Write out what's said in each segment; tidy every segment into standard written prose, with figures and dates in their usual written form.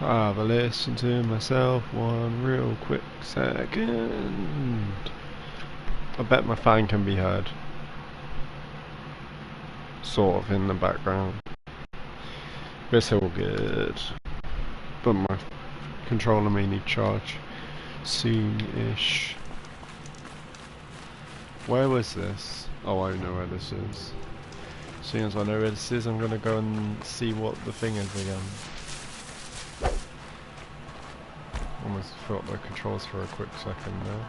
Have a listen to myself one real quick second. I bet my fan can be heard. Sort of in the background. It's all good. But my controller may need charge soon-ish. Where was this? Oh, I know where this is. As soon as I know where this is, I'm gonna go and see what the thing is again. Almost forgot the controls for a quick second there.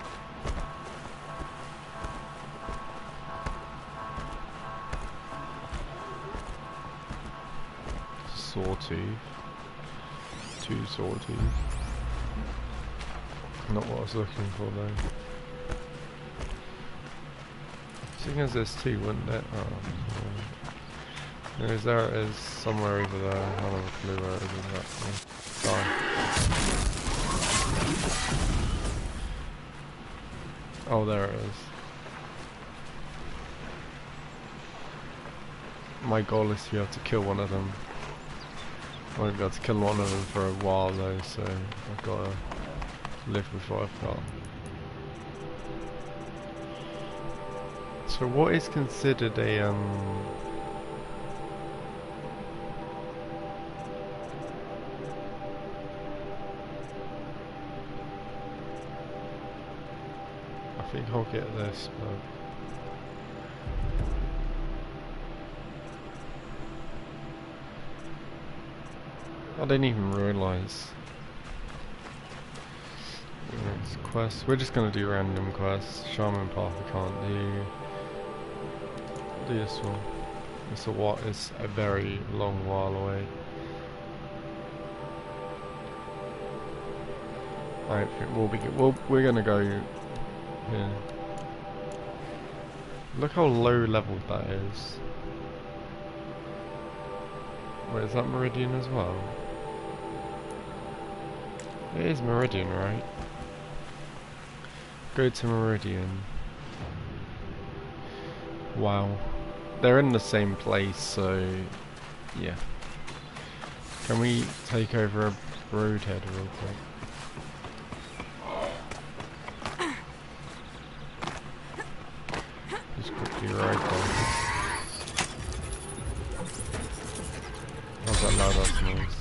Sawtooth. 2 sawtooth. Not what I was looking for though. Seeing as there's 2, wouldn't it? Oh, anyways, there it is, somewhere over there. I don't have a clue where it is exactly. Oh, there it is. My goal is to be able to kill one of them. I won't be able to kill one of them for a while though, so I've got to live with what I've got. So what is considered a I think I'll get this, but I didn't even realise. Next quest. We're just gonna do random quests. Shaman Path I can't do. Do this one. It's a very long while away. I don't think we'll be good. We're gonna go here. Look how low leveled that is. Wait, is that Meridian as well? It is Meridian, right? Go to Meridian. Wow. They're in the same place, so yeah. Can we take over a roadhead real quick? Just quickly ride there. How's that loud ass noise?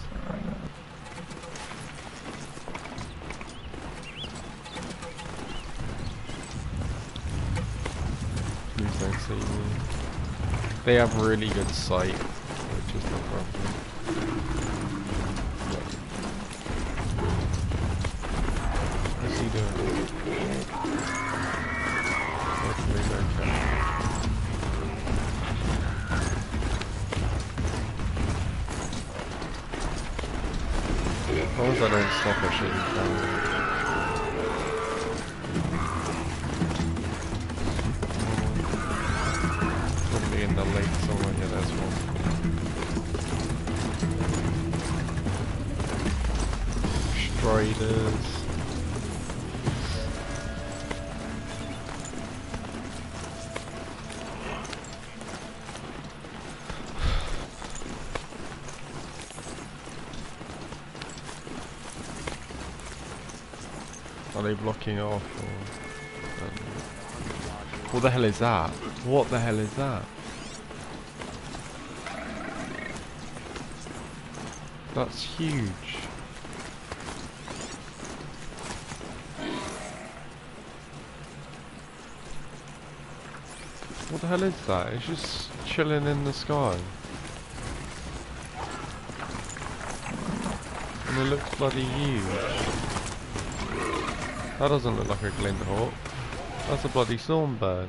Please don't see me. They have really good sight, which is the problem. What's he doing? Hopefully he's okay. As long as I don't stop a shooting camera. Probably in the lake somewhere, yeah, there's one. Striders. Are they blocking off or... What the hell is that? What the hell is that? That's huge. What the hell is that? It's just chilling in the sky. And it looks bloody huge. That doesn't look like a glintehawk. That's a bloody stormbird.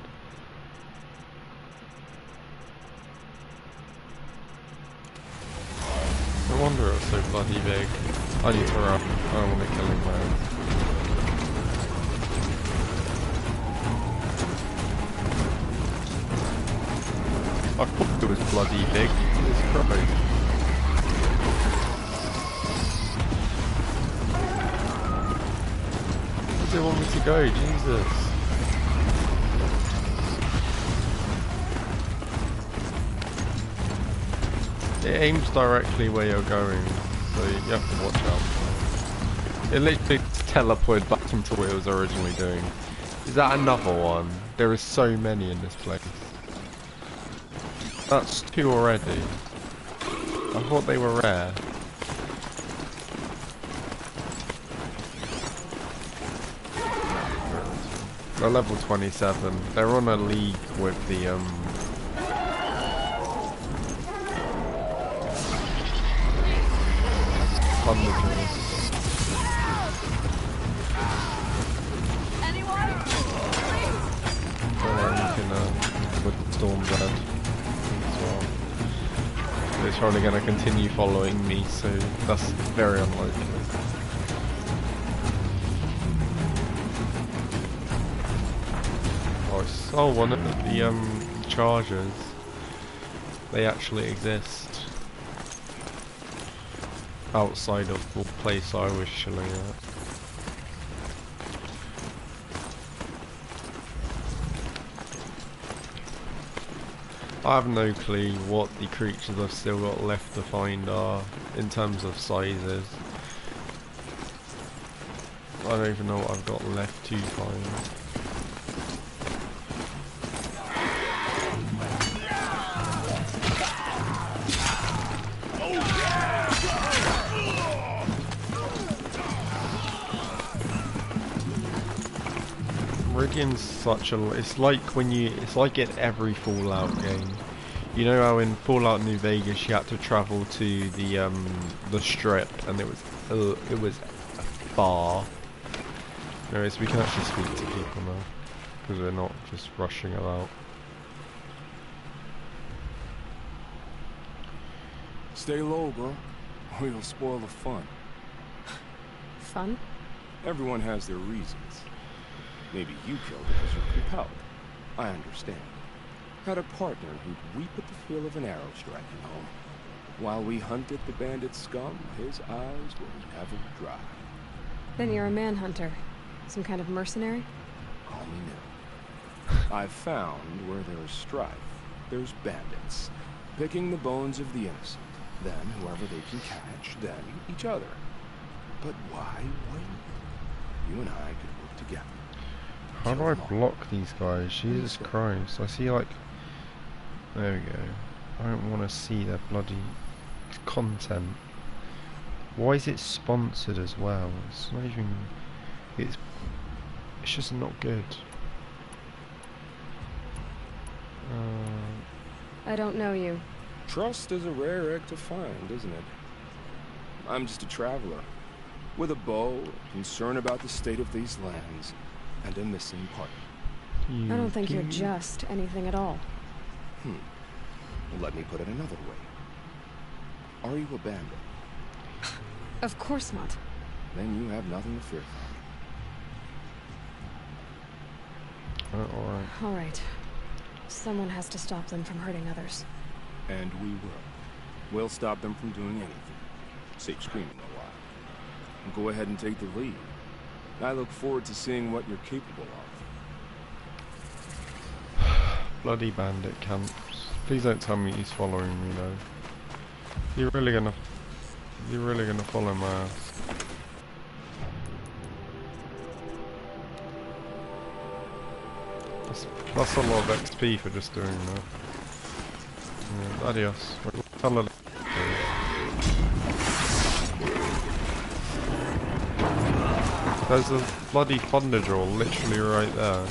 No wonder it was so bloody big. I need to run. I don't want to kill him now. I thought it was bloody big. Jesus Christ. Where does it want me to go? Jesus. It aims directly where you're going. so you have to watch out for it. It literally teleported back into what it was originally doing. Is that another one? There is so many in this place. That's 2 already. I thought they were rare. They're level 27. They're on a league with the Thunderjaws. You can with Storm Dead as well. They're probably going to continue following me, so that's very unlikely. Oh, I saw one of the chargers. They actually exist outside of the place I was chilling at. I have no clue what the creatures I've still got left to find are in terms of sizes. I don't even know what I've got left to find. Meridian's such a... it's like when you... it's like in every Fallout game. You know how in Fallout New Vegas you had to travel to the strip and it was far. Anyways, we can actually speak to people now because we're not just rushing about. Stay low, bro, or you'll spoil the fun. Fun? Everyone has their reasons. Maybe you killed because you're compelled. I understand. Had a partner who'd weep at the feel of an arrow striking home. While we hunted the bandit scum, his eyes were never dry. Then you're a manhunter. Some kind of mercenary? Call me Nil. I've found where there's strife, there's bandits, picking the bones of the innocent. Then whoever they can catch, then each other. But why wait? You and I could work together. How do I block these guys? Jesus Christ. I see like... there we go. I don't want to see their bloody content. Why is it sponsored as well? It's not even... it's just not good. I don't know you. Trust is a rare egg to find, isn't it? I'm just a traveler. With a bow, concern about the state of these lands, and a missing partner. I don't think you're just anything at all. Well, let me put it another way. Are you a bandit? Of course not. Then you have nothing to fear from. Alright. Alright. Someone has to stop them from hurting others. And we will. We'll stop them from doing anything. Save screaming a while. And go ahead and take the lead. I look forward to seeing what you're capable of. Bloody bandit camps. Please don't tell me he's following me though. You're really gonna follow my ass. That's a lot of XP for just doing that. Yeah, adios. There's a bloody Thunderjaw literally right there.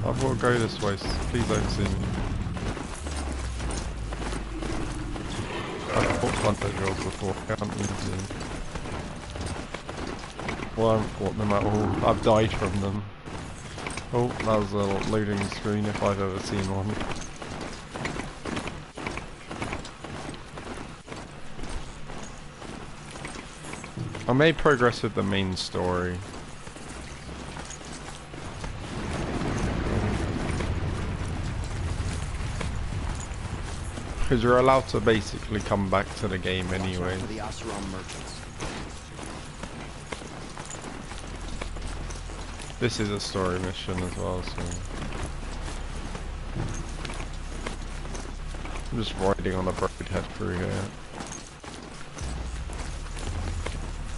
I thought I'd go this way, so please don't see me. I've fought Thunderjaws before, I can't easily. Well, I haven't fought them at all, I've died from them. Oh, that was a loading screen if I've ever seen one. I made progress with the main story. Because you're allowed to basically come back to the game anyway. This is a story mission as well, so I'm just riding on a broadhead through here.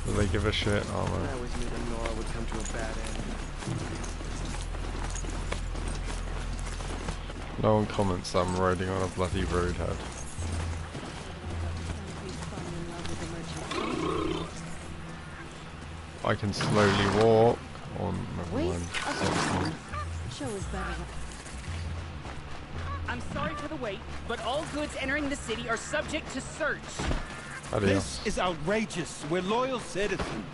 Do they give a shit? Oh I man. always knew that Nora would come to a bad end. No one comments that I'm riding on a bloody roadhead. I can slowly walk on. Never Wait, mind. okay. Show is better. I'm sorry for the wait, but all goods entering the city are subject to search. Adios. This is outrageous. We're loyal citizens.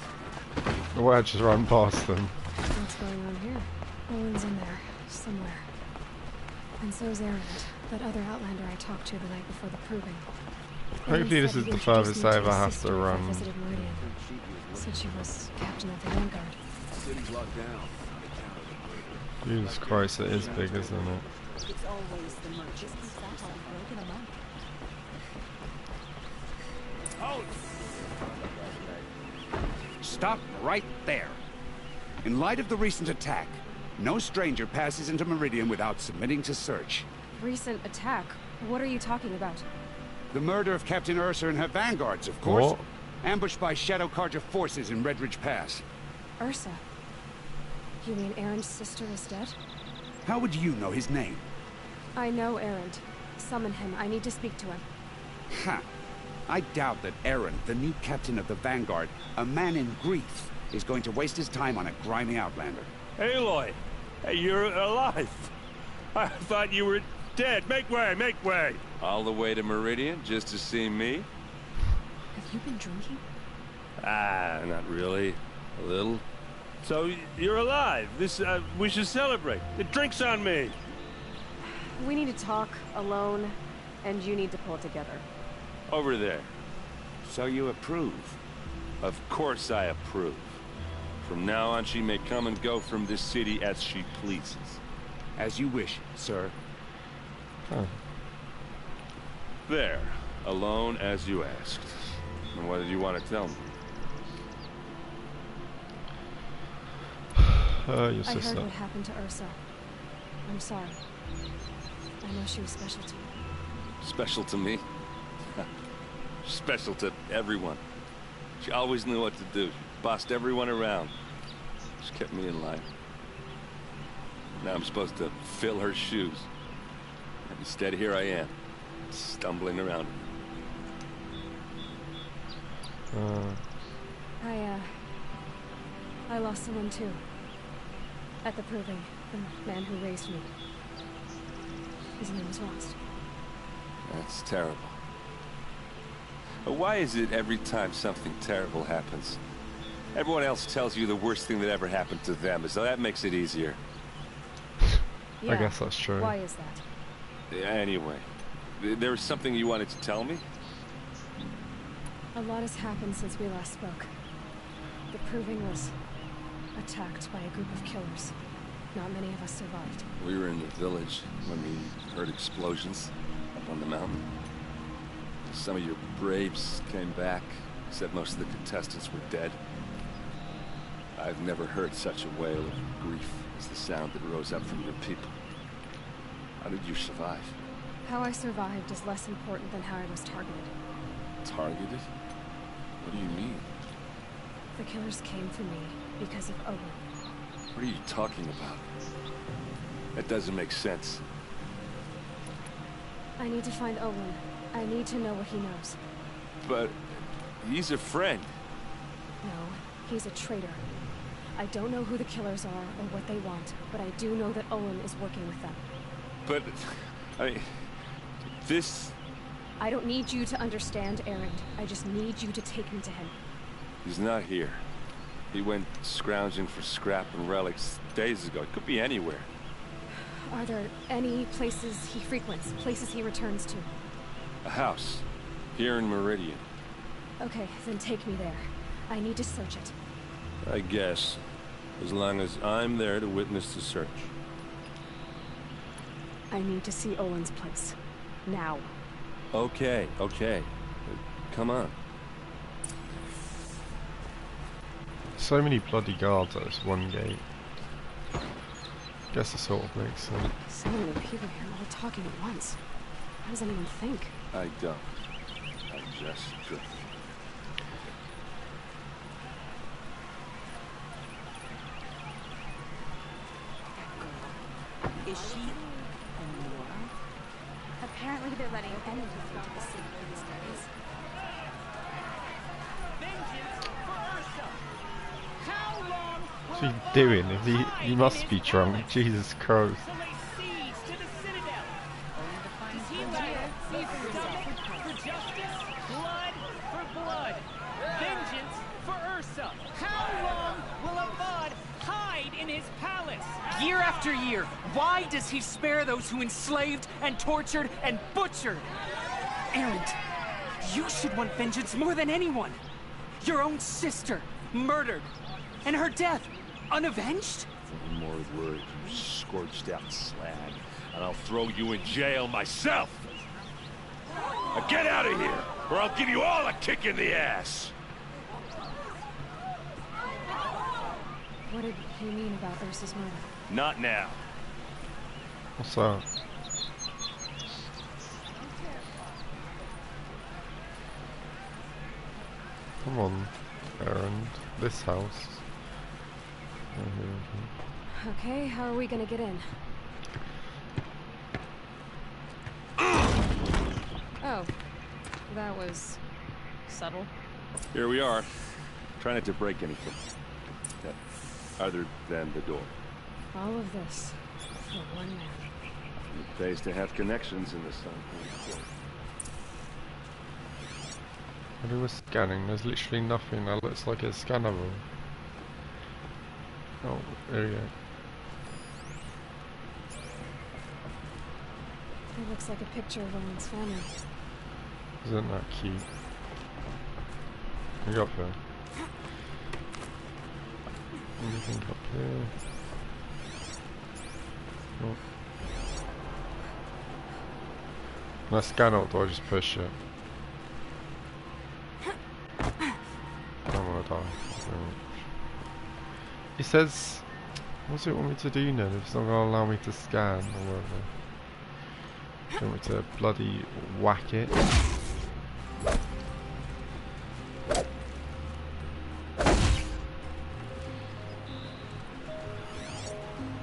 Well, I just run past them. What's going on here? Owen's in there, somewhere. And so's Erend, that other Outlander I talked to the night before the proving. Hopefully this is the furthest I ever have to run. Visited Meridian. Said she was captain of the Vanguard. City's locked down. Jesus Christ, it is big, isn't it? It's always the merchants that are broken among. Stop right there. In light of the recent attack, no stranger passes into Meridian without submitting to search. Recent attack? What are you talking about? The murder of Captain Ursa and her vanguards, of course. What? Ambushed by Shadow Carja forces in Redridge Pass. Ursa? You mean Erend's sister is dead? How would you know his name? I know Erend. Summon him. I need to speak to him. Ha! I doubt that Erend, the new captain of the Vanguard, a man in grief, is going to waste his time on a grimy outlander. Aloy, hey, you're alive. I thought you were dead. Make way, make way. All the way to Meridian just to see me? Have you been drinking? Ah, not really. A little. So you're alive. This we should celebrate. The drink's on me. We need to talk alone, and you need to pull it together. Over there. So you approve? Of course I approve. From now on, she may come and go from this city as she pleases. As you wish, sir. Huh. There. Alone as you asked. And what did you want to tell me? Your I heard sister. what happened to Ursa. I'm sorry. I know she was special to you. Special to me? Special to everyone. She always knew what to do. She bossed everyone around. She kept me in line. Now I'm supposed to fill her shoes. And instead, here I am, stumbling around. I lost someone too. At the proving, the man who raised me. His name was Rost. That's terrible. But why is it every time something terrible happens, everyone else tells you the worst thing that ever happened to them, as though that makes it easier? Yeah. I guess that's true. Why is that? Anyway, there was something you wanted to tell me? A lot has happened since we last spoke. The proving was attacked by a group of killers. Not many of us survived. We were in the village when we heard explosions up on the mountain. Some of your braves came back, said most of the contestants were dead. I've never heard such a wail of grief as the sound that rose up from your people. How did you survive? How I survived is less important than how I was targeted. Targeted? What do you mean? The killers came for me because of Owen. What are you talking about? That doesn't make sense. I need to find Owen. I need to know what he knows. But he's a friend. No, he's a traitor. I don't know who the killers are or what they want, but I do know that Owen is working with them. But, this... I don't need you to understand, Erend. I just need you to take me to him. He's not here. He went scrounging for scrap and relics days ago. It could be anywhere. Are there any places he frequents, places he returns to? A house. Here in Meridian. Okay, then take me there. I need to search it. I guess. As long as I'm there to witness the search. I need to see Owen's place. Now. Okay, okay. Come on. So many bloody guards at this one gate. guess it sort of makes sense. So many people here all talking at once. How does anyone think? I don't. I just drink. Is she Nora? Apparently they're letting anyone into the city these days. Vengeance for Ursa! How long What's he doing? He must be drunk. Jesus Christ. to lay siege to the Citadel? Does he lack a stomach for justice? Blood for blood. Vengeance for Ursa. How long will Avad hide in his palace? Year after year, why does he spare those who enslaved and tortured and butchered? Erend, you should want vengeance more than anyone. Your own sister, murdered, and her death, unavenged? One more word, you scorched out slag, and I'll throw you in jail myself! Now get out of here, or I'll give you all a kick in the ass! What did he mean about Ursa's murder? Not now. What's that? Come on, Erend. This house. Okay, how are we gonna get in? Oh, that was subtle. Here we are. Try not to break anything. Other than the door. All of this for one man. It pays to have connections in this town. When we were scanning, there's literally nothing that looks like it's scannable. Oh, there you go. It looks like a picture of Owen's family. Isn't that cute? Can you go up there? Anything up there? Oh. Can I scan it or do I just push it? I don't want to die. It says, what's it want me to do now? If it's not going to allow me to scan or whatever. Do you want me to bloody whack it?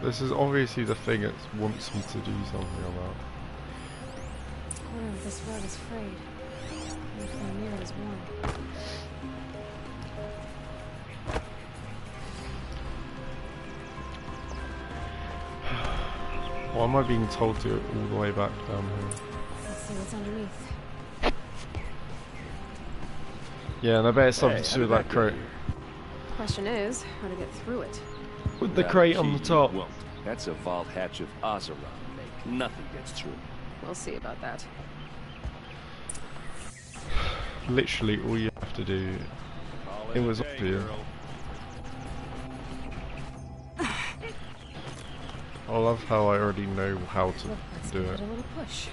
This is obviously the thing it wants me to do something about. The corner of this rug is frayed. And the mirror is worn. Why am I being told to go all the way back down here? Let's see what's underneath. Yeah, and I bet it's something to do with that crate. Question is, how to get through it. With the crate on the top. Well, that's a vault hatch of Azeron. Nothing gets through. We'll see about that. Literally all you have to do. It was obvious. I love how I already know how to Let's do give it. it a little push.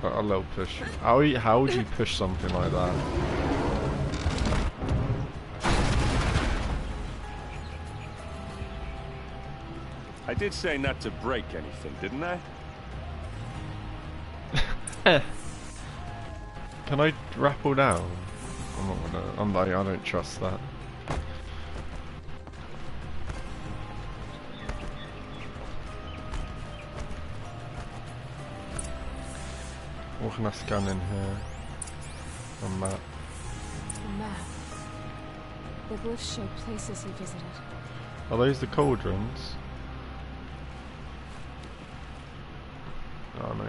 A little push. How would you push something like that? I did say not to break anything, didn't I? Can I rappel down? I'm not gonna. I don't trust that. What can I scan in here? A map. A map. The glyphs show places he visited. Are those the cauldrons? Oh no.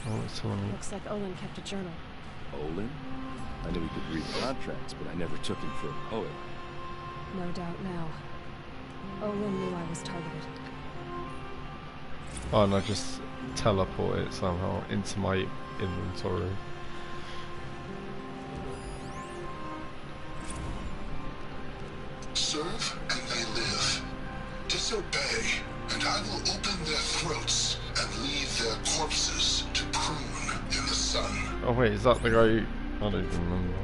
Oh, it's telling me. Looks like Olin kept a journal. Olin? I knew he could read contracts, but I never took him for a poet. No doubt now. Olin knew I was targeted. Oh, and I just teleport it somehow into my inventory. Serve and they live. Disobey, and I will open their throats and leave their corpses to prune in the sun. Oh wait, is that the guy? I don't even remember.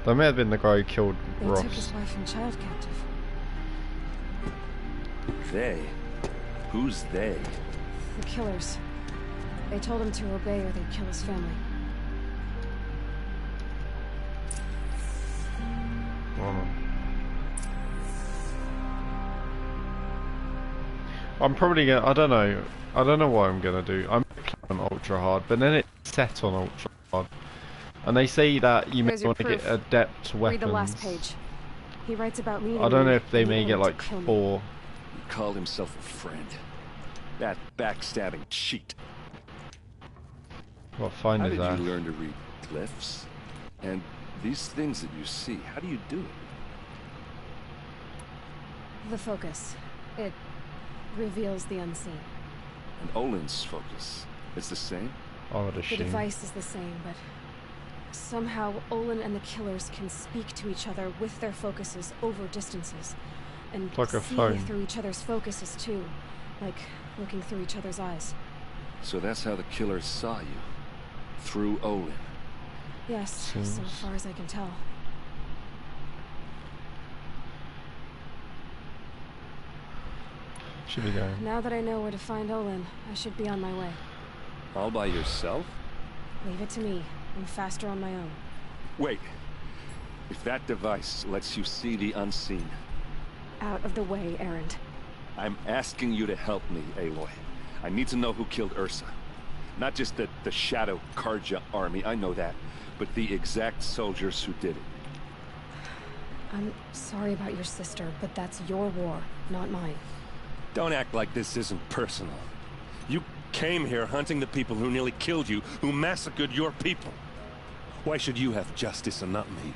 That may have been the guy who killed They Ross. took his wife and child captive. They? Who's they? The killers. They told him to obey or they'd kill his family. I'm probably gonna. I don't know. I don't know what I'm gonna do. I'm on ultra hard, but then it's set on ultra hard, and they say that you may Here's your want to get proof. adept weapons. Read the last page. He writes about me. I don't know if they may get like kill me. 4. He called himself a friend. That backstabbing cheat. What fine How is did that? you learn to read glyphs? And these things that you see, how do you do it? The focus. It reveals the unseen. And Olin's focus, it's the same? I would The assume. device is the same, but somehow Olin and the killers can speak to each other with their focuses over distances. And It's like a see phone. through each other's focuses too. Like looking through each other's eyes. So that's how the killers saw you. Through Olin. Yes, so Seems- far as I can tell. Should be going. Now that I know where to find Olin, I should be on my way. All by yourself? Leave it to me. I'm faster on my own. Wait. If that device lets you see the unseen, Out of the way, Erend. I'm asking you to help me, Aloy. I need to know who killed Ursa. Not just the Shadow Karja army, I know that, but the exact soldiers who did it. I'm sorry about your sister, but that's your war, not mine. Don't act like this isn't personal. You came here hunting the people who nearly killed you, who massacred your people. Why should you have justice and not me?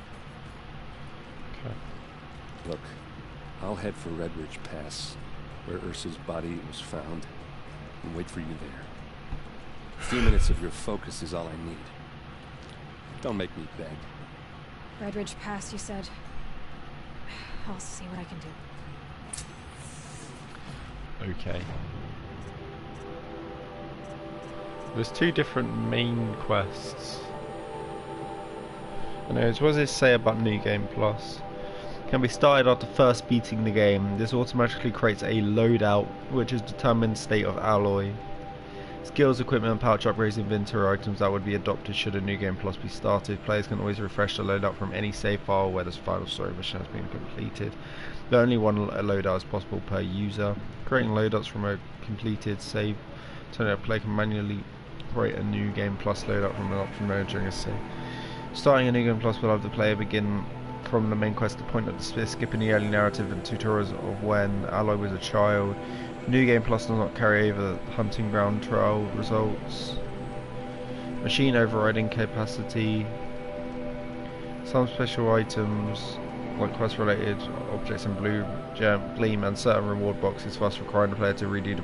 Okay. Look, I'll head for Red Ridge Pass, where Ursa's body was found, and wait for you there. A few minutes of your focus is all I need. Don't make me beg. Red Ridge Pass, you said? I'll see what I can do. Okay. There's 2 different main quests. Anyways, what does this say about New Game Plus? Can be started after first beating the game. This automatically creates a loadout, which is determined state of alloy. Skills, equipment, and pouch upgrades, inventory items that would be adopted should a New Game Plus be started. Players can always refresh the loadout from any save file where this final story mission has been completed. Though only one loadout is possible per user. Creating loadouts from a completed save. Turning a player can manually create a New Game Plus loadout from an option mode during a save. Starting a New Game Plus will have the player begin from the main quest to point at the spear, skipping the early narrative and tutorials of when Aloy was a child. New Game Plus does not carry over hunting ground trial results. Machine overriding capacity. Some special items, like quest related objects in Blue Gleam and certain reward boxes, thus requiring the player to redo the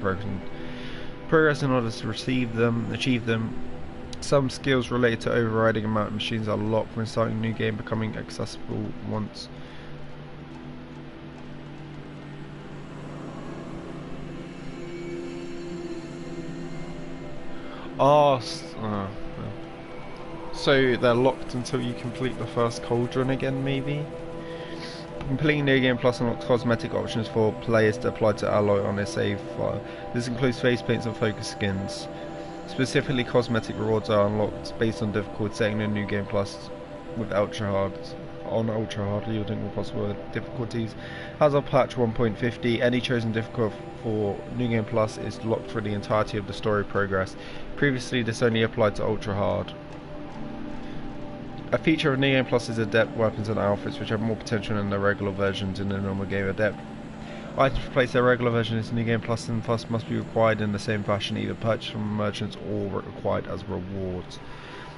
progress in order to achieve them. Some skills related to overriding amount of machines are locked when starting a new game, becoming accessible once. So they're locked until you complete the first cauldron again, maybe? Completing New Game Plus unlocks cosmetic options for players to apply to Aloy on their save file. This includes face paints and focus skins. Specifically, cosmetic rewards are unlocked based on difficulty, setting the New Game Plus with ultra hard, yielding all possible difficulties. As of patch 1.50, any chosen difficulty for New Game Plus is locked for the entirety of the story progress. Previously, this only applied to ultra hard. A feature of New Game Plus is adept weapons and outfits, which have more potential than the regular versions in the normal game. Adept items replace their regular version in New Game Plus and thus must be required in the same fashion, either purchased from merchants or required as rewards.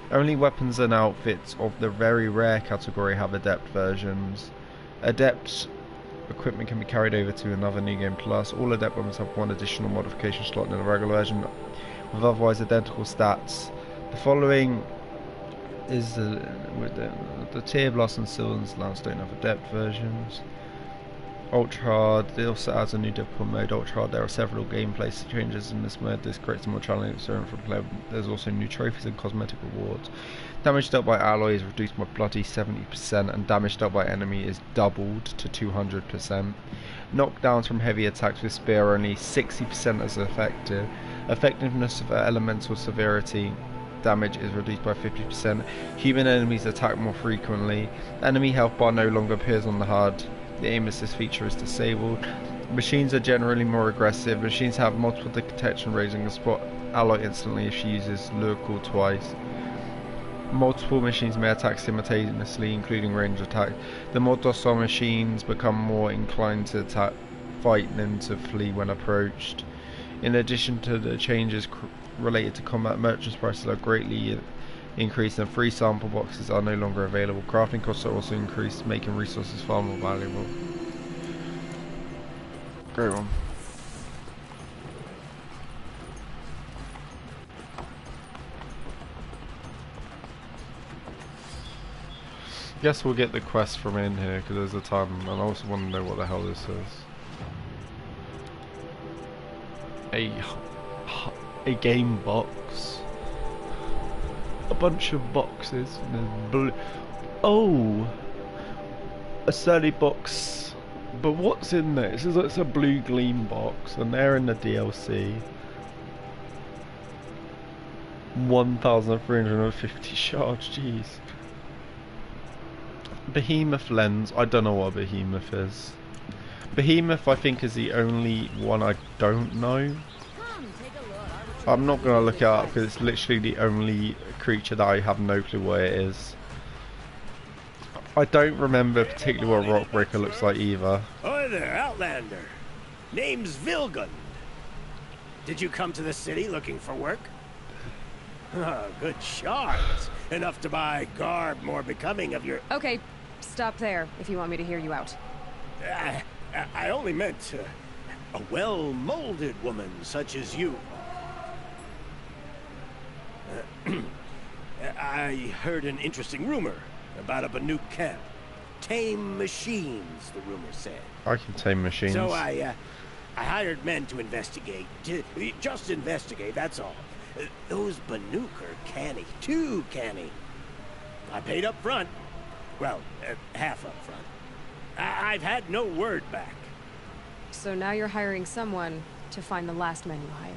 Only weapons and outfits of the very rare category have adept versions. Adept equipment can be carried over to another New Game Plus. All adept weapons have one additional modification slot in the regular version with otherwise identical stats. The following is the Tear Blast and Sylvan's Lance don't have adept versions. Ultra Hard. It also adds a new difficult mode, Ultra Hard. There are several gameplay changes in this mode. This creates a more challenging experience for player. There's also new trophies and cosmetic rewards. Damage dealt by alloy is reduced by bloody 70%, and damage dealt by enemy is doubled to 200%. Knockdowns from heavy attacks with spear are only 60% as effective. Effectiveness of elemental severity damage is reduced by 50%. Human enemies attack more frequently. Enemy health bar no longer appears on the HUD. The aim assist feature is disabled. Machines are generally more aggressive. Machines have multiple detection rays and can spot alloy instantly if she uses lure call twice. Multiple machines may attack simultaneously, including range attack. The more docile machines become more inclined to attack, fight than to flee when approached. In addition to the changes related to combat, merchants' prices are greatly increased and free sample boxes are no longer available. Crafting costs are also increased, making resources far more valuable. Great one. Guess we'll get the quest from in here because there's a ton, and I also want to know what the hell this is. A game box. A bunch of boxes. And there's blue. Oh, a sturdy box. But what's in there? It's a blue gleam box, and they're in the DLC. 1,350 shards. Jeez. Behemoth lens. I don't know what a behemoth is. Behemoth, I think, is the only one I don't know. I'm not going to look it up because it's literally the only creature that I have no clue what it is. I don't remember particularly what Rockbreaker looks like either. Hi there, Outlander. Name's Vilgund. Did you come to the city looking for work? Good shards. Enough to buy garb more becoming of your... Okay, stop there if you want me to hear you out. I only meant a well-molded woman such as you. I heard an interesting rumor about a Banuk camp. Tame machines, the rumor said. I can tame machines. So I hired men to investigate. Just investigate, that's all. Those Banuk are canny. Too canny. I paid up front. Well, half up front. I've had no word back. So now you're hiring someone to find the last men you hired.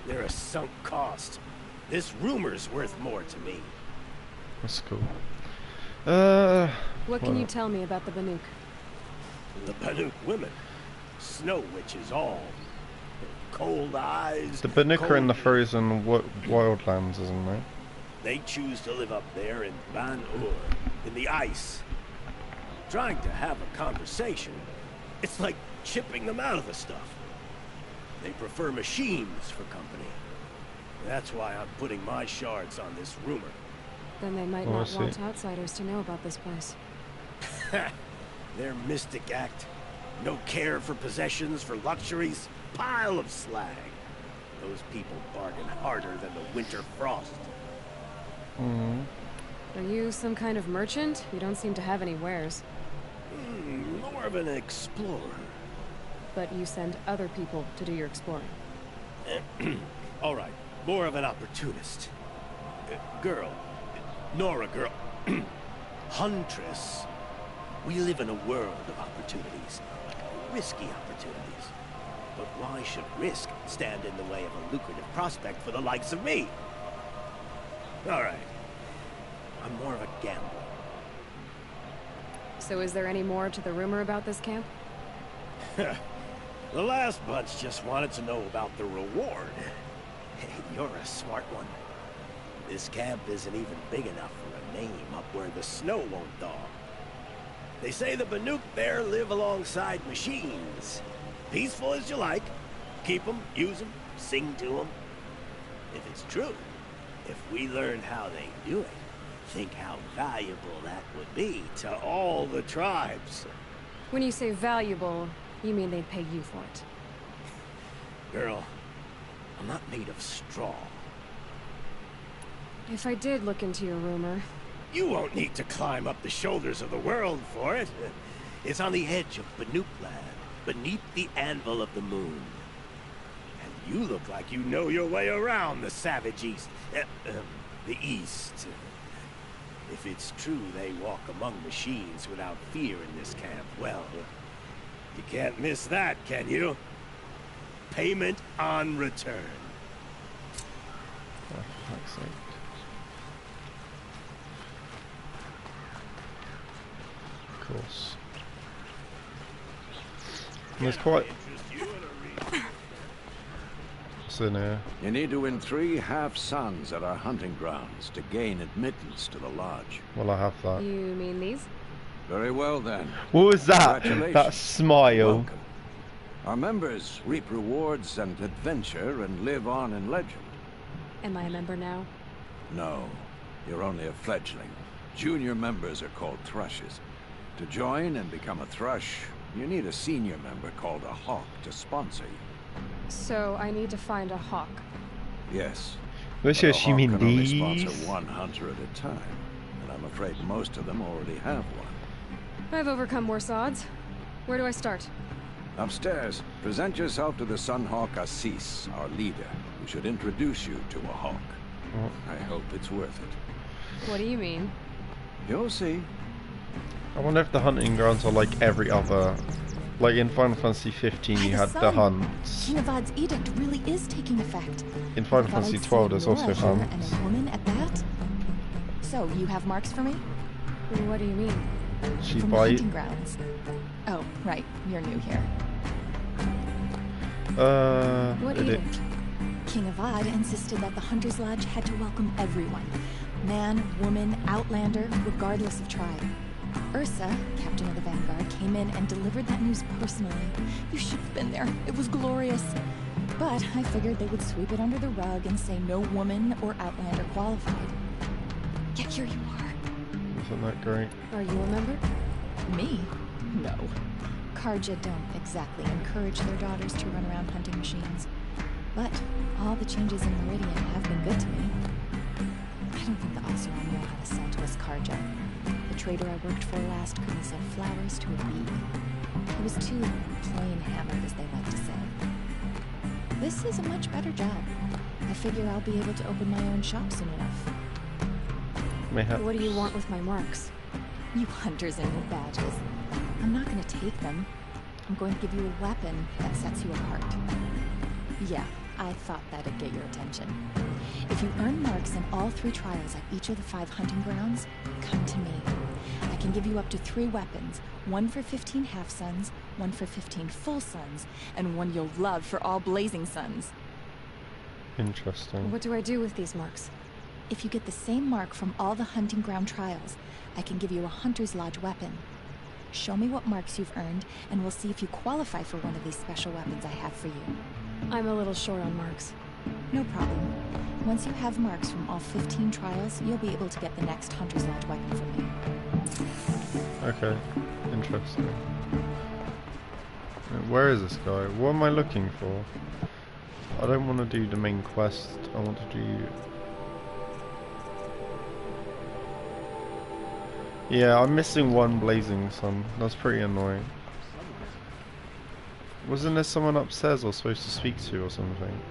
They're a sunk cost. This rumor's worth more to me. That's cool. What can you tell me about the Banuk? The Banuk women. Snow witches all. Cold eyes. The Banuk are in the frozen wildlands, isn't they? They choose to live up there in Ban-Ur, in the ice. Trying to have a conversation, it's like chipping them out of the stuff. They prefer machines for company. That's why I'm putting my shards on this rumor. Then they might not want outsiders to know about this place. Their mystic act. No care for possessions, for luxuries. Pile of slag. Those people bargain harder than the winter frost. Are you some kind of merchant? You don't seem to have any wares. More of an explorer. But you send other people to do your exploring. All right, more of an opportunist. Girl. Nora girl. Huntress. We live in a world of opportunities. Risky opportunities. But why should risk stand in the way of a lucrative prospect for the likes of me? All right. I'm more of a gambler. So is there any more to the rumor about this camp? The last bunch just wanted to know about the reward. Hey, you're a smart one. This camp isn't even big enough for a name up where the snow won't thaw. They say the Banuk there live alongside machines. Peaceful as you like. Keep them, use them, sing to them. If it's true, if we learn how they do it, think how valuable that would be to all the tribes. When you say valuable, you mean they'd pay you for it? Girl, I'm not made of straw. If I did look into your rumor... You won't need to climb up the shoulders of the world for it. It's on the edge of Banuk land, beneath the anvil of the moon. And you look like you know your way around the savage east. The east. If it's true they walk among machines without fear in this camp, well, you can't miss that, can you? Payment on return. Oh, for fuck's sake. Of course. And there's quite... What's in here? You need to win 3 half-suns at our hunting grounds to gain admittance to the lodge. Well, I have that. You mean these? Very well, then. What was that? Congratulations. That smile. Welcome. Our members reap rewards and adventure and live on in legend. Am I a member now? No, you're only a fledgling. Junior members are called thrushes. To join and become a thrush, you need a senior member called a hawk to sponsor you. So I need to find a hawk. Yes. Let's But a just you hawk mean can only these. sponsor 1 hunter at a time, and I'm afraid most of them already have one. I've overcome worse odds. Where do I start? Upstairs, present yourself to the Sunhawk Assis, our leader, who should introduce you to a hawk. I hope it's worth it. What do you mean? You'll see. I wonder if the hunting grounds are like every other. Like in Final Fantasy 15, you had the hunts. King Avad's edict really is taking effect. In Final I thought Fantasy I'd 12, see there's Nora also here, hunts. And a woman at that? So, you have marks for me? What do you mean? She From the bite. hunting grounds. Oh, right. You're new here. What edict. edict? King Avad insisted that the Hunter's Lodge had to welcome everyone. Man, woman, outlander, regardless of tribe. Ursa, captain of the Vanguard, came in and delivered that news personally. You should have been there. It was glorious. But I figured they would sweep it under the rug and say no woman or outlander qualified. Yet here you are. Isn't that great? Are you a member? Me? No. Karja don't exactly encourage their daughters to run around hunting machines. But all the changes in Meridian have been good to me. I don't think the Oseram know how to sell to us Karja. The trader I worked for last couldn't sell flowers to a bee. He was too plain hammered, as they like to say. This is a much better job. I figure I'll be able to open my own shop soon enough. What do you want with my marks? You hunters and your badges. I'm not going to take them. I'm going to give you a weapon that sets you apart. Yeah, I thought that'd get your attention. If you earn marks in all 3 trials at each of the 5 hunting grounds, come to me. I can give you up to 3 weapons, 1 for 15 half-suns, 1 for 15 full suns, and 1 you'll love for all blazing suns. Interesting. What do I do with these marks? If you get the same mark from all the hunting ground trials, I can give you a Hunter's Lodge weapon. Show me what marks you've earned, and we'll see if you qualify for one of these special weapons I have for you. I'm a little short on marks. No problem. Once you have marks from all 15 trials, you'll be able to get the next Hunter's Lodge weapon from me. Okay, interesting. Where is this guy? What am I looking for? I don't want to do the main quest. I want to do... Yeah, I'm missing 1 blazing sun. That's pretty annoying. Wasn't there someone upstairs I was supposed to speak to or something?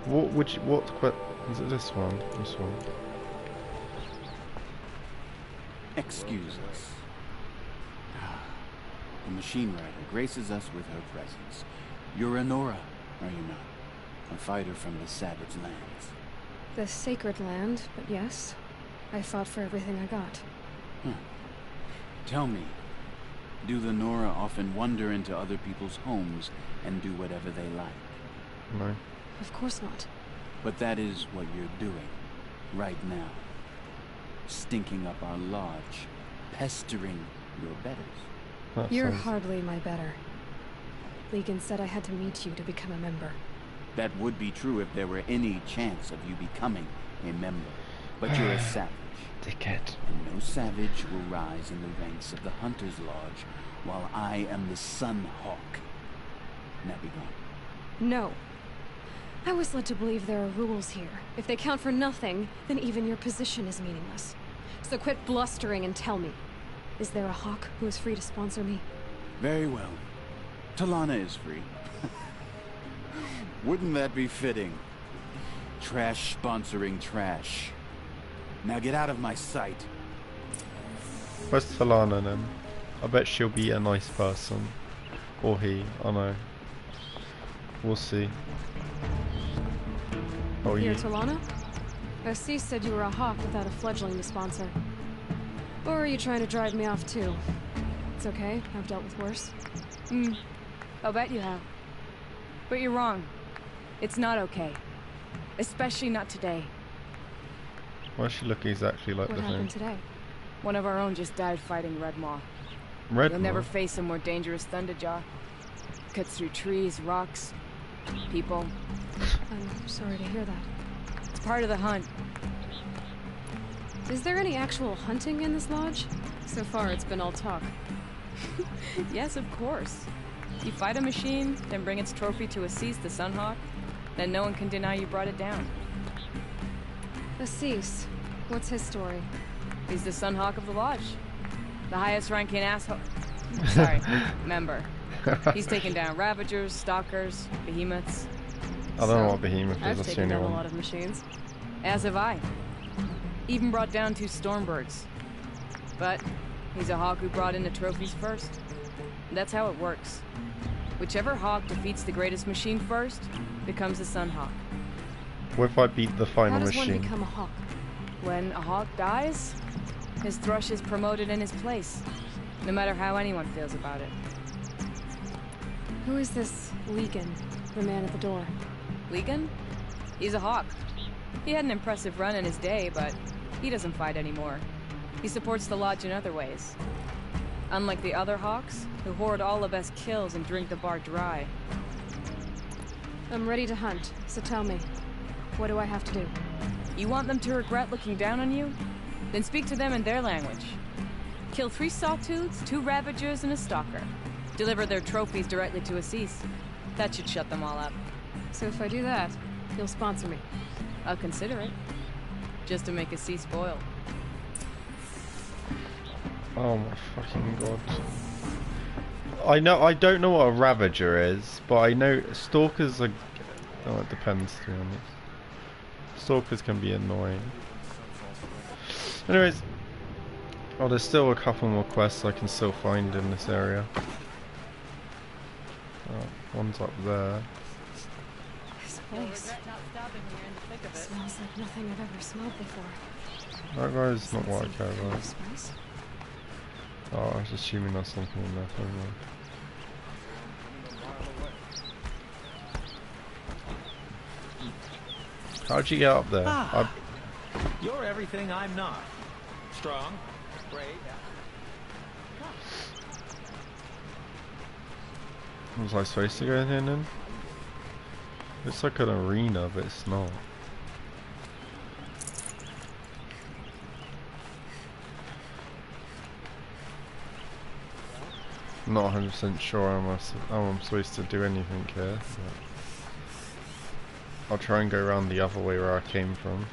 What is it this one? This one. Excuse us. The machine rider graces us with her presence. You're a Nora, are you not? A fighter from the savage lands. The sacred land, but yes. I fought for everything I got. Tell me, do the Nora often wander into other people's homes and do whatever they like? No. Of course not. But that is what you're doing, right now. Stinking up our lodge, pestering your betters. You're hardly my better. Legan said I had to meet you to become a member. That would be true if there were any chance of you becoming a member. But you're a savage. Dickhead. And no savage will rise in the ranks of the Hunter's Lodge while I am the Sun Hawk. Now be gone. No. I was led to believe there are rules here. If they count for nothing, then even your position is meaningless. So quit blustering and tell me. Is there a hawk who is free to sponsor me? Very well. Talana is free. Wouldn't that be fitting? Trash sponsoring trash. Now get out of my sight. Where's Talana then? I bet she'll be a nice person. Or he, I know. We'll see. Oh, Here, you? Talana? Assis said you were a hawk without a fledgling to sponsor. Or are you trying to drive me off too? It's okay, I've dealt with worse. I'll bet you have. But you're wrong. It's not okay. Especially not today. Why does she look exactly like What the happened thing? today? One of our own just died fighting Red Maw. Red You'll Maw? never face a more dangerous Thunderjaw. Cuts through trees, rocks, people. I'm sorry to hear that. It's part of the hunt. Is there any actual hunting in this lodge? So far, it's been all talk. Yes, of course. You fight a machine, then bring its trophy to Assis the Sunhawk, then no one can deny you brought it down. Assis, what's his story? He's the Sunhawk of the lodge. The highest ranking asshole. Sorry, member. He's taken down Ravagers, Stalkers, Behemoths. I don't know what Behemoth is, I've that's the taken only down one. a lot of machines. As have I. Even brought down 2 Stormbirds. But he's a hawk who brought in the trophies first. That's how it works. Whichever hawk defeats the greatest machine first becomes the Sunhawk. What if I beat the final How does machine? one become a hawk? When a hawk dies, his thrush is promoted in his place, no matter how anyone feels about it. Who is this Legan, the man at the door? Legan? He's a hawk. He had an impressive run in his day, but he doesn't fight anymore. He supports the lodge in other ways. Unlike the other hawks, who hoard all the best kills and drink the bar dry. I'm ready to hunt, so tell me, what do I have to do? You want them to regret looking down on you? Then speak to them in their language. Kill 3 Sawtooths, 2 Ravagers, and a Stalker. Deliver their trophies directly to Assis. That should shut them all up. So if I do that, you'll sponsor me? I'll consider it. Just to make Assis spoiled. Oh my fucking god. I don't know what a Ravager is, but I know Stalkers are... Oh, it depends, to be honest. Stalkers can be annoying. Anyways. Oh, there's still a couple more quests I can still find in this area. Oh, one's up there. This place smells like nothing I've ever smelled before. That guy's not what I care about. Spice? Oh, I was assuming there's something in there somewhere. How'd you get up there? You're everything I'm not. Strong, brave. Was I supposed to go in here then? It's like an arena, but it's not. I'm not 100% sure how I'm supposed to do anything here. But I'll try and go around the other way where I came from.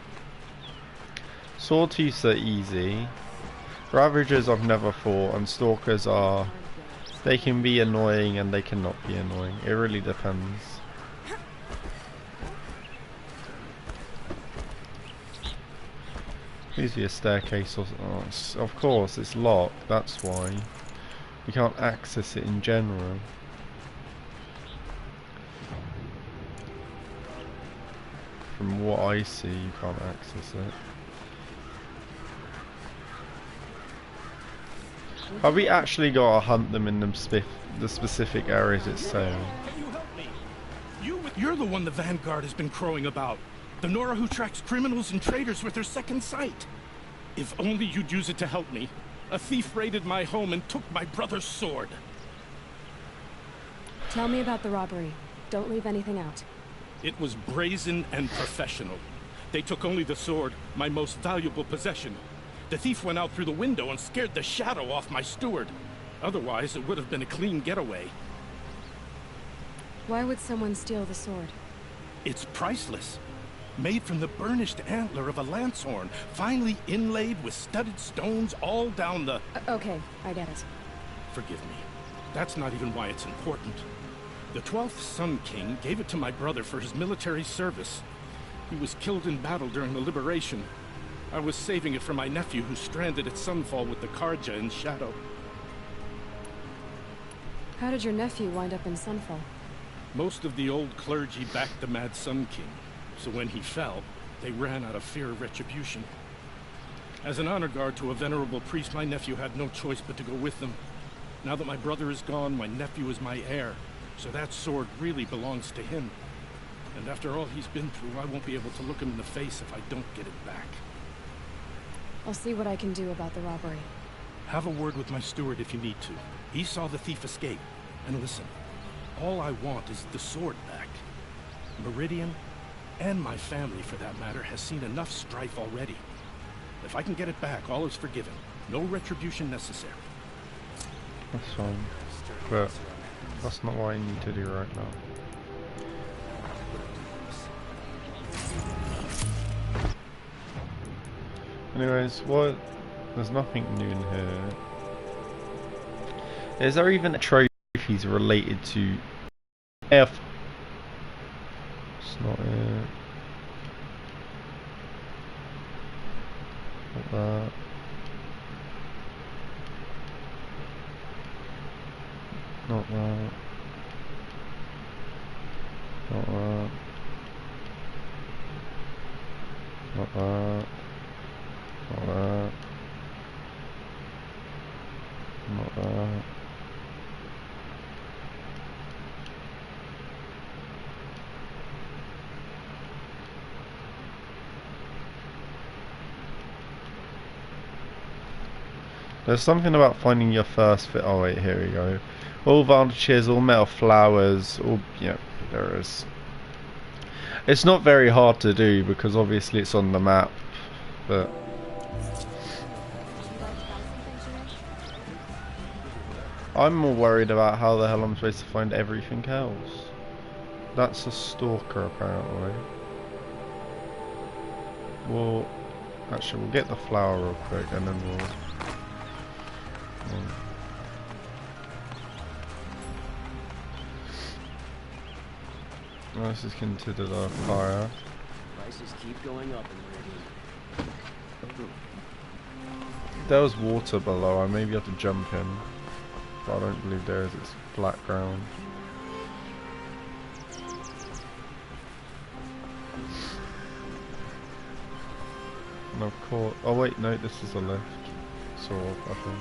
Sawtooths are easy. Ravagers I've never fought, and Stalkers are... They can be annoying and they cannot be annoying. It really depends. Please be a staircase or... Oh, of course, it's locked, that's why. We can't access it in general. From what I see, you can't access it. Have we actually got to hunt them in the specific areas it's saying? Can you help me? You're the one the Vanguard has been crowing about. The Nora who tracks criminals and traitors with her second sight. If only you'd use it to help me. A thief raided my home and took my brother's sword. Tell me about the robbery. Don't leave anything out. It was brazen and professional. They took only the sword, my most valuable possession. The thief went out through the window and scared the shadow off my steward. Otherwise, it would have been a clean getaway. Why would someone steal the sword? It's priceless. made from the burnished antler of a lancehorn, finely inlaid with studded stones all down the... Okay, I get it. Forgive me. That's not even why it's important. The 12th Sun King gave it to my brother for his military service. He was killed in battle during the Liberation. I was saving it for my nephew who's stranded at Sunfall with the Carja in Shadow. How did your nephew wind up in Sunfall? Most of the old clergy backed the Mad Sun King, so when he fell, they ran out of fear of retribution. As an honor guard to a venerable priest, my nephew had no choice but to go with them. Now that my brother is gone, my nephew is my heir, so that sword really belongs to him. And after all he's been through, I won't be able to look him in the face if I don't get it back. I'll see what I can do about the robbery. Have a word with my steward if you need to. He saw the thief escape. And listen, all I want is the sword back. Meridian, and my family for that matter, has seen enough strife already. If I can get it back, all is forgiven. No retribution necessary. That's fine. But that's not what I need to do right now. Anyways, what? There's nothing new in here. Is there even trophies related to F? It's not it. Not that. Not that. Not that. Not that. Not that. Not that. There's something about finding your first fit. Oh wait, here we go. All vantages, all metal flowers, all, yeah, there is. It's not very hard to do because obviously it's on the map, but I'm more worried about how the hell I'm supposed to find everything else. That's a stalker apparently. Well, actually we'll get the flower real quick and then we'll... This is considered a fire. Prices keep going up in Meridian. There was water below, I maybe have to jump in. But I don't believe there is, it's flat ground. And of course, oh wait, no, this is a lift. Sort of, I think.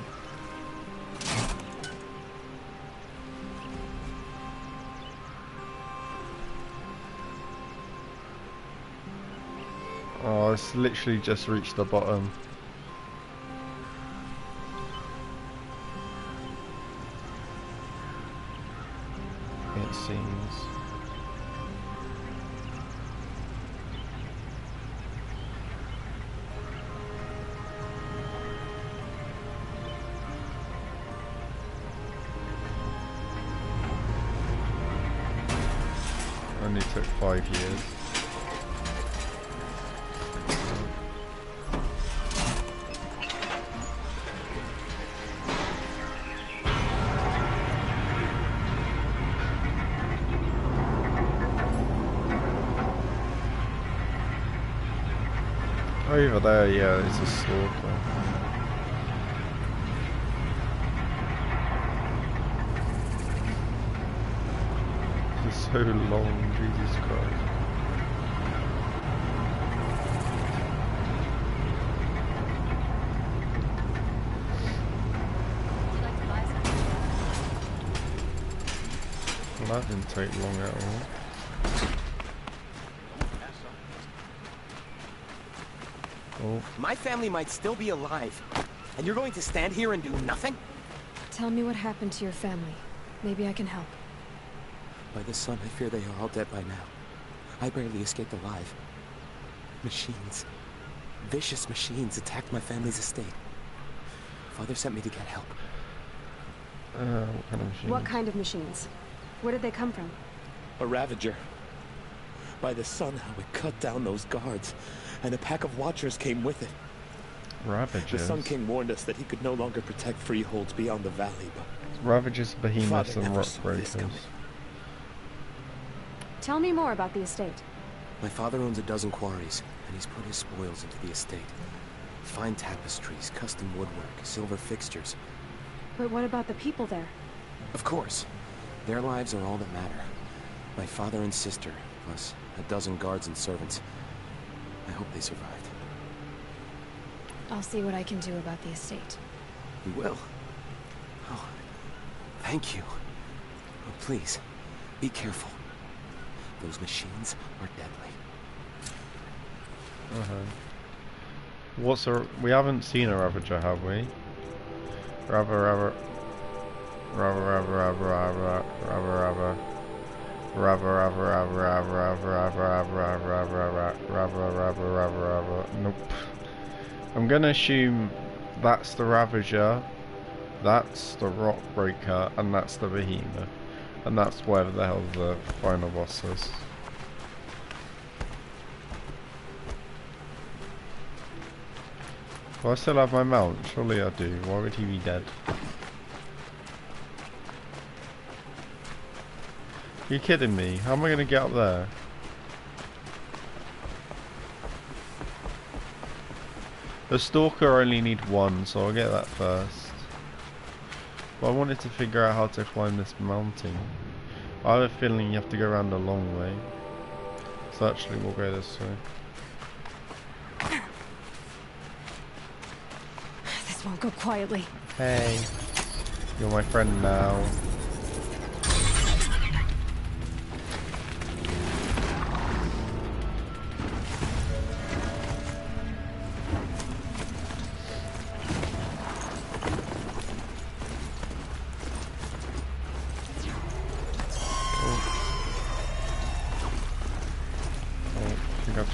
Oh, it's literally just reached the bottom. It seems. Only took 5 years. Over there, yeah, it's a stalker. This is so long, Jesus Christ. Well, that didn't take long at all. Oh. My family might still be alive, and you're going to stand here and do nothing? Tell me what happened to your family. Maybe I can help. By the sun, I fear they are all dead by now. I barely escaped alive. Machines. Vicious machines attacked my family's estate. Father sent me to get help. What kind of machines? What kind of machines? Where did they come from? A Ravager. By the sun, how it cut down those guards, and a pack of watchers came with it. Ravagers? The Sun King warned us that he could no longer protect freeholds beyond the valley, but... Ravagers, behemoths, Father and never rock saw this breakers. coming. Tell me more about the estate. My father owns a dozen quarries, and he's put his spoils into the estate. Fine tapestries, custom woodwork, silver fixtures. But what about the people there? Of course. Their lives are all that matter. My father and sister, plus a dozen guards and servants. I hope they survived. I'll see what I can do about the estate. You will? Oh, thank you. Oh, please, be careful. Those machines are deadly. What's a... We haven't seen a Ravager, have we? Ravager. Nope. I'm gonna assume that's the Ravager, that's the Rock Breaker, and that's the Behemoth. And that's whatever the hell the final boss is. Do I still have my mount? Surely I do. Why would he be dead? Are you kidding me? How am I going to get up there? The Stalker only need one, so I'll get that first. But I wanted to figure out how to climb this mountain. I have a feeling you have to go around a long way. So actually we'll go this way. This won't go quietly. Hey, you're my friend now.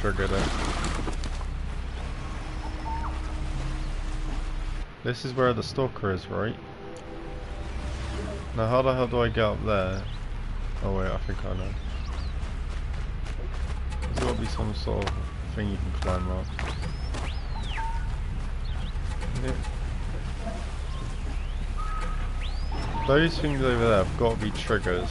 Triggered it. This is where the Stalker is, right? Now how the hell do I get up there? Oh wait, I think I know. There's gotta be some sort of thing you can climb up. Yeah. Those things over there have got to be triggers.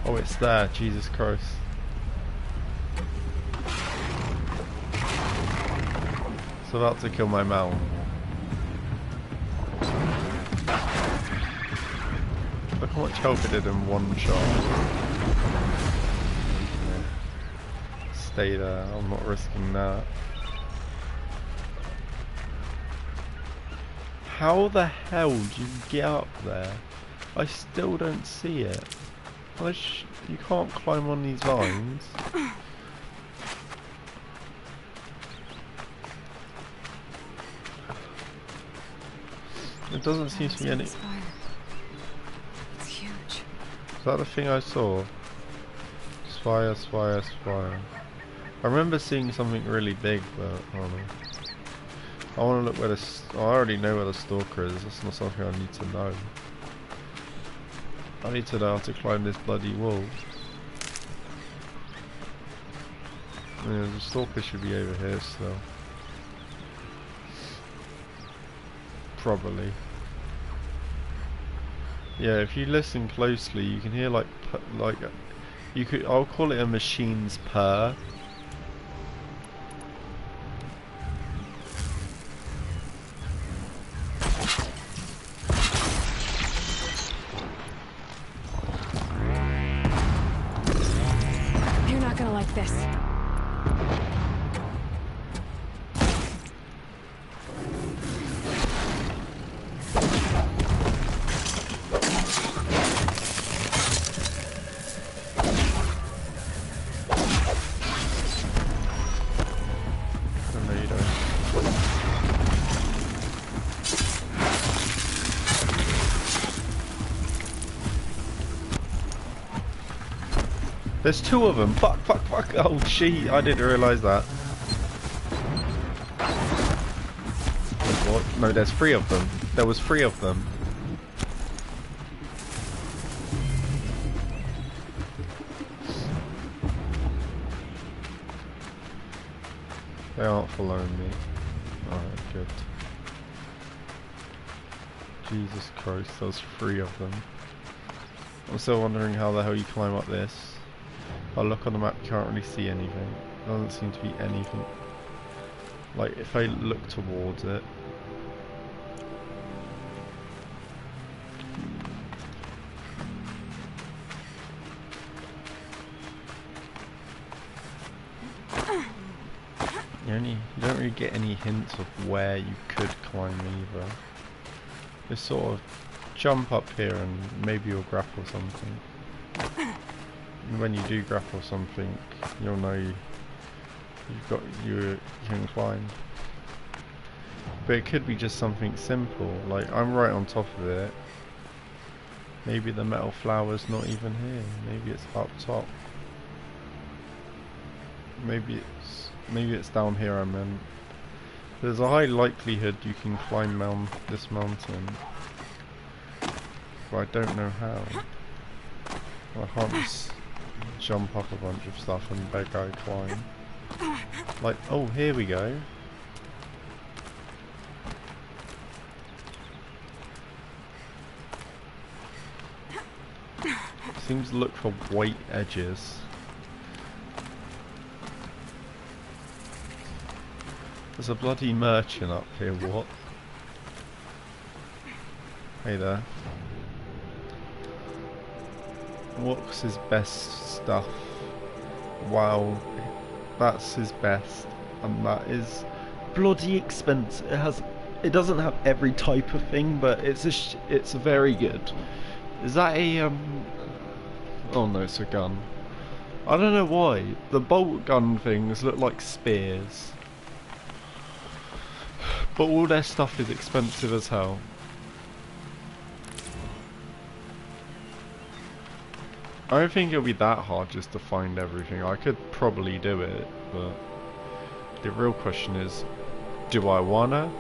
Oh, it's there, Jesus Christ. It's about to kill my mount. Look how much health it did in one shot. Stay there, I'm not risking that. How the hell do you get up there? I still don't see it. You can't climb on these vines. It doesn't seem to be any... It's huge. Is that the thing I saw? Spire, spire, spire. I remember seeing something really big, but I don't know. I want to look where the... I already know where the Stalker is. That's not something I need to know. I need to know how to climb this bloody wall. Yeah, the Stalker should be over here still. Probably. Yeah, if you listen closely, you can hear like you could. I'll call it a machine's purr. This. There's two of them. Fuck, fuck, fuck. Oh, shit. I didn't realise that. What? No, there's three of them. There was three of them. They aren't following me. Alright, good. Jesus Christ, there's 3 of them. I'm still wondering how the hell you climb up this. I look on the map, you can't really see anything. Doesn't seem to be anything. Like, if I look towards it. You don't really get any hints of where you could climb either. Just sort of jump up here and maybe you'll grapple something. And when you do grapple something, you'll know you can climb. But it could be just something simple, like I'm right on top of it. Maybe the metal flower's not even here. Maybe it's up top. Maybe it's down here. I meant. There's a high likelihood you can climb this mountain, but I don't know how. I can't just jump up a bunch of stuff and beg I climb. Like, oh, here we go. Seems to look for white edges. There's a bloody merchant up here, what? Hey there. What's his best stuff? Wow, that's his best, and that is bloody expensive. It doesn't have every type of thing, but it's a very good. Is that a oh no, it's a gun. I don't know why the bolt gun things look like spears, but all their stuff is expensive as hell. I don't think it'll be that hard just to find everything. I could probably do it, but the real question is, do I wanna?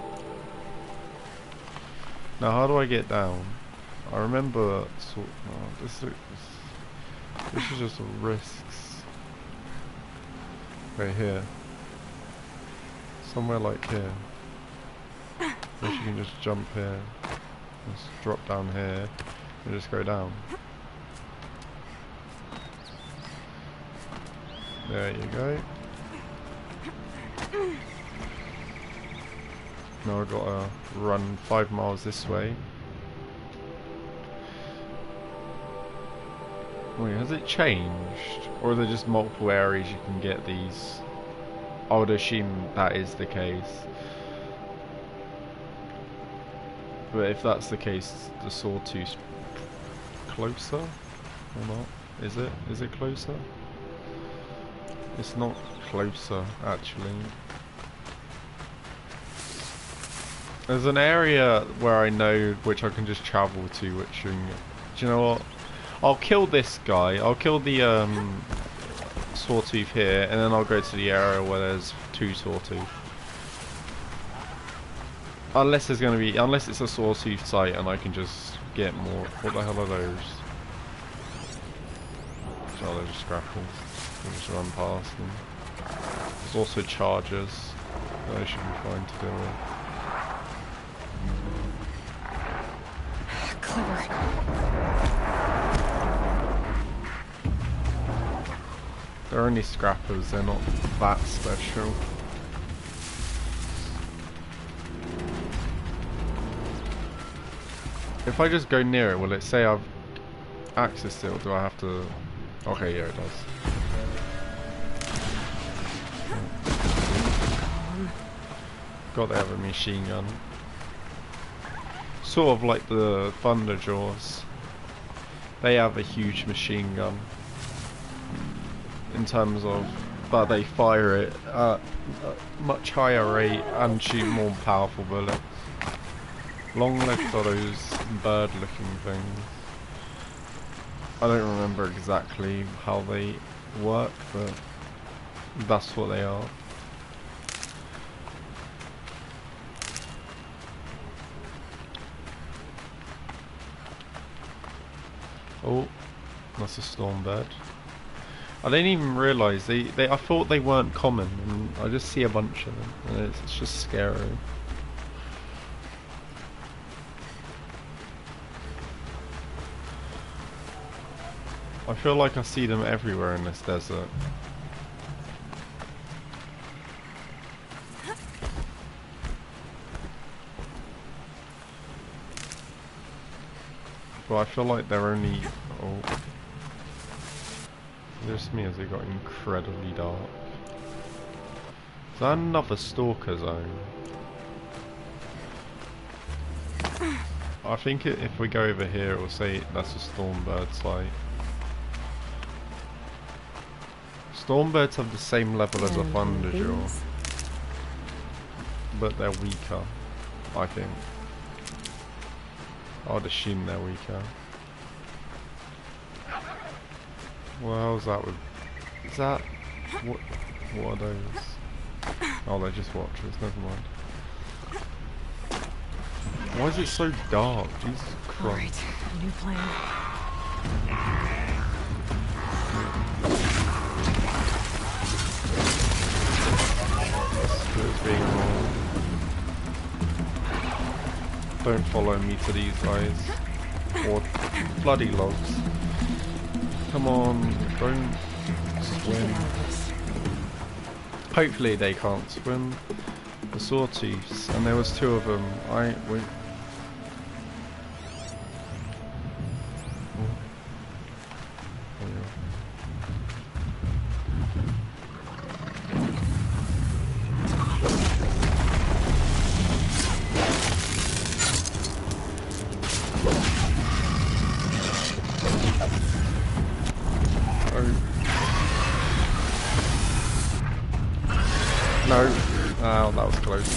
Now, how do I get down? I remember this is just risks. Right here. Somewhere like here. Or you can just jump here. Just drop down here and just go down. There you go. Now I've got to run 5 miles this way. Wait, has it changed? Or are there just multiple areas you can get these? I would assume that is the case. But if that's the case, the Sawtooth's closer? Or not? Is it? Is it closer? It's not closer, actually. There's an area where I know which I can just travel to, which do you know what? I'll kill this guy. I'll kill the Sawtooth here, and then I'll go to the area where there's 2 Sawtooth. Unless there's gonna be, unless it's a Sawtooth site and I can just get more. What the hell are those? Oh, they're just grapples. We'll just run past them. There's also chargers. Those should be fine to deal with. Clever. They're only scrappers, they're not that special. If I just go near it, will it say I've accessed it, or do I have to... Okay, yeah, it does. God, they have a machine gun. Sort of like the Thunderjaws. They have a huge machine gun. In terms of... But they fire it at a much higher rate and shoot more powerful bullets. Long legs are those bird-looking things. I don't remember exactly how they work, but that's what they are. Oh, that's a stormbird. I didn't even realise I thought they weren't common, and I just see a bunch of them, and it's just scary. I feel like I see them everywhere in this desert. But I feel like they're only... Oh. Just me as it got incredibly dark. Is that another stalker zone? I think if we go over here it will say that's a Stormbird site. Stormbirds have the same level as a Thunderjaw, but they're weaker, I think. I'd assume they're weaker. What the hell's that with... Is that... What are those? Oh, they're just watchers, never mind. Why is it so dark? Jesus Christ. Alright, new plan. Being wrong. Don't follow me to these guys. Or bloody logs. Come on, don't swim. Hopefully they can't swim. The Sawtooths, and there was 2 of them. No. Oh, that was close.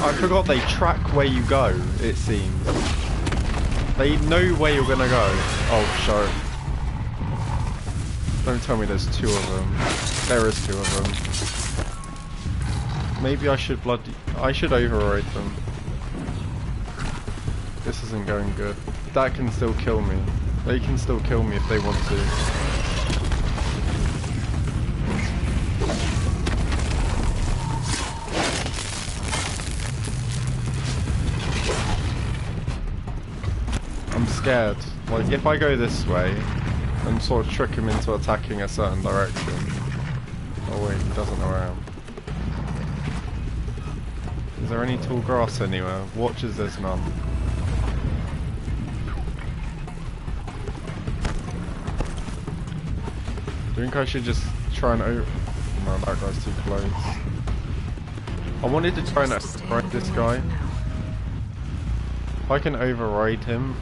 I forgot they track where you go, it seems. They know where you're gonna go. Oh, show. Don't tell me there's 2 of them. There is 2 of them. Maybe I should override them. This isn't going good. That can still kill me. They can still kill me if they want to. I'm scared. Like, if I go this way and sort of trick him into attacking a certain direction. Oh wait, he doesn't know where I am. Is there any tall grass anywhere? Watches, there's none. I think I should just try and no, that guy's too close. I wanted to try and override this guy. If I can override him...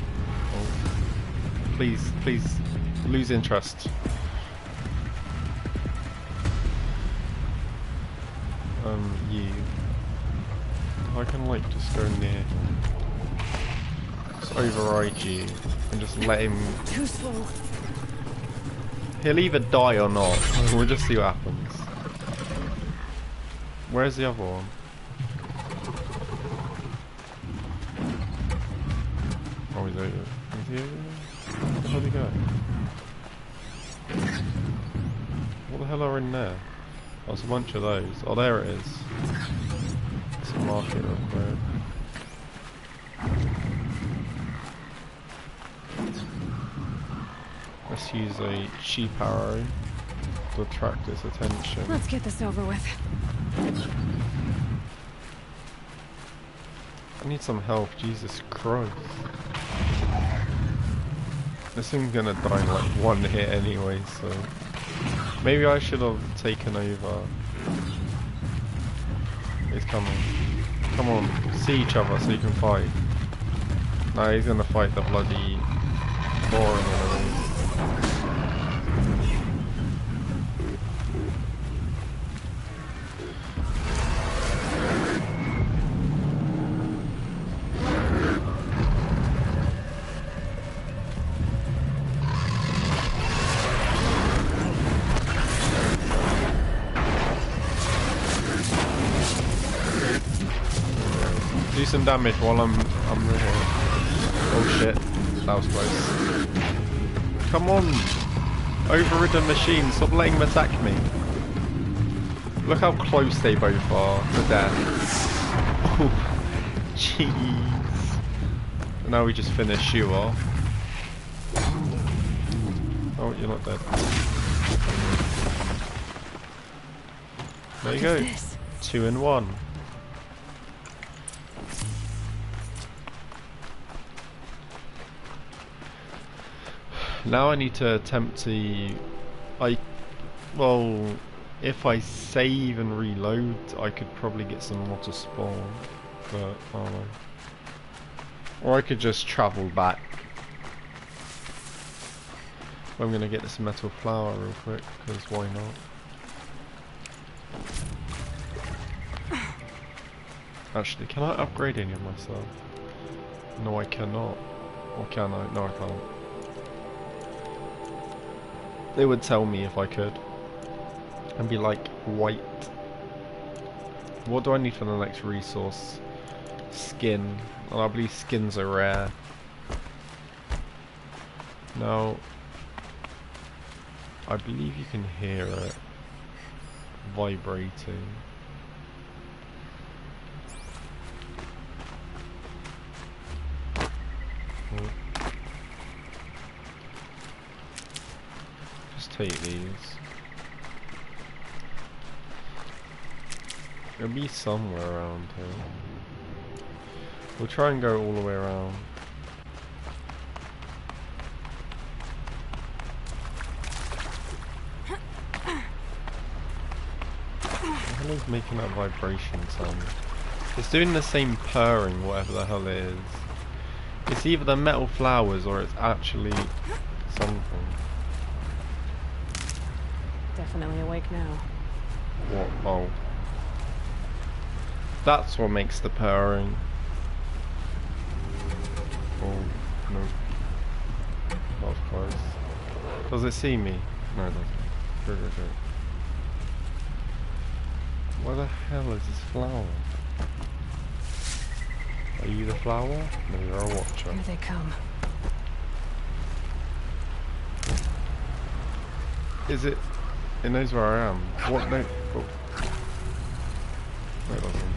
Oh, please, lose interest. You. I can like just go near. Just override you and just let him... Too slow. He'll either die or not. We'll just see what happens. Where's the other one? Oh, he's over. Is he over there? Where the hell did he go? What the hell are in there? Oh, there's a bunch of those. Oh, there it is. Let's mark it real quick. Let's use a cheap arrow to attract its attention. Let's get this over with. I need some help, Jesus Christ. This thing's gonna die in like 1 hit anyway, so... Maybe I should have taken over. He's coming. Come on, see each other so you can fight. No, he's gonna fight the bloody boring enemies. Do some damage while I'm here. Oh shit. That was close. Come on! Overridden machine, stop letting them attack me. Look how close they both are to death. Oh, jeez. Now we just finish you off. Oh, you're not dead. There you go. 2 in 1. Now I need to attempt to... well, if I save and reload, I could probably get some more to spawn. But, I don't know. Or I could just travel back. I'm gonna get this metal flower real quick, because why not? Actually, can I upgrade any of myself? No, I cannot. Or can I? No, I can't. They would tell me if I could. And be like, white. What do I need for the next resource? Skin. And I believe skins are rare. Now, I believe you can hear it vibrating. Oh. Just take these. It'll be somewhere around here. We'll try and go all the way around. What the hell is making that vibration sound? It's doing the same purring, whatever the hell it is. It's either the metal flowers or it's actually something. Definitely awake now. What? Oh. That's what makes the purring. Oh, no. That was close. Does it see me? No, it doesn't. Go, go, go. Where the hell is this flower? Are you the flower? No, you're a watcher. Here they come. Is it? It knows where I am. What? No. Oh. No, it doesn't.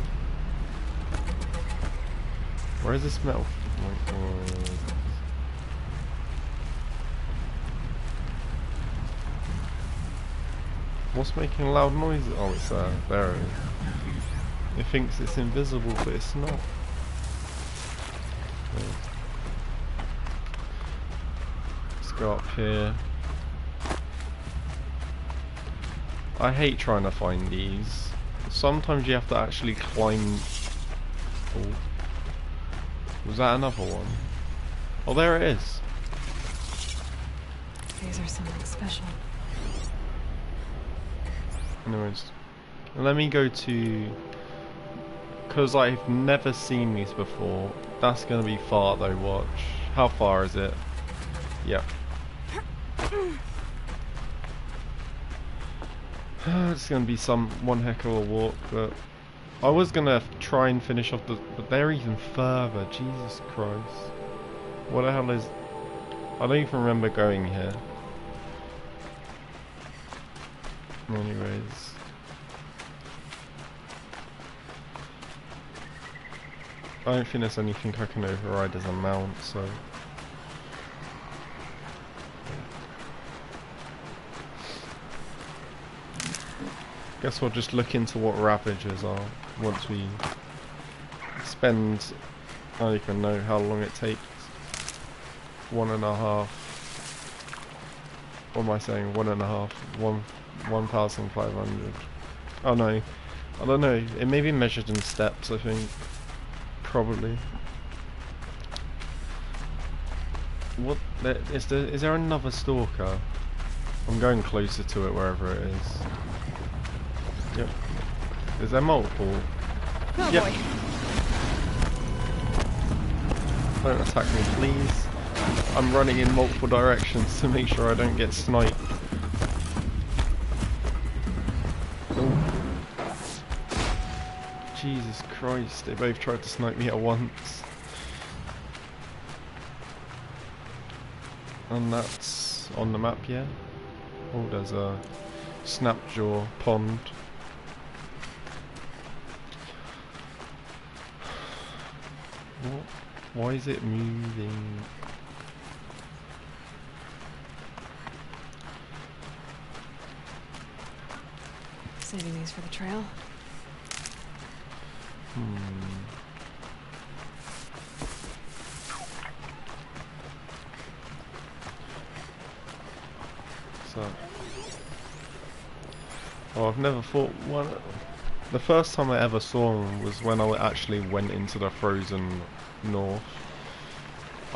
Where is this metal? What's making loud noises? Oh, it's there. There it is. It thinks it's invisible, but it's not. Okay. Let's go up here. I hate trying to find these. Sometimes you have to actually climb. Oh. Was that another one? Oh, there it is. These are something special. Anyways, let me go to... because I've never seen these before. That's going to be far though, watch. How far is it? Yep. It's going to be one heck of a walk, but... I was going to try and finish off but they're even further. Jesus Christ. What the hell is... I don't even remember going here. Anyways. I don't think there's anything I can override as a mount, so... Guess we'll just look into what Ravagers are once we spend... I don't even know how long it takes. 1.5... What am I saying? 1.5... 1,500. Oh no. I don't know. It may be measured in steps, I think. Probably. What? Is there another stalker? I'm going closer to it wherever it is. Yep. Is there multiple? Oh yep. boy. Don't attack me, please. I'm running in multiple directions to make sure I don't get sniped. Oh. Jesus Christ, they both tried to snipe me at once. And that's on the map, yeah? Oh, there's a Snapjaw pond. What? Why is it moving? Saving these for the trail. So, oh, I've never fought one. The first time I ever saw one was when I actually went into the frozen north.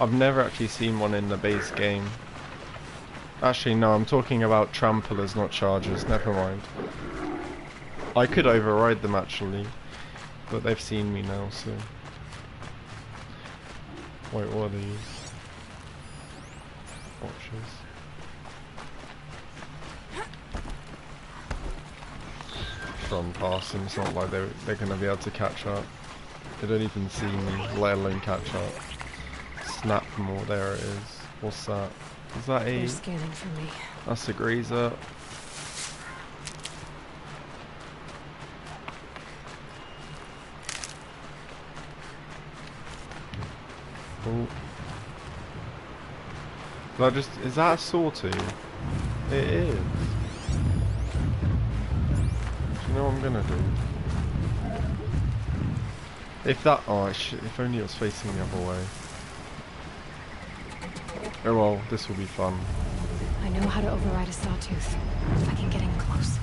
I've never actually seen one in the base game. Actually, no, I'm talking about tramplers, not chargers. Never mind. I could override them actually, but they've seen me now, so. Wait, what are these? Watchers. Run past them, it's not like they're gonna be able to catch up. They don't even see me, let alone catch up. Snap more, there it is. What's that? Is that a... They're scanning for me. That's a grazer. Oh. Is that a sawtooth? It is. You know what I'm gonna do? If that, if only it was facing the other way. Oh well, this will be fun. I know how to override a sawtooth. I can get in close.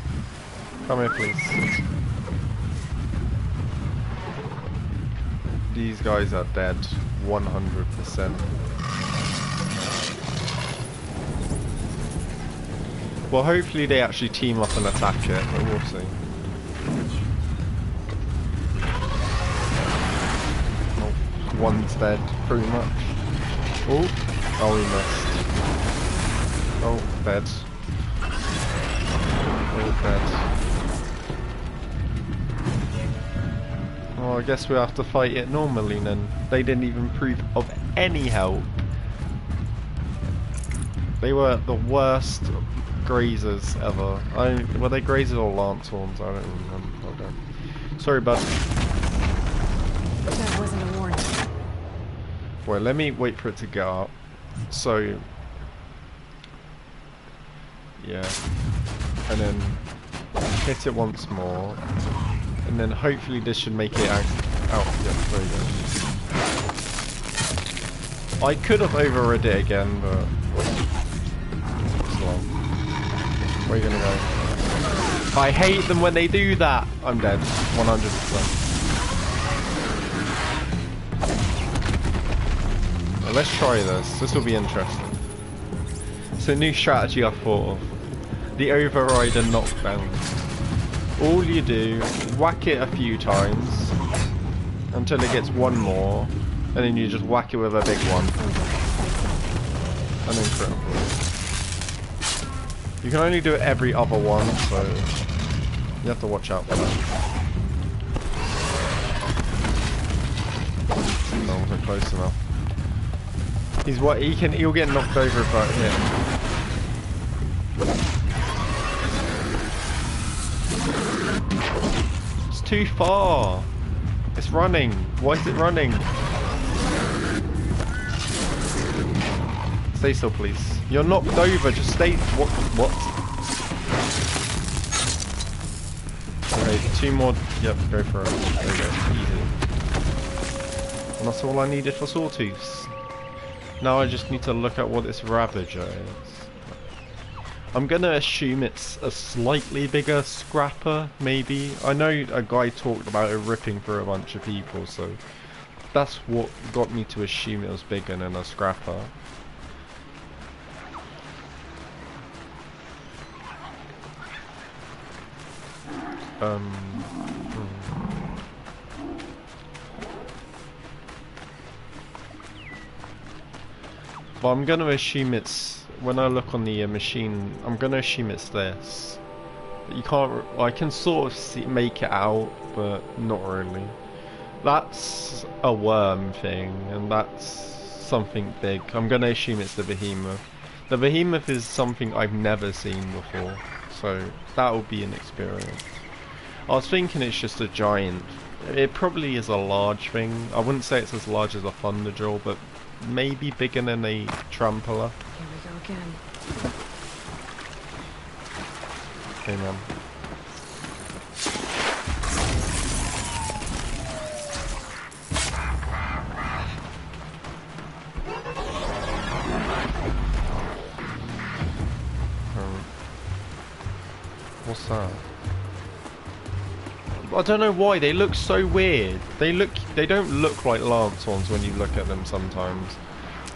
Come here, please. These guys are dead, 100%. Well, hopefully they actually team up and attack it, but we'll see. One's dead, pretty much. Oh, he missed. Oh, dead. Oh, dead. Oh, I guess we have to fight it normally then. They didn't even prove of any help. They were the worst grazers ever. Were they grazers or lanthorns? I don't remember. Okay. Sorry, bud. That wasn't a warning. Well, let me wait for it to get up. So, yeah, and then hit it once more, and then hopefully this should make it out. Yeah, there you go. I could have overrid it again, but it's long. Where are you gonna go? I hate them when they do that. I'm dead, 100%. Let's try this. This will be interesting. It's a new strategy I thought of. The override and knockdown. All you do, whack it a few times until it gets one more, and then you just whack it with a big one. And then critical. You can only do it every other one, so you have to watch out for that. No, I wasn't close enough. He'll get knocked over if I hit him. It's too far. It's running. Why is it running? Stay still, please. You're knocked over. Just stay. What? Okay, 2 more. Yep, go for it. There we go. Easy. And that's all I needed for sawtooths. Now I just need to look at what this Ravager is. I'm gonna assume it's a slightly bigger scrapper, maybe. I know a guy talked about it ripping through a bunch of people, so that's what got me to assume it was bigger than a scrapper. But I'm gonna assume it's, when I look on the machine, I'm gonna assume it's this. You can't, I can sort of make it out, but not really. That's a worm thing, and that's something big. I'm gonna assume it's the behemoth. The behemoth is something I've never seen before, so that will be an experience. I was thinking it's just a giant. It probably is a large thing. I wouldn't say it's as large as a Thunderjaw, but maybe bigger than a Trampler. Here we go again. Okay, man. What's that? I don't know why they look so weird. They don't look like lance ones when you look at them sometimes.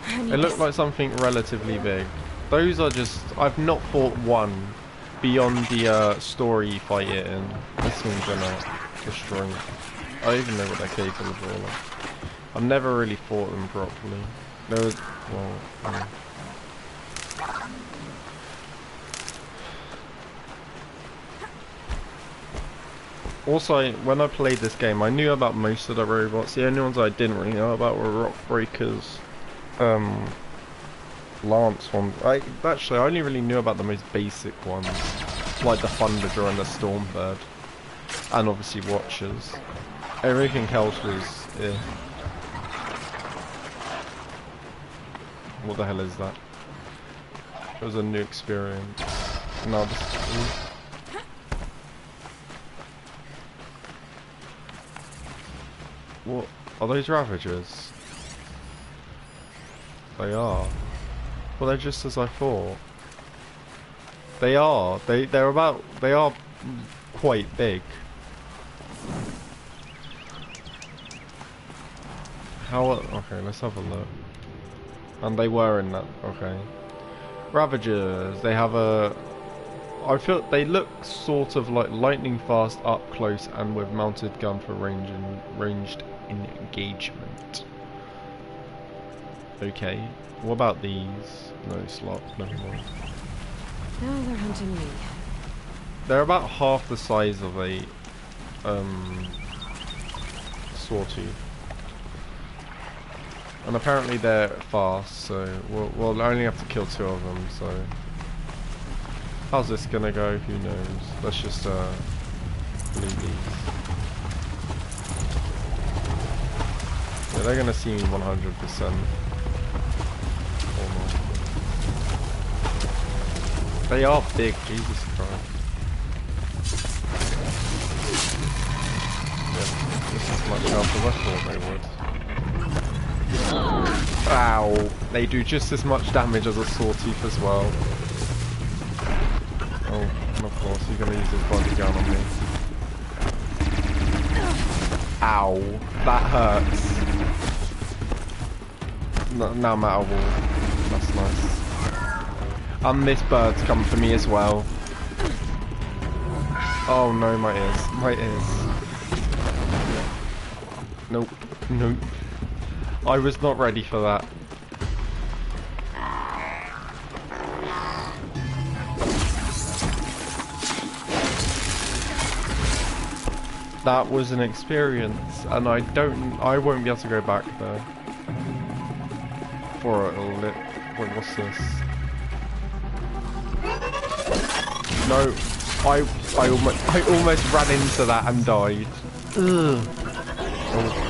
They look like something relatively big. Those are just, I've not fought one beyond the story fight it in. This one's gonna destroy me. I don't even know what they're capable of. I've never really fought them properly. There was, well, yeah. Also, when I played this game, I knew about most of the robots. The only ones I didn't really know about were Rock Breakers, Lance ones. Actually, I only really knew about the most basic ones, like the Thunderjaw and the Stormbird, and obviously Watchers. Everything else was, yeah. What the hell is that? It was a new experience. No, this is... What? Are those Ravagers? They are. Well, they're just as I thought. They are. They are quite big. How? Okay, let's have a look. And they were in that. Okay. Ravagers. They have a... I feel they look sort of like lightning fast up close and with mounted gun for ranged engagement. Okay, what about these? No slot, never mind. Now they're hunting me. They're about half the size of a Sawtooth. And apparently they're fast, so we'll only have to kill 2 of them, so... How's this gonna go? Who knows? Let's just leave these. Yeah, they're gonna see me 100%. They are big, Jesus Christ. Yeah, this is much help as I thought they would. Ow! They do just as much damage as a Sawtooth as well. Oh, and of course he's gonna use his body gun on me. Ow, that hurts. Now I'm out of wall. That's nice. And this bird's come for me as well. Oh no, my ears. My ears. Nope. Nope. I was not ready for that. That was an experience, and I won't be able to go back there. For a little bit. Wait, what's this? No, I almost ran into that and died. Ugh. Oh.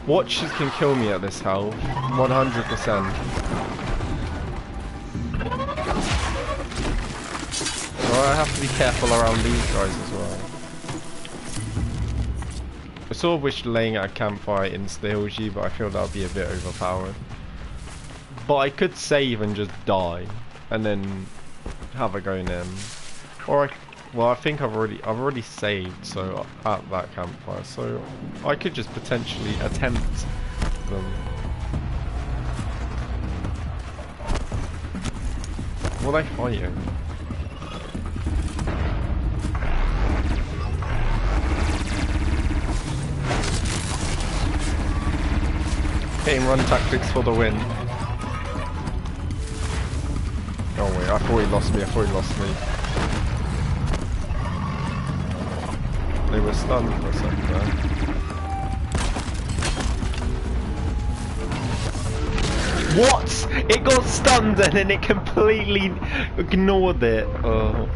Watchers can kill me at this health, 100%. So I have to be careful around these guys as well. I sort of wish laying at a campfire insta-heals you, but I feel that would be a bit overpowered. But I could save and just die, and then have a go in. Or well, I think I've already saved, so at that campfire, so I could just potentially attempt them. What are they fighting? Hitting run tactics for the win. Oh wait, I thought he lost me, They were stunned for a second there. What? It got stunned and then it completely ignored it. Oh.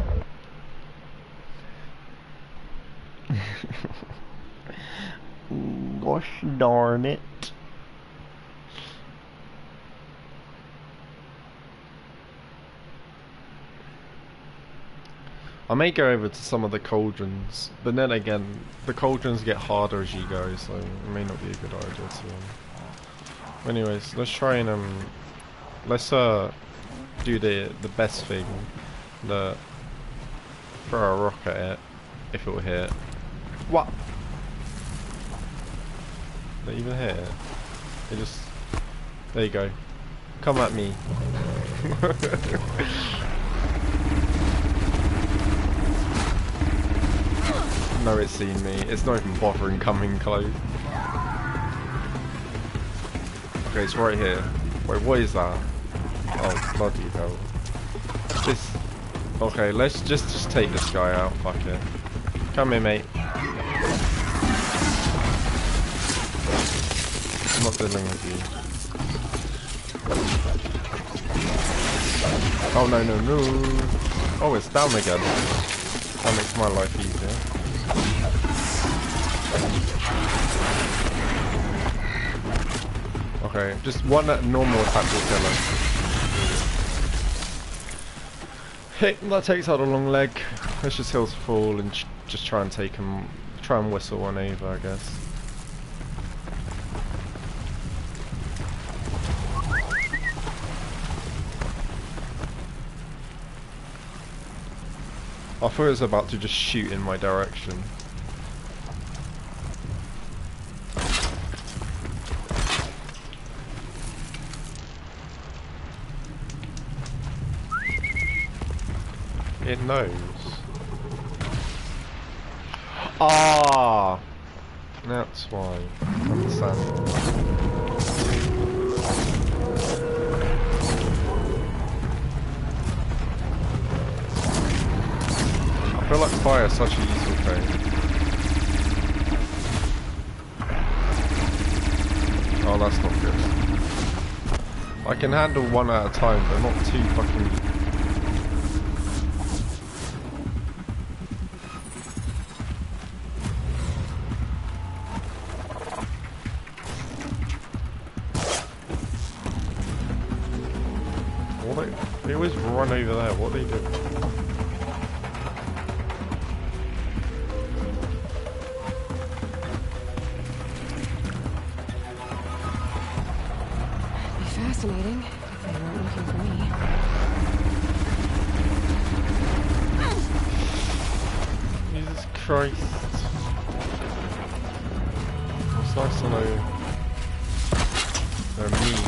Gosh darn it. I may go over to some of the cauldrons, but then again, the cauldrons get harder as you go, so it may not be a good idea to. Anyways, let's try and let's do the best thing, throw a rock at it if it will hit. What? Did it even hit it? It just, there you go. Come at me. No, it's seen me. It's not even bothering coming close. Okay, it's right here. Wait, what is that? Oh, bloody hell. This. Okay, let's just take this guy out. Fuck it. Come here, mate. I'm not dealing with you. Oh no no no! Oh, it's down again. That makes my life easier. Okay, just one normal attack will kill him. Hey, that takes out a long leg. Let's just heal to fall and just try and take him, try and whistle one over, I guess. I thought it was about to just shoot in my direction. It knows. Ah, that's why. Understandable. I feel like fire is such a useful thing. Oh, that's not good. I can handle one at a time, but not two fucking. They always run over there. What are they doing? Fascinating, if they weren't looking for me. Jesus Christ. It's nice to know they're mean.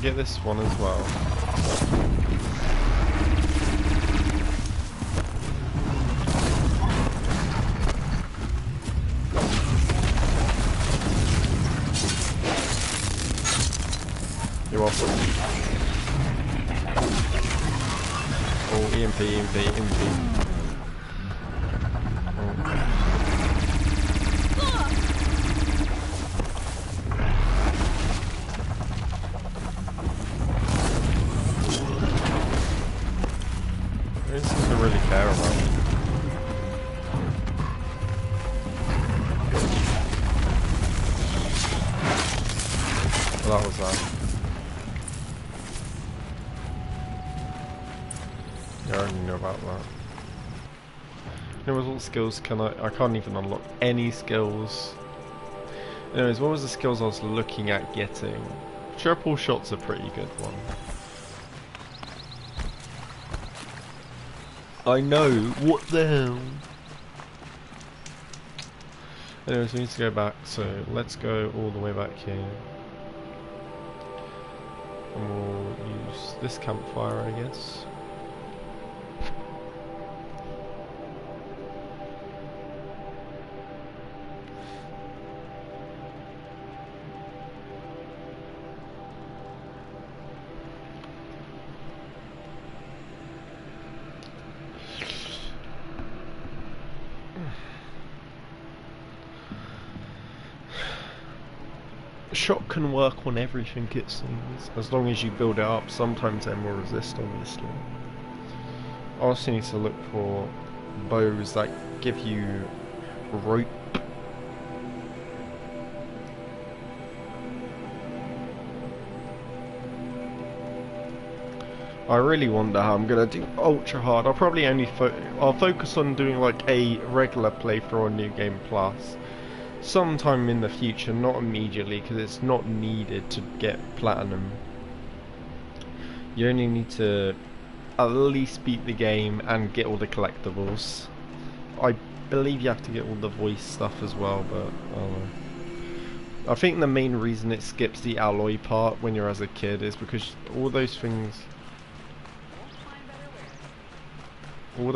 Get this one as well. You're welcome. Oh, EMP, EMP, EMP. That was that. Yeah, I already know about that. You know, what skills can I can't even unlock any skills. Anyways, what was the skills I was looking at getting? Triple shot's a pretty good one. I know, what the hell? Anyways, we need to go back, so let's go all the way back here. And we'll use this campfire, I guess. Shot can work on everything, it seems, as long as you build it up. Sometimes they're more resist, obviously. I also need to look for bows that give you rope. I really wonder how I'm gonna do ultra hard. I'll probably only I'll focus on doing like a regular playthrough on New Game Plus sometime in the future, not immediately, because it's not needed to get platinum. You only need to at least beat the game and get all the collectibles. I believe you have to get all the voice stuff as well, but I don't know. I think the main reason it skips the alloy part when you're as a kid is because all those things, you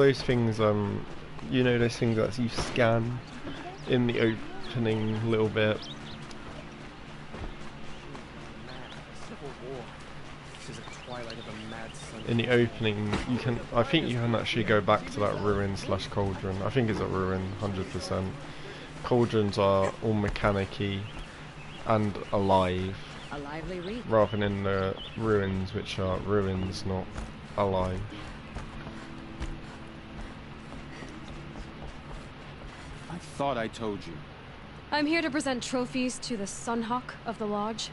know, those things that you scan in the opening little bit. In the opening, you can, I think you can actually go back to that ruin slash cauldron. I think it's a ruin, 100%. Cauldrons are all mechanic-y and alive, rather than the ruins, which are ruins, not alive. I thought I told you. I'm here to present trophies to the Sunhawk of the Lodge.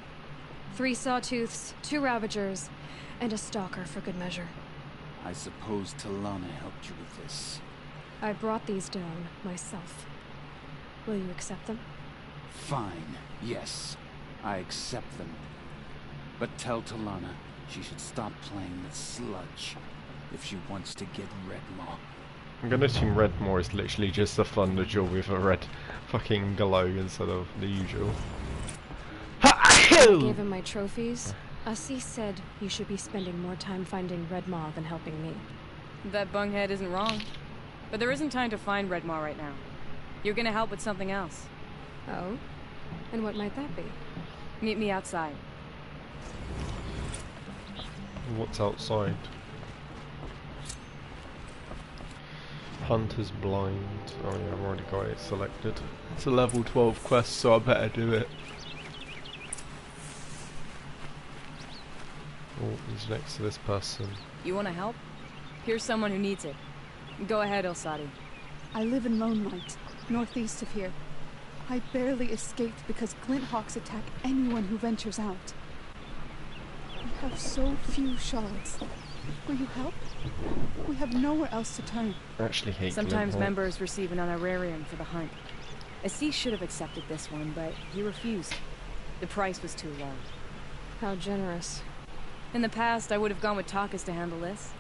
3 Sawtooths, 2 Ravagers, and a Stalker for good measure. I suppose Talana helped you with this. I brought these down myself. Will you accept them? Fine, yes. I accept them. But tell Talana she should stop playing with sludge if she wants to get Redmaw. I'm gonna assume Redmaw is literally just a Thunderjaw with a red fucking glow instead of the usual. I gave him my trophies. Assis said you should be spending more time finding Redmaw than helping me. That bunghead isn't wrong. But there isn't time to find Redmaw right now. You're gonna help with something else. Oh? And what might that be? Meet me outside. What's outside? Hunter's Blind. Oh yeah, I've already got it selected. It's a level 12 quest, so I better do it. Oh, he's next to this person. You wanna help? Here's someone who needs it. Go ahead, Elsadi. I live in Lone Light, northeast of here. I barely escaped because Glinthawks attack anyone who ventures out. We have so few shards. Will you help? We have nowhere else to turn. I actually hate Sometimes Glinthawk. members receive an honorarium for the hunt. Assis should have accepted this one, but he refused. The price was too low. How generous. In the past, I would have gone with Takas to handle this.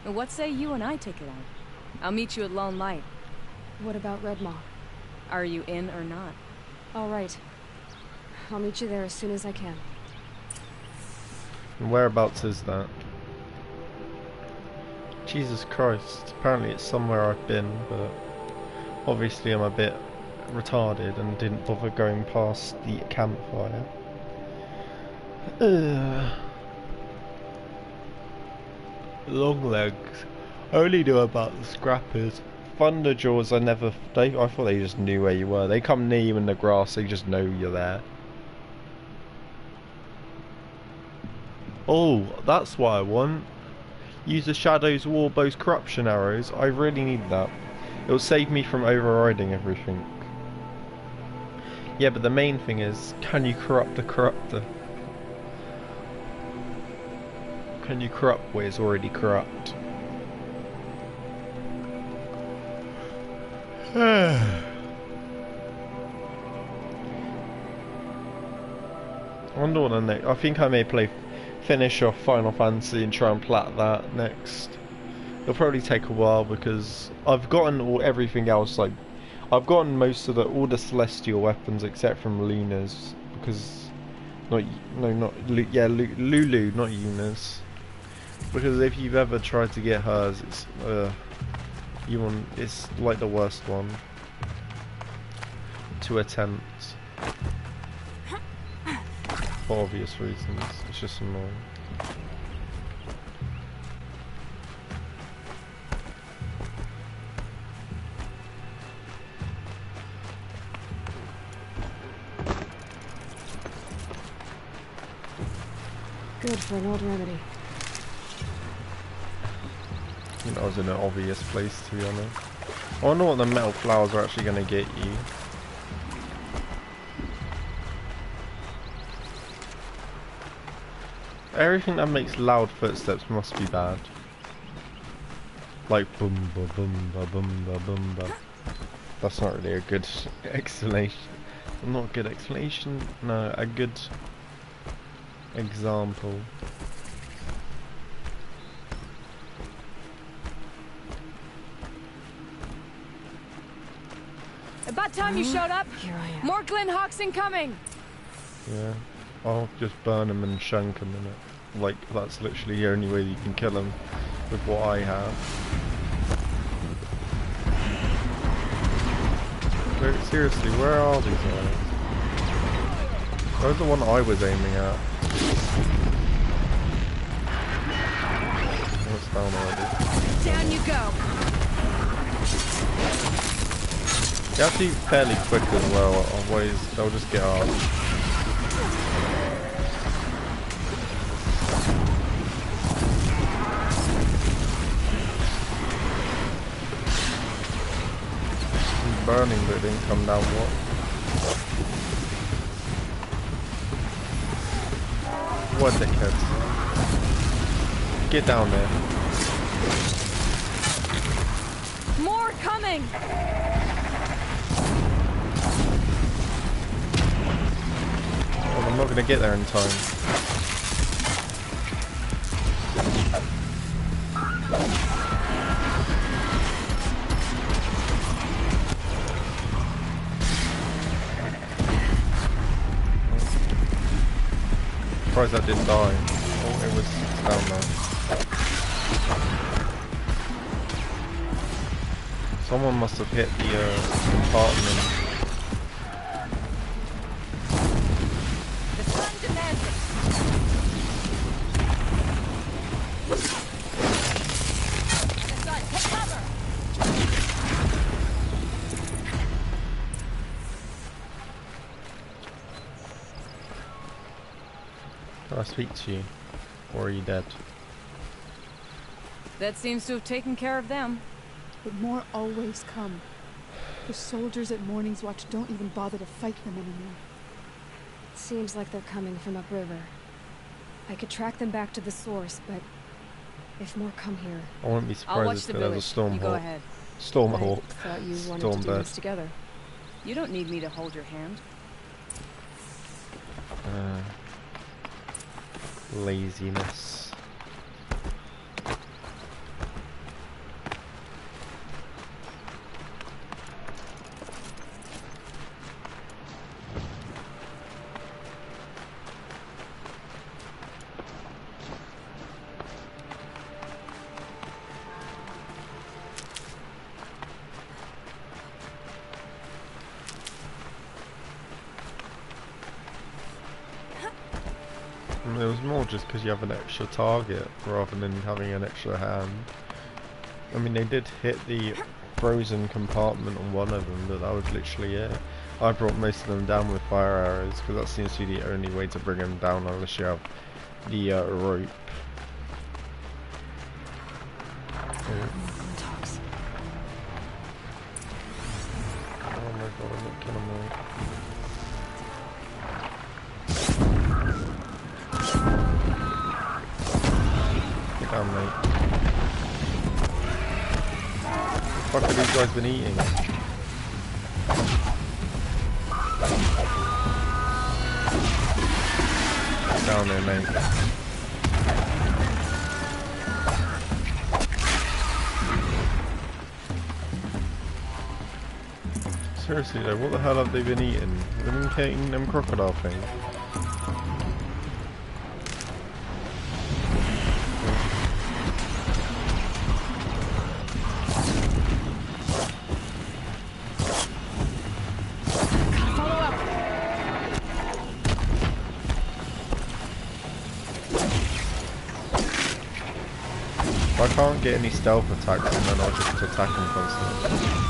But what say you and I take it out? I'll meet you at Lone Light. What about Redmaw? Are you in or not? All right. I'll meet you there as soon as I can. And whereabouts is that? Jesus Christ. Apparently it's somewhere I've been, but obviously I'm a bit retarded and didn't bother going past the campfire. Long legs. I only knew about the scrappers. Thunderjaws, I thought they just knew where you were. They come near you in the grass, they just know you're there. Oh, that's what I want. Use the Shadow's Warbow's corruption arrows. I really need that. It'll save me from overriding everything. Yeah, but the main thing is, can you corrupt the corruptor? Can you corrupt what is already corrupt? I wonder what the next. I think I may finish off Final Fantasy and try and plat that next. It'll probably take a while because I've gotten everything else. Like, I've gotten most of all the celestial weapons except from Luna's, because Lulu, not Yuna's. Because if you've ever tried to get hers, it's it's like the worst one to attempt for obvious reasons. It's just annoying. Good for an old remedy. I think that was in an obvious place, to be honest. I wonder what the metal flowers are actually going to get you. Everything that makes loud footsteps must be bad. Like boom ba boom ba boom ba boom ba. That's not really a good explanation. Not a good explanation. No, a good example. About time you showed up. Here I am. More Glen Hawks incoming. Yeah, I'll just burn them and shank them in it. Like, that's literally the only way you can kill them with what I have. Wait, seriously, where are these guys? Where's the one I was aiming at? Oh, it's down already. Down you go. They're actually fairly quick as well, otherwise they'll just get out. Burning, but it didn't come down what? What dickheads? Get down there. More coming. Well, I'm not going to get there in time. Surprised that didn't die. Oh, it was down there. Someone must have hit the compartment. Can I speak to you? Or are you dead? That seems to have taken care of them. But more always come. The soldiers at Morning's Watch don't even bother to fight them anymore. Seems like they're coming from upriver. I could track them back to the source, but if more come here... I wouldn't be surprised if there was a Stormhawk. You go ahead. Stormhawk. I thought you wanted to do this together. You don't need me to hold your hand. Laziness. It was more just because you have an extra target rather than having an extra hand. I mean, they did hit the frozen compartment on one of them, but that was literally it. I brought most of them down with fire arrows because that seems to be the only way to bring them down unless you have the rope. Oh my god, I'm not killing me. Damn, mate. What the fuck have these guys been eating? down there, mate. Seriously though, what the hell have they been eating? They've been eating them crocodile things. If I can't get any stealth attacks, and then I'll just attack them constantly.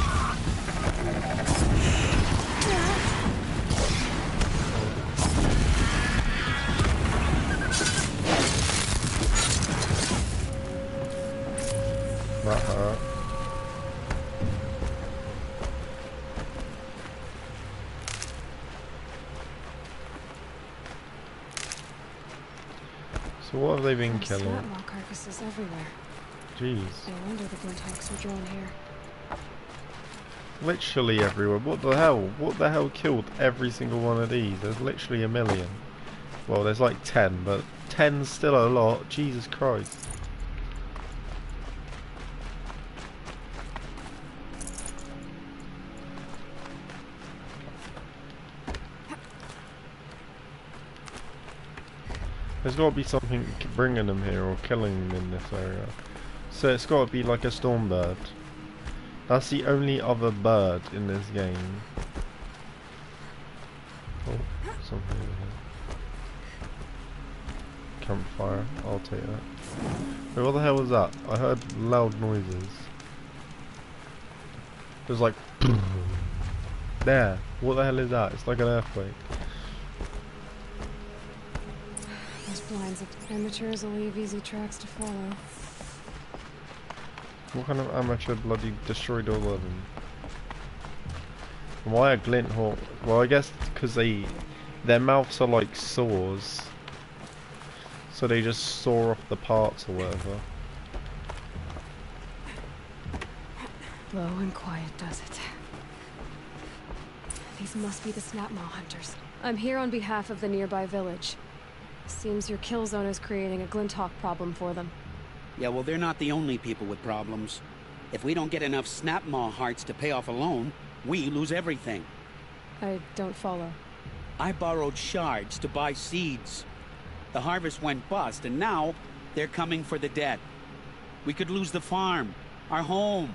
That hurt. So what have they been killing? Snapmaw carcasses everywhere. Jeez. No wonder the Glinthawks were drawn here. Literally everywhere. What the hell? What the hell killed every single one of these? There's literally a million. Well, there's like 10, but 10's still a lot. Jesus Christ. There's got to be something bringing them here or killing them in this area. So it's got to be like a storm bird. That's the only other bird in this game. Oh, something over here. Campfire, I'll take that. Wait, what the hell was that? I heard loud noises. It was like... There. What the hell is that? It's like an earthquake. Those blinds of amateurs will leave easy tracks to follow. What kind of amateur bloody destroyed all of them? Why are Glinthawk? Well, I guess because their mouths are like saws, so they just saw off the parts or whatever. Low and quiet does it. These must be the Snapmaw hunters. I'm here on behalf of the nearby village. Seems your kill zone is creating a Glinthawk problem for them. Yeah, well, they're not the only people with problems. If we don't get enough Snapmaw hearts to pay off a loan, we lose everything. I don't follow. I borrowed shards to buy seeds. The harvest went bust, and now they're coming for the debt. We could lose the farm, our home.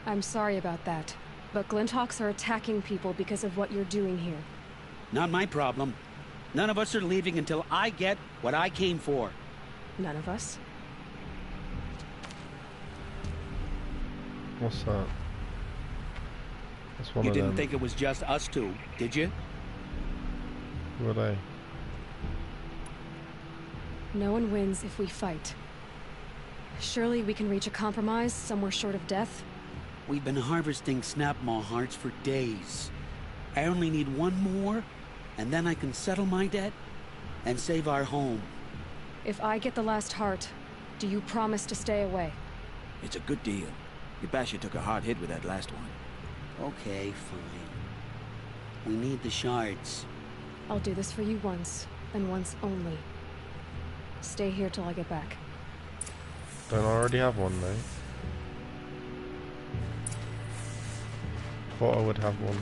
I'm sorry about that, but Glinthawks are attacking people because of what you're doing here. Not my problem. None of us are leaving until I get what I came for. None of us? What's that? That's one You of didn't them. think it was just us two, did you? Who are they? No one wins if we fight. Surely we can reach a compromise somewhere short of death? We've been harvesting Snapmaw hearts for days. I only need one more, and then I can settle my debt and save our home. If I get the last heart, do you promise to stay away? It's a good deal. Yabasha took a hard hit with that last one. Okay, fine. We need the shards. I'll do this for you once, and once only. Stay here till I get back. Don't I already have one, mate? Thought I would have one.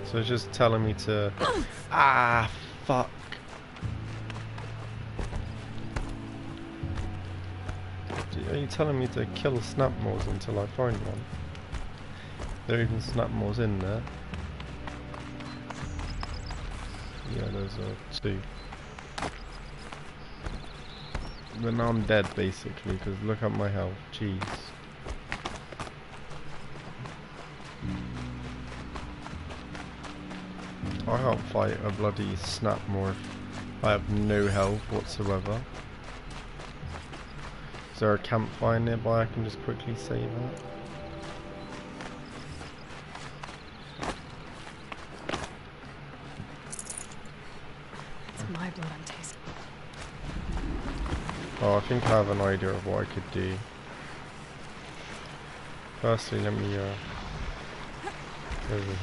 So it's just telling me to... Ah, fuck. Are you telling me to kill Snapmaws until I find one? There are even Snapmaws in there. Yeah, there's two. But now I'm dead basically, because look at my health. Jeez. I can't fight a bloody Snapmaw if I have no health whatsoever. Is there a campfire nearby I can just quickly save that? It's my blood I'm tasting. Oh, I think I have an idea of what I could do. Firstly, let me Over here.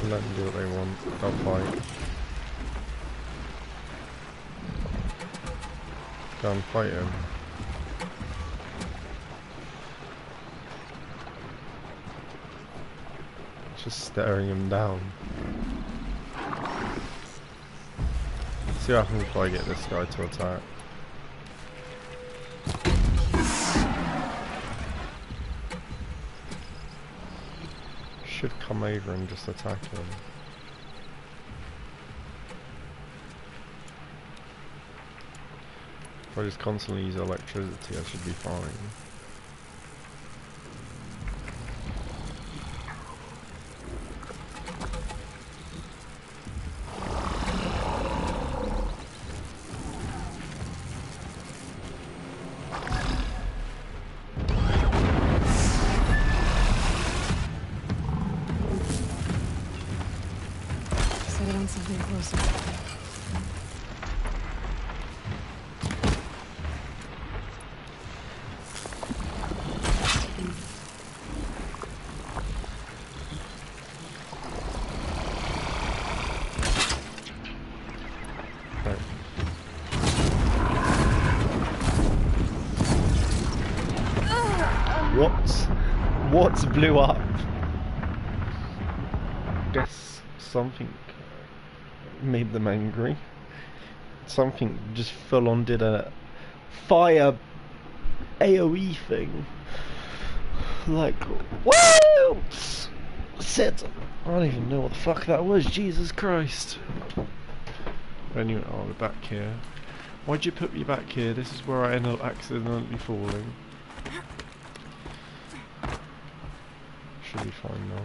Let them do what they want. They'll fight. Go and fight him. Just staring him down. See what happens if I get this guy to attack. Should come over and just attack him. If I just constantly use electricity, I should be fine. Set it on something closer. What blew up? Guess something made them angry. Something just full on did a fire AoE thing. Like, whoops! Said, I don't even know what the fuck that was. Jesus Christ. Anyway, oh, we're back here. Why'd you put me back here? This is where I ended up accidentally falling. Should be fine now.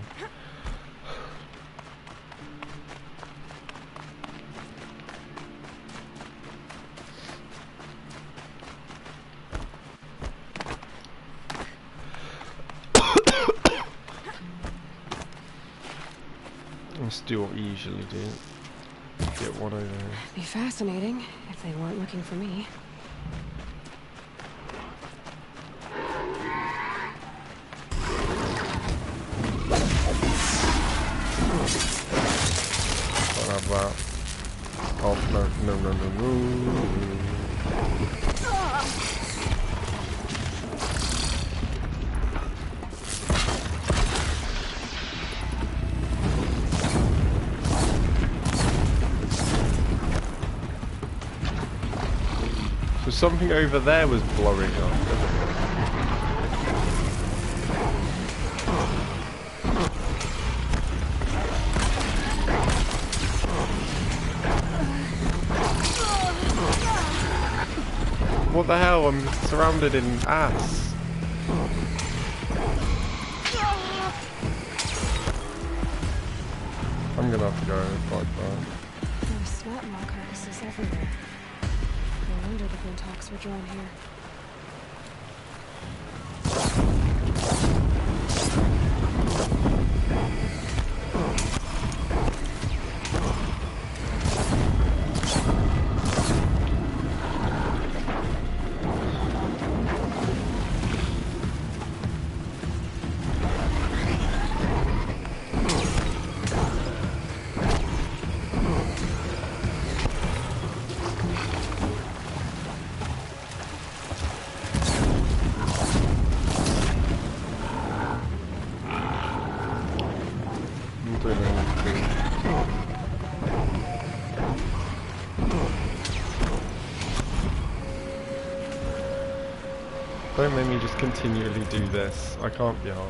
Let's do what we usually do. Get one over here. Be fascinating if they weren't looking for me. Oh, no. So something over there was blowing up. What the hell? I'm surrounded in ass. I'm gonna have to go and fight that. There are snap maw carcasses everywhere. No wonder the Glinthawks were drawn here. Don't make me just continually do this. I can't be arsed.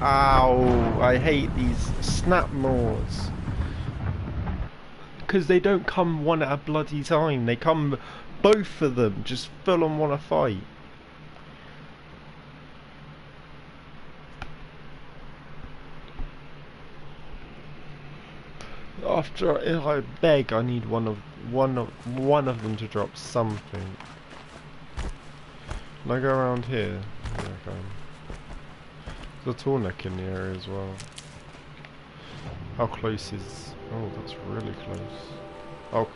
Ow, I hate these snap maws. Because they don't come one at a bloody time, they come both of them, just full on want to fight. After, if I beg, I need one of them to drop something. Can I go around here? Yeah, I can. There's a tall neck in the area as well. How close is... Oh, that's really close.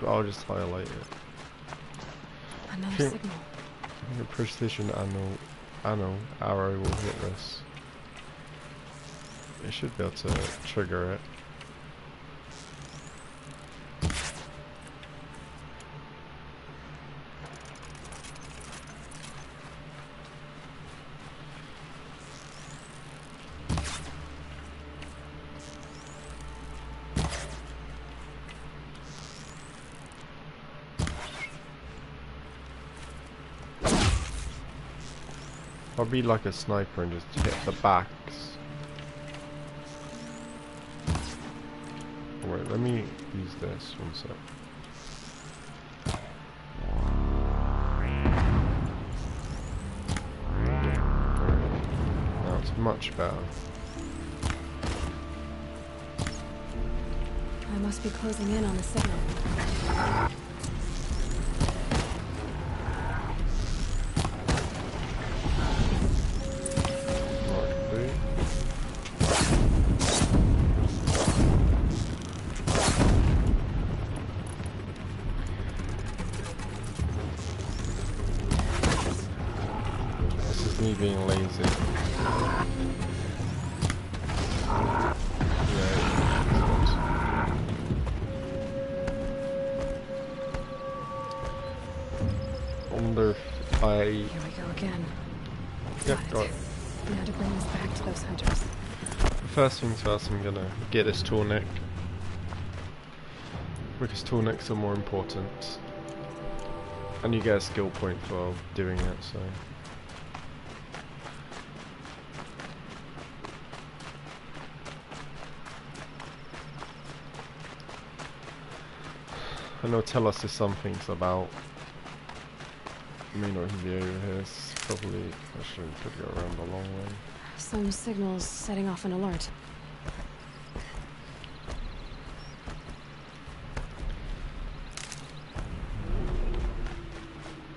I'll just highlight it. Another signal. I think a precision arrow will hit this. It should be able to trigger it. I'll be like a sniper and just hit the backs. Wait, let me use this one sec. Now it's much better. I must be closing in on the signal. Me being lazy. Wonder if I... Here we go again. Yep, got it. Now to bring this back to those hunters. First things first, I'm gonna get this tall neck. Because tall necks are more important. And you get a skill point for doing it, so... I know tell us if something's about. I may not even be over here. It's probably actually could go around a long way. Some signals setting off an alert.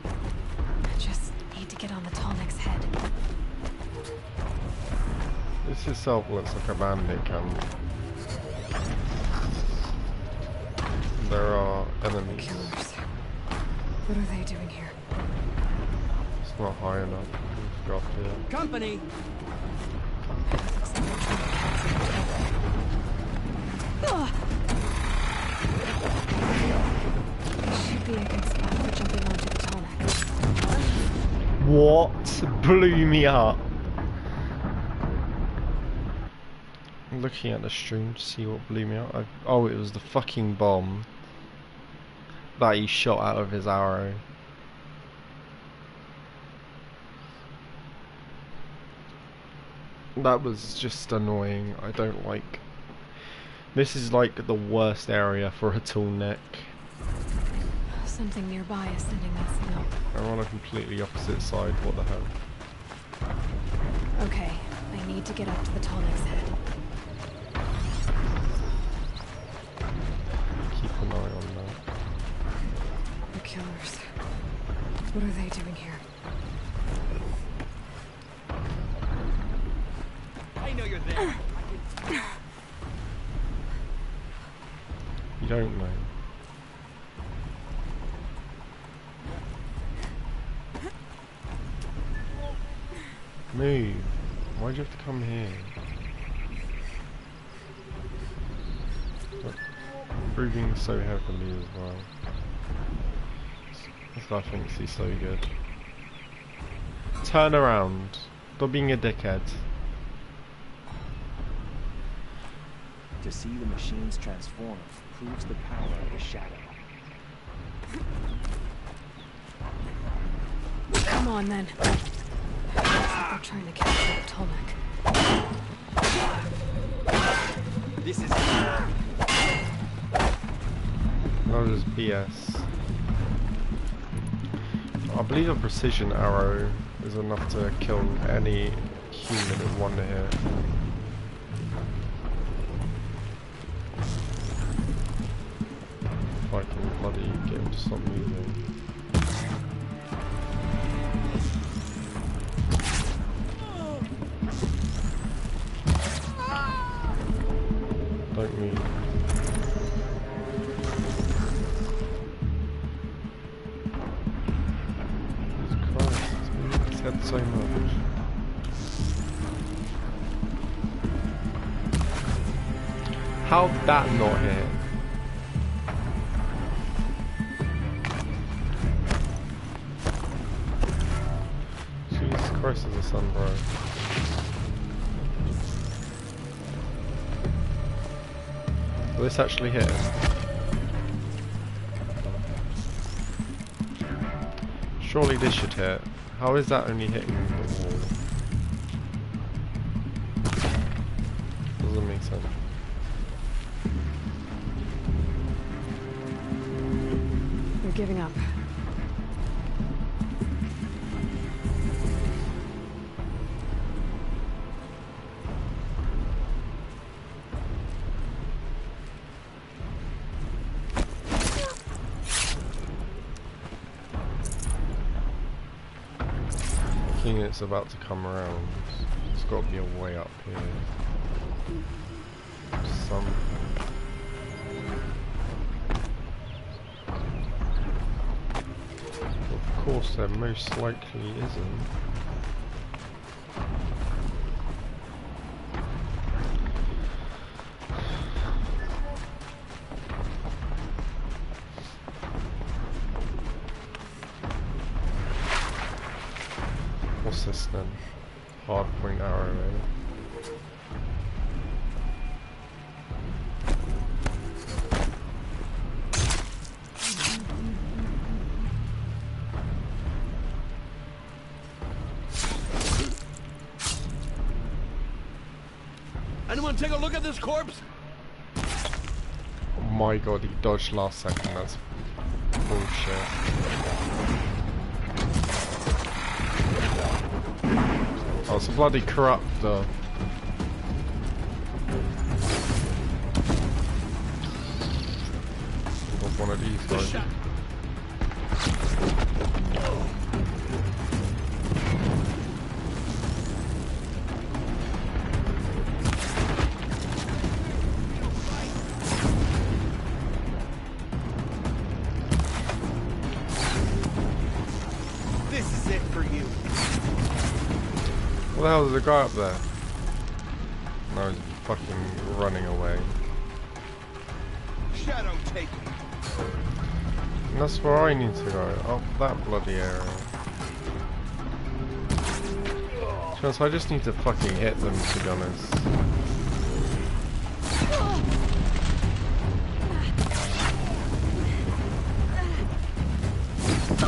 I just need to get on the tall neck's head. This itself looks like a bandit camp. There are enemies. Killers. What are they doing here? It's not high enough. We've got here. Company! Should be a good spot for jumping onto the tall neck. What blew me up? I'm looking at the stream to see what blew me up. Oh, it was the fucking bomb that he shot out of his arrow. That was just annoying. I don't like... This is like the worst area for a tall neck. Something nearby is sending that signal. I'm on a completely opposite side. What the hell? Okay, I need to get up to the tall neck's head. Keep an eye on that. The killers. What are they doing here? I know you're there. You don't know. Move. Why'd you have to come here? Proving so heavily as well. This guy thinks he's so good. Turn around. Stop being a dickhead. To see the machines transform proves the power of the shadow. Come on then. Looks like they're trying to capture the tall neck. This is... That was BS. I believe a precision arrow is enough to kill any human in one hit. bloody get him to stop moving. Don't move. Jesus Christ, it's moving his head so much. How'd that not hit? Jesus Christ, there's a sun, bro. Will this actually hit? Surely this should hit. How is that only hitting the wall? Doesn't make sense. You're giving up. I think it's about to come around. It's got to be a way up here. Some. Of course, there most likely isn't. What's this then? Hard point arrow, eh? Anyone take a look at this corpse? Oh my god, he dodged last second, that's bullshit. Oh, it's a bloody corruptor. Got one of these guys. This is it for you. What the hell is the guy up there? No, he's fucking running away. Shadow take. And that's where I need to go, up that bloody area. To be honest, I just need to fucking hit them, to be honest.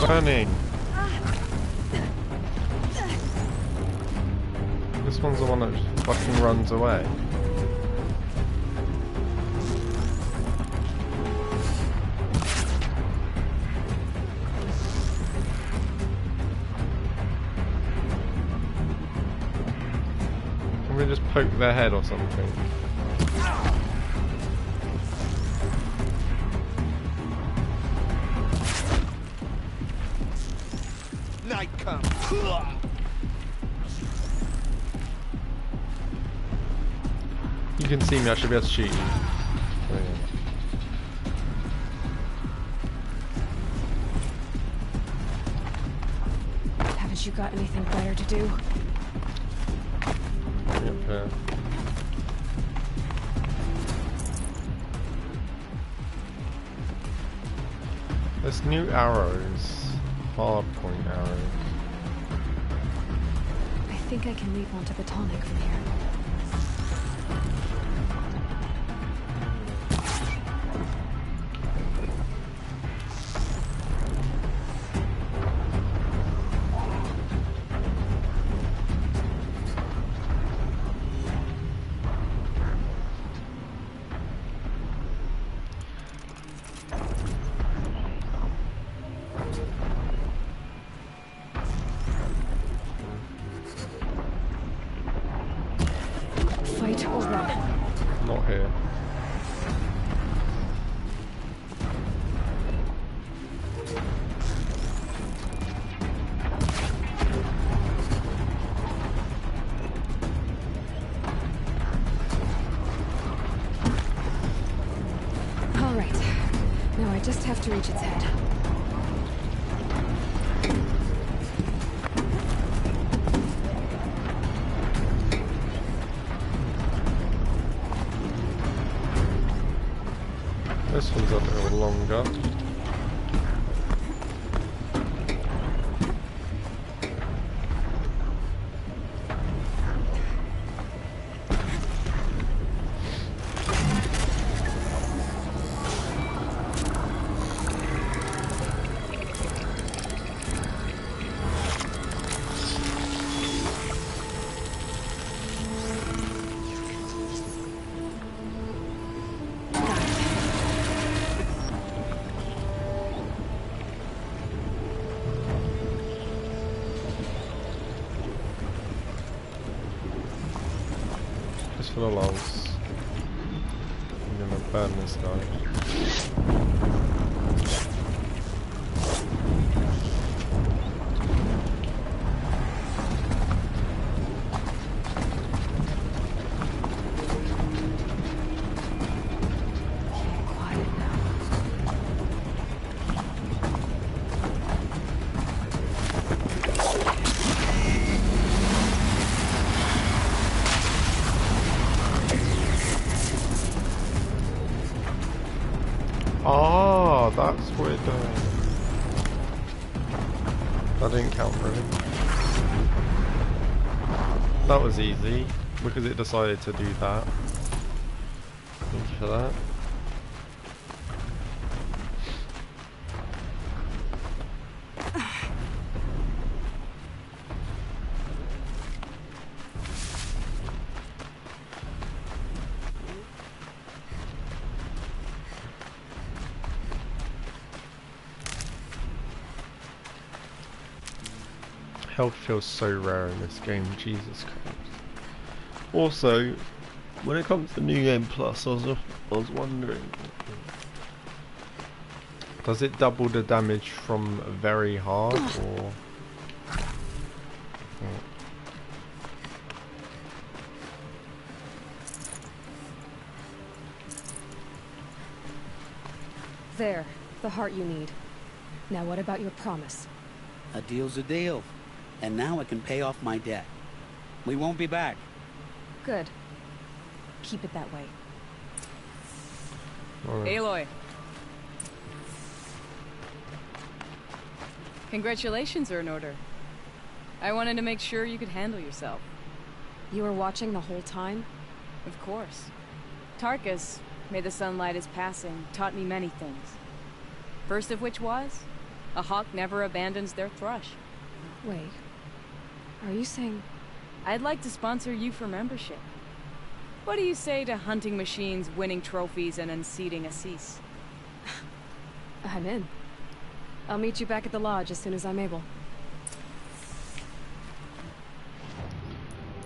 Burning! This one's the one that just fucking runs away. Can we just poke their head or something? Night comes. You can see me, I should be able to shoot you. Oh, yeah. Haven't you got anything better to do? Yep, yeah. There's new arrows. Hard point arrows. I think I can leap onto the tonic from here. Alright. Now I just have to reach its head. This one's a little longer. Just for the lols. I'm gonna burn this guy. Oh, that's what it does. That didn't count really. That was easy, because it decided to do that. Thank you for that. Health feels so rare in this game, Jesus Christ. Also, when it comes to New Game Plus, I was wondering, does it double the damage from very hard, or? There, the heart you need. Now what about your promise? A deal's a deal. And now I can pay off my debt. We won't be back. Good. Keep it that way. Aloy. Congratulations are in order. I wanted to make sure you could handle yourself. You were watching the whole time? Of course. Tarkus, may the sunlight is passing, taught me many things. First of which was, a hawk never abandons their thrush. Wait. Are you saying... I'd like to sponsor you for membership. What do you say to hunting machines, winning trophies, and unseating Assis? I'm in. I'll meet you back at the lodge as soon as I'm able.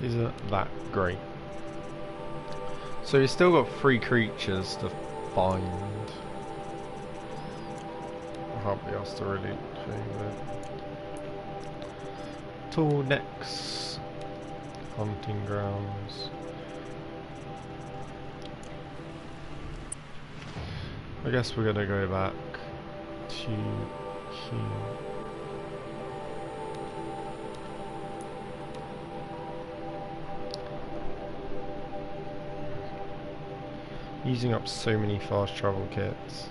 Isn't that great? So you've still got 3 creatures to find. I can't be asked to really do it. Tall necks, hunting grounds. I guess we're gonna go back to here. Using up so many fast travel kits.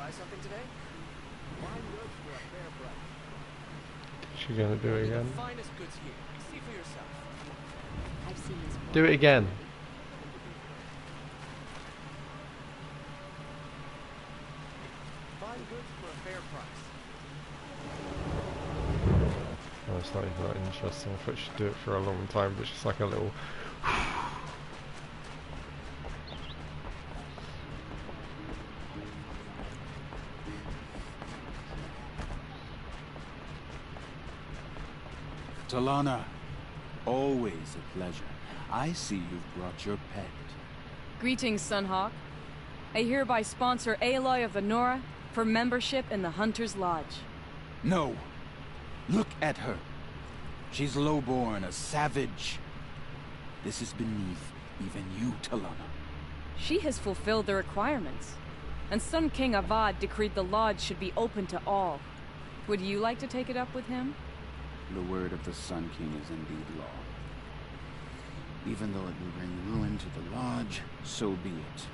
buy something today? Fine goods for a fair price. She's gonna do it again. The finest goods here. See for yourself. I've seen this. Do it again. Fine goods for a fair price. Oh, it's not even that interesting. I thought she'd do it for a long time, but she's like a little. Talana, always a pleasure. I see you've brought your pet. Greetings, Sunhawk. I hereby sponsor Aloy of the Nora for membership in the Hunter's Lodge. No. Look at her. She's lowborn, a savage. This is beneath even you, Talana. She has fulfilled the requirements, and Sun King Avad decreed the Lodge should be open to all. Would you like to take it up with him? The word of the Sun King is indeed law. Even though it will bring ruin to the Lodge, so be it.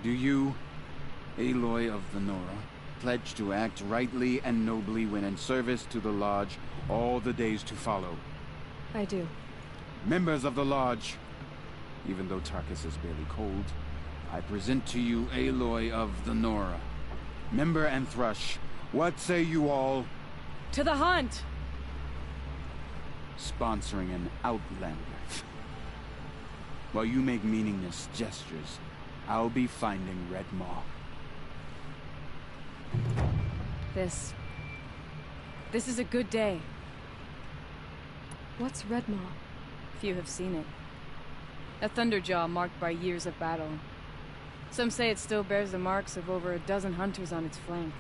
Do you, Aloy of the Nora, pledge to act rightly and nobly when in service to the Lodge all the days to follow? I do. Members of the Lodge, even though Tarkus is barely cold, I present to you Aloy of the Nora. Member and Thrush, what say you all? To the hunt! Sponsoring an outlander. While you make meaningless gestures, I'll be finding Red Maw. This is a good day. What's Redmaw? Few have seen it. A Thunderjaw marked by years of battle. Some say it still bears the marks of over a dozen hunters on its flank.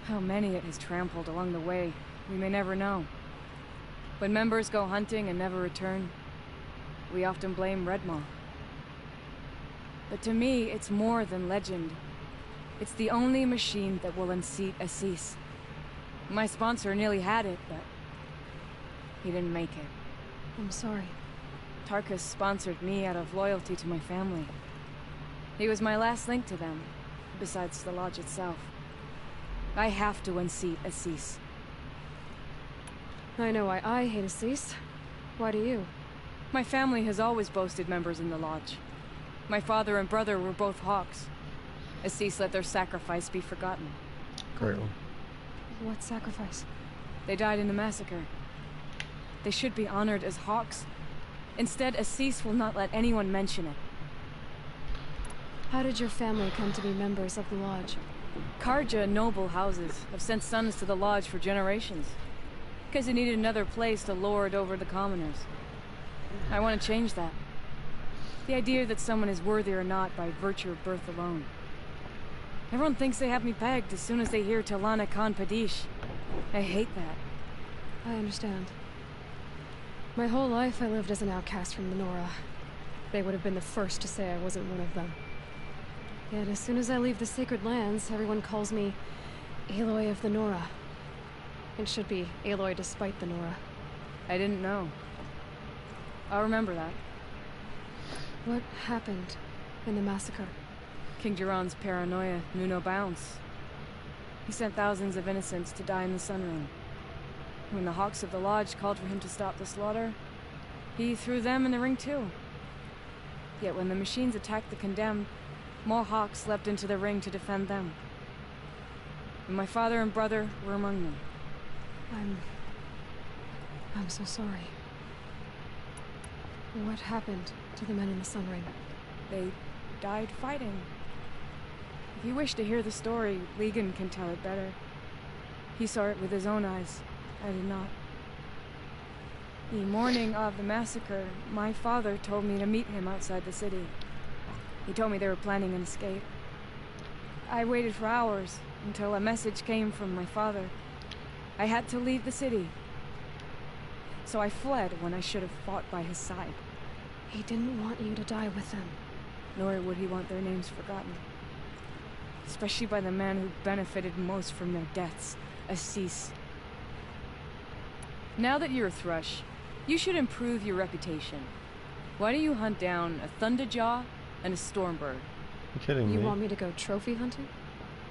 How many it has trampled along the way, we may never know. When members go hunting and never return, we often blame Redmaw. But to me, it's more than legend. It's the only machine that will unseat Assis. My sponsor nearly had it, but he didn't make it. I'm sorry. Tarkus sponsored me out of loyalty to my family. He was my last link to them, besides the Lodge itself. I have to unseat Assis. I know why I hate Assis. Why do you? My family has always boasted members in the Lodge. My father and brother were both Hawks. Assis let their sacrifice be forgotten. Great one. What sacrifice? They died in the massacre. They should be honored as Hawks. Instead, Assis will not let anyone mention it. How did your family come to be members of the Lodge? Karja noble houses have sent sons to the Lodge for generations. Because they needed another place to lord over the commoners. I want to change that. The idea that someone is worthy or not by virtue of birth alone. Everyone thinks they have me pegged as soon as they hear Talana Khan Padish. I hate that. I understand. My whole life I lived as an outcast from the Nora. They would have been the first to say I wasn't one of them. Yet as soon as I leave the Sacred Lands, everyone calls me Aloy of the Nora. It should be Aloy despite the Nora. I didn't know. I'll remember that. What happened in the massacre? King Jiran's paranoia knew no bounds. He sent thousands of innocents to die in the Sunring. When the Hawks of the Lodge called for him to stop the slaughter, he threw them in the ring too. Yet when the machines attacked the condemned, more Hawks leapt into the ring to defend them. And my father and brother were among them. I'm so sorry. What happened to the men in the Sunring? They died fighting. If you wish to hear the story, Legan can tell it better. He saw it with his own eyes. I did not. The morning of the massacre, my father told me to meet him outside the city. He told me they were planning an escape. I waited for hours until a message came from my father. I had to leave the city. So I fled when I should have fought by his side. He didn't want you to die with them. Nor would he want their names forgotten. Especially by the man who benefited most from their deaths, Assis. Now that you're a Thrush, you should improve your reputation. Why don't you hunt down a Thunderjaw and a Stormbird? You kidding me? You want me to go trophy hunting?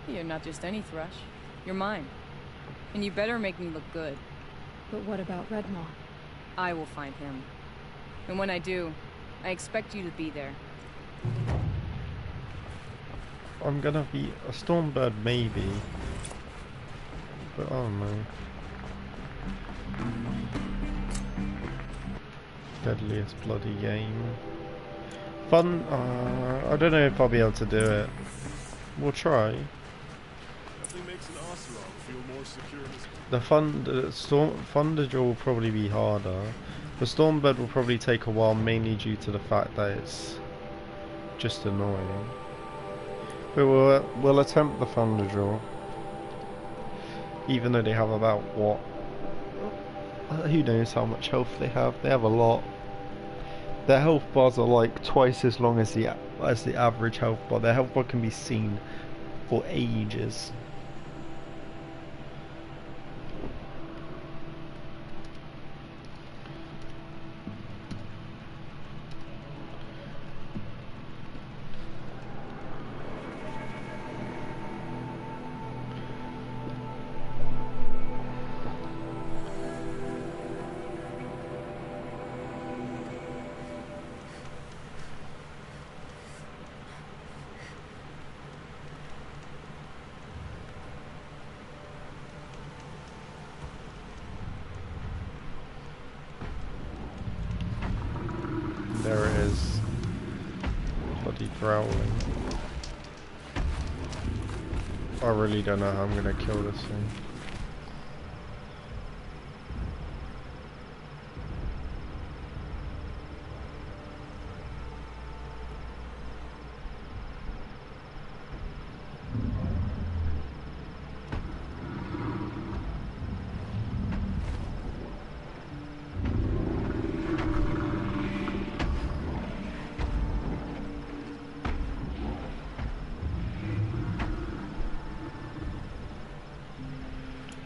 You're not just any thrush. You're mine. And you better make me look good. But what about Redmaw? I will find him. And when I do, I expect you to be there. I'm gonna be a Stormbird maybe. But I don't know. Deadliest bloody game. Fun, I don't know if I'll be able to do it. We'll try. The Thunderjaw will probably be harder. The Stormbird will probably take a while, mainly due to the fact that it's just annoying. But we'll attempt the Thunderjaw. Even though they have about what? Who knows how much health they have? They have a lot. Their health bars are like twice as long as the average health bar. Their health bar can be seen for ages. There it is. Bloody growling. I really don't know how I'm gonna kill this thing.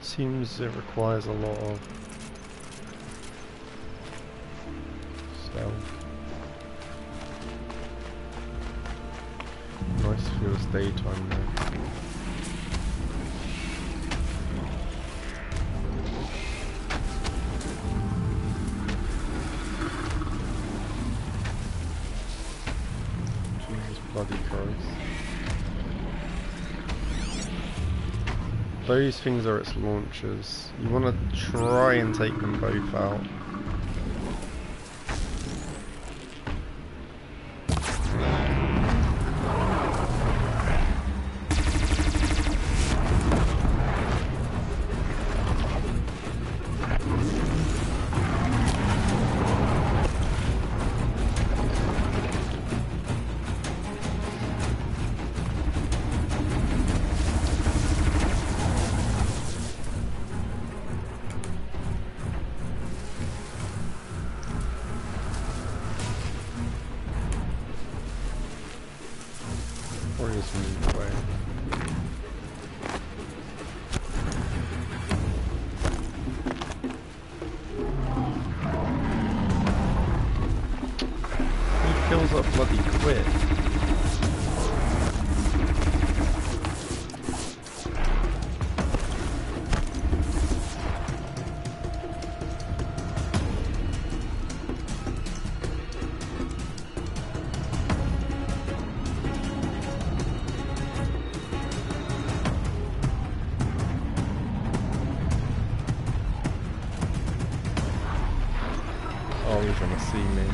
Seems it requires a lot of stealth. Nice feels daytime though. Jesus bloody Christ. Those things are its launchers. You want to try and take them both out. Kills up bloody quick. Oh, he's gonna see me.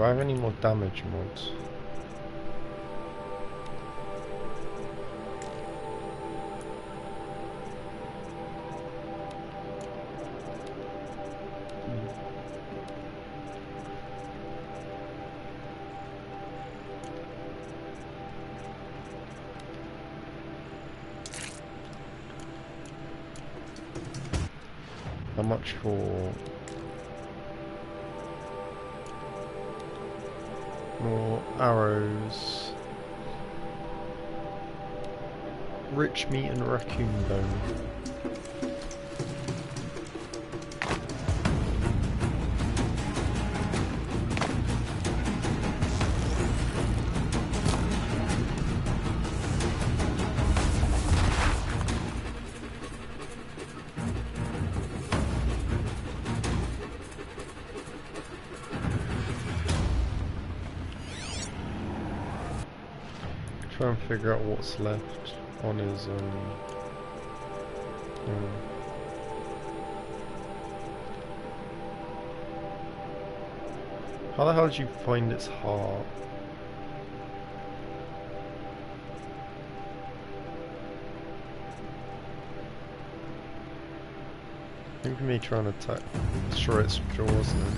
Do I have any more damage mods? How much for more arrows? Rich meat and raccoon bone. Try and figure out what's left on his How the hell did you find its heart? I think me trying to attack, destroy its jaws then.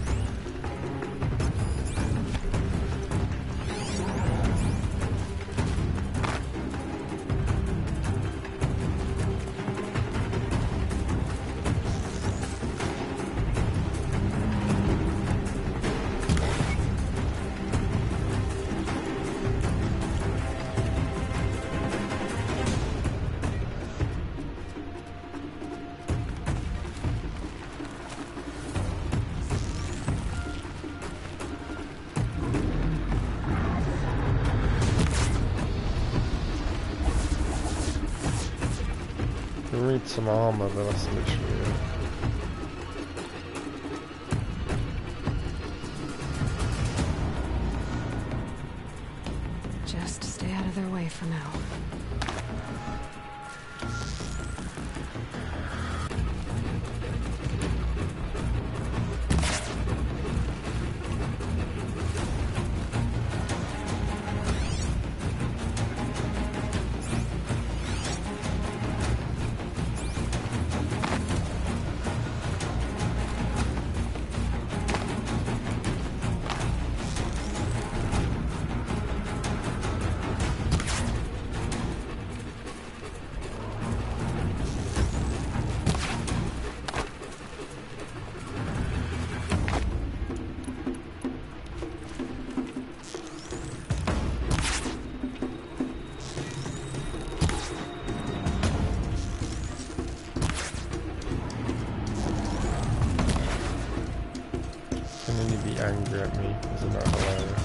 We need some armor, but that's literally it. Just stay out of their way for now. Angry at me, isn't that hilarious?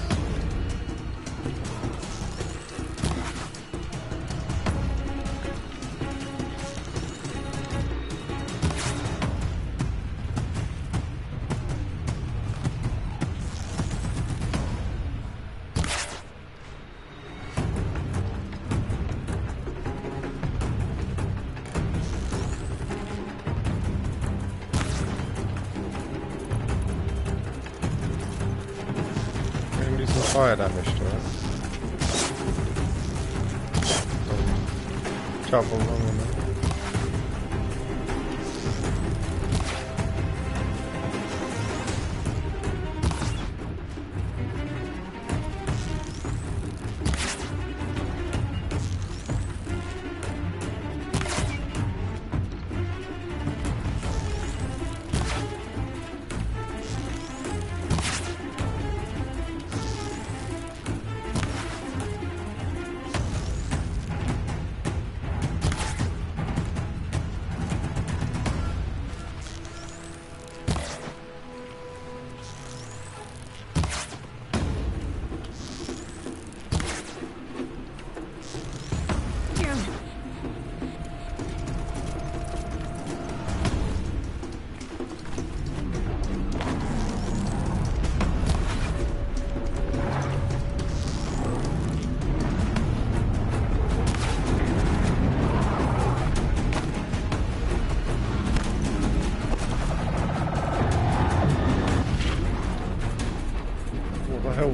Fire damage to it. Travel long enough.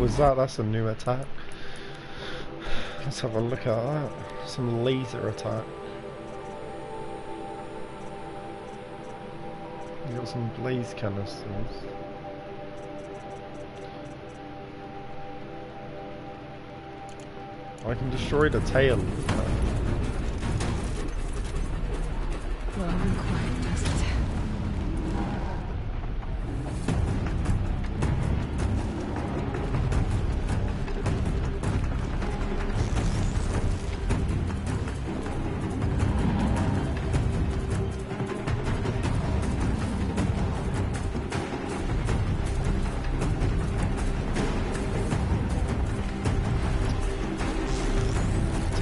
was that? That's a new attack. Let's have a look at that. Some laser attack. You got some blaze canisters. I can destroy the tail. Long and quiet, does it?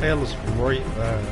Tail is right there.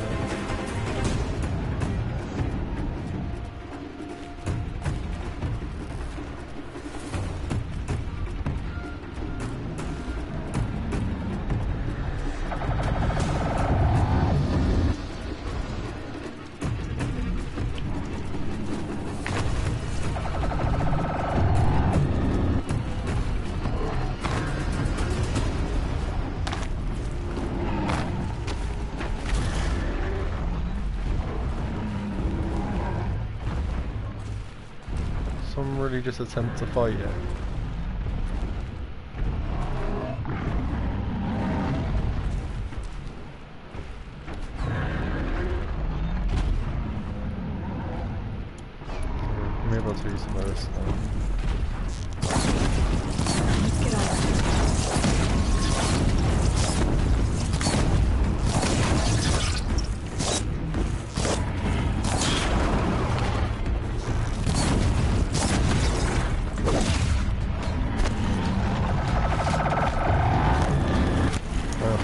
Some really just attempt to fight it. Maybe I'll do some of this now. Get on.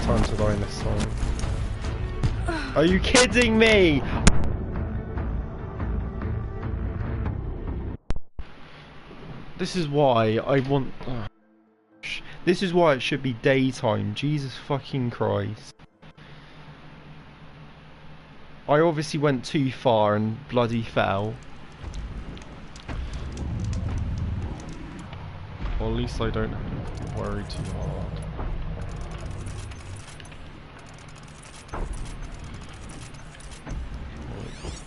Time to die this time. Are you kidding me? This is why I want... this is why it should be daytime. Jesus fucking Christ. I obviously went too far and bloody fell. Well, at least I don't have to worry too hard.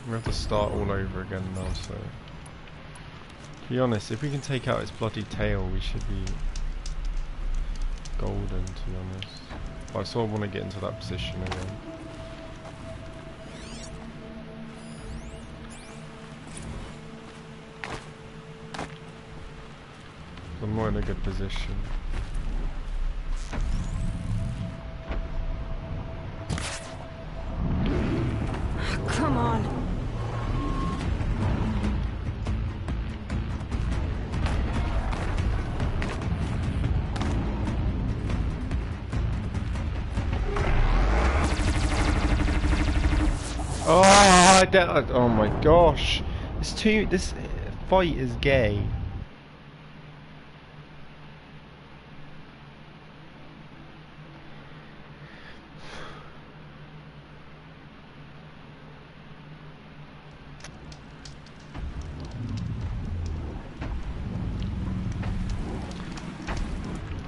We have to start all over again now, so... To be honest, if we can take out its bloody tail, we should be golden, to be honest. But I sort of want to get into that position again. I'm not in a good position. Come on. Oh, oh my gosh. This fight is gay.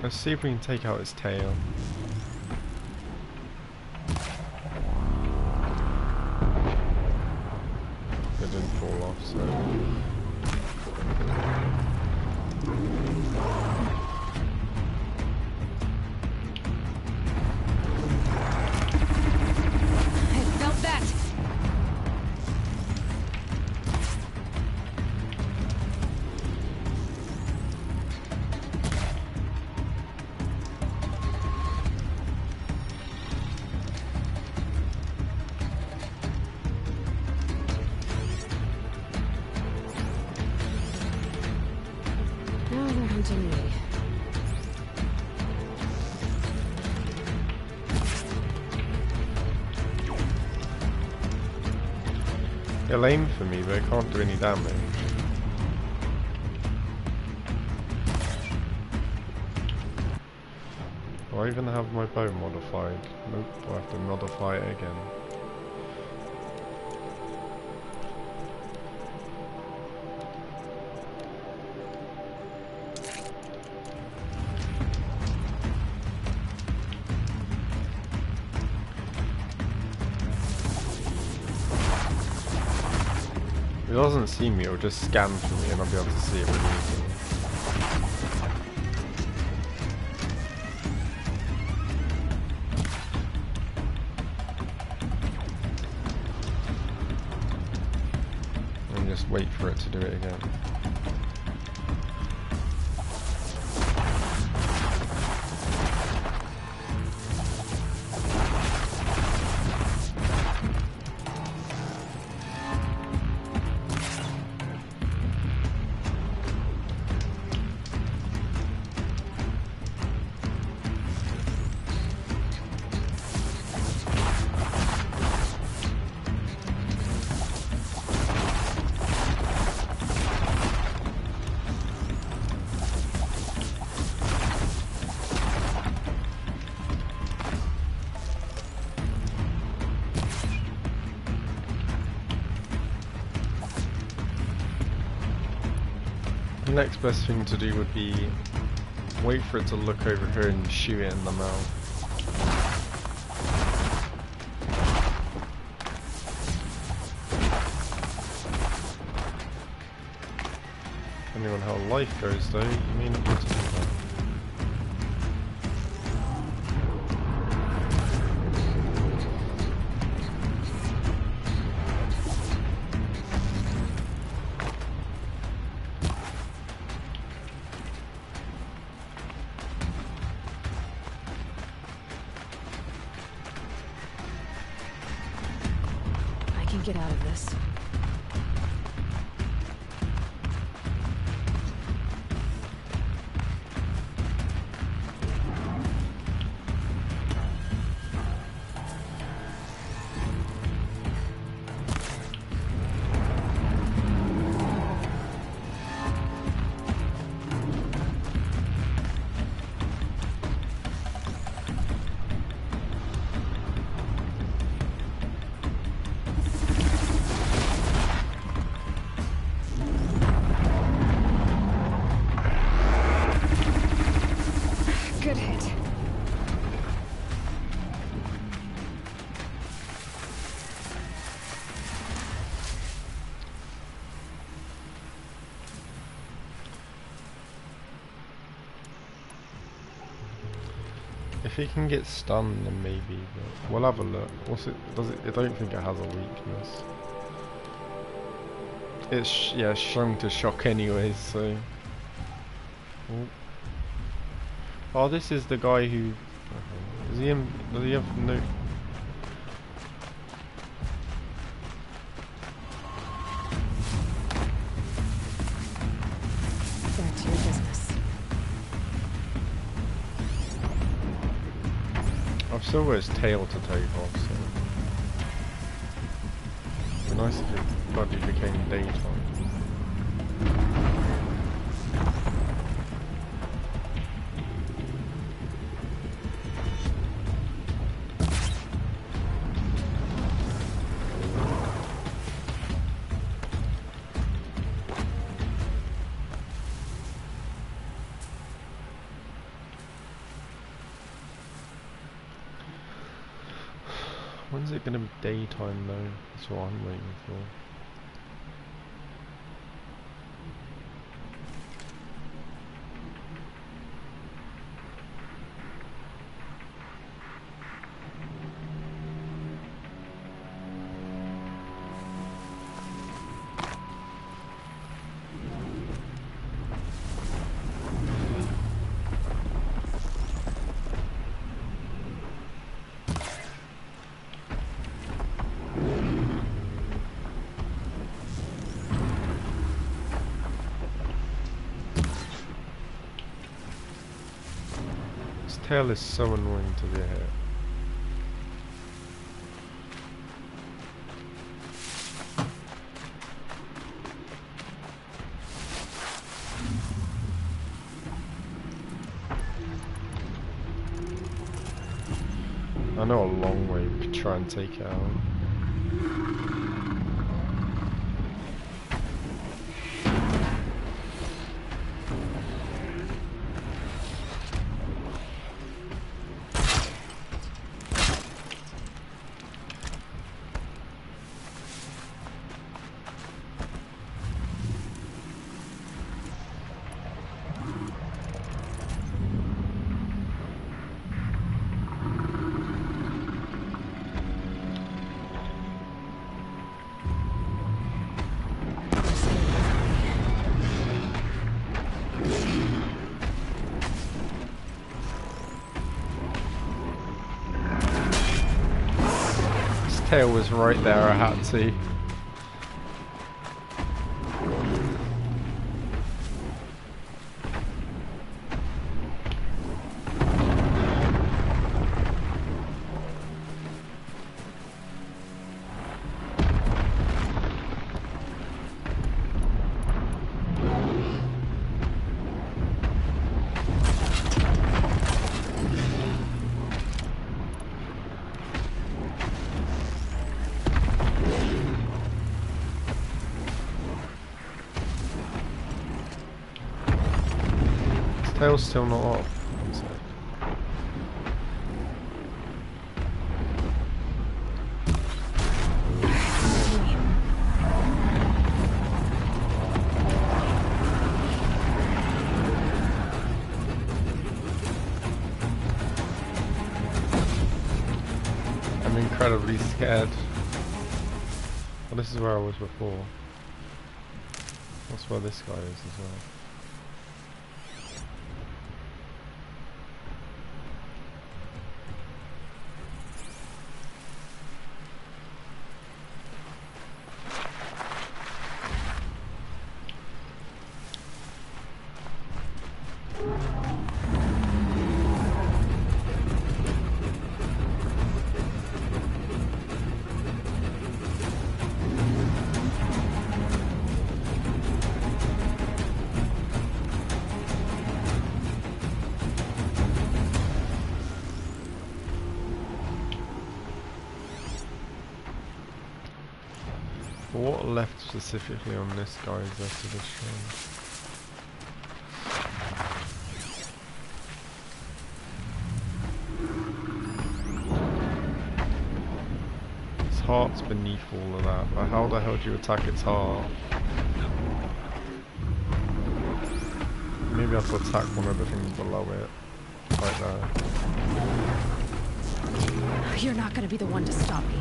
Let's see if we can take out its tail. It didn't fall off, so... I felt that. Now they're hunting me. It'll aim for me, but it can't do any damage. Do I even have my bow modified? Nope, I have to modify it again. it doesn't see me, it'll just scan for me and I'll be able to see it really easily. And just wait for it to do it again. The next best thing to do would be wait for it to look over here and shoot it in the mouth. Depending on how life goes though, you may not be able to do that. Get out of this. Good hit. If he can get stunned, then maybe. But we'll have a look. What's it? Does it? I don't think it has a weakness. It's yeah, shrunk to shock anyways. So. Oh. Oh, this is the guy who. Is he in? Does he have no? Back to your business. I've still got his tail to take off, so. It'd be nice if it bloody became daytime. When's it gonna be daytime though? That's what I'm waiting for. Tail is so annoying to the hair. I know a long way we could try and take it out. tail was right there, I had to. Tail's still not off. One sec. I'm incredibly scared. Well, this is where I was before. That's where this guy is as well. What left specifically on this guy is there to this show? Its heart's beneath all of that, but how the hell do you attack its heart? Maybe I have to attack one of the things below it. Like that. You're not gonna be the one to stop me.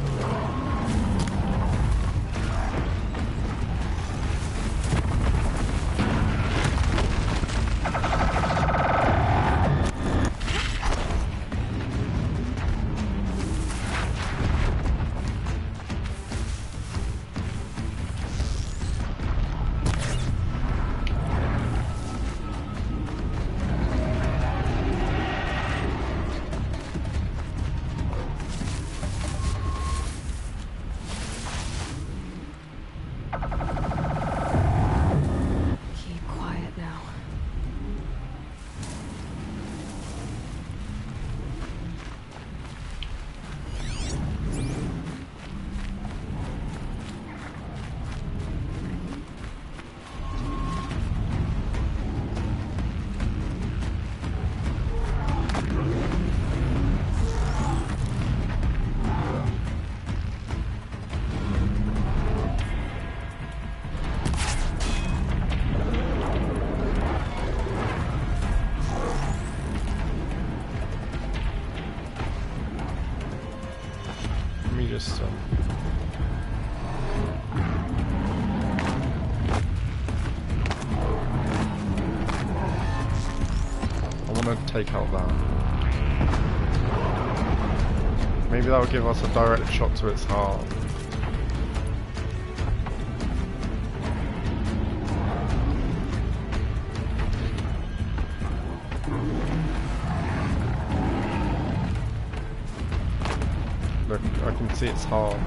Take out that. Maybe that will give us a direct shot to its heart. Look, I can see its heart.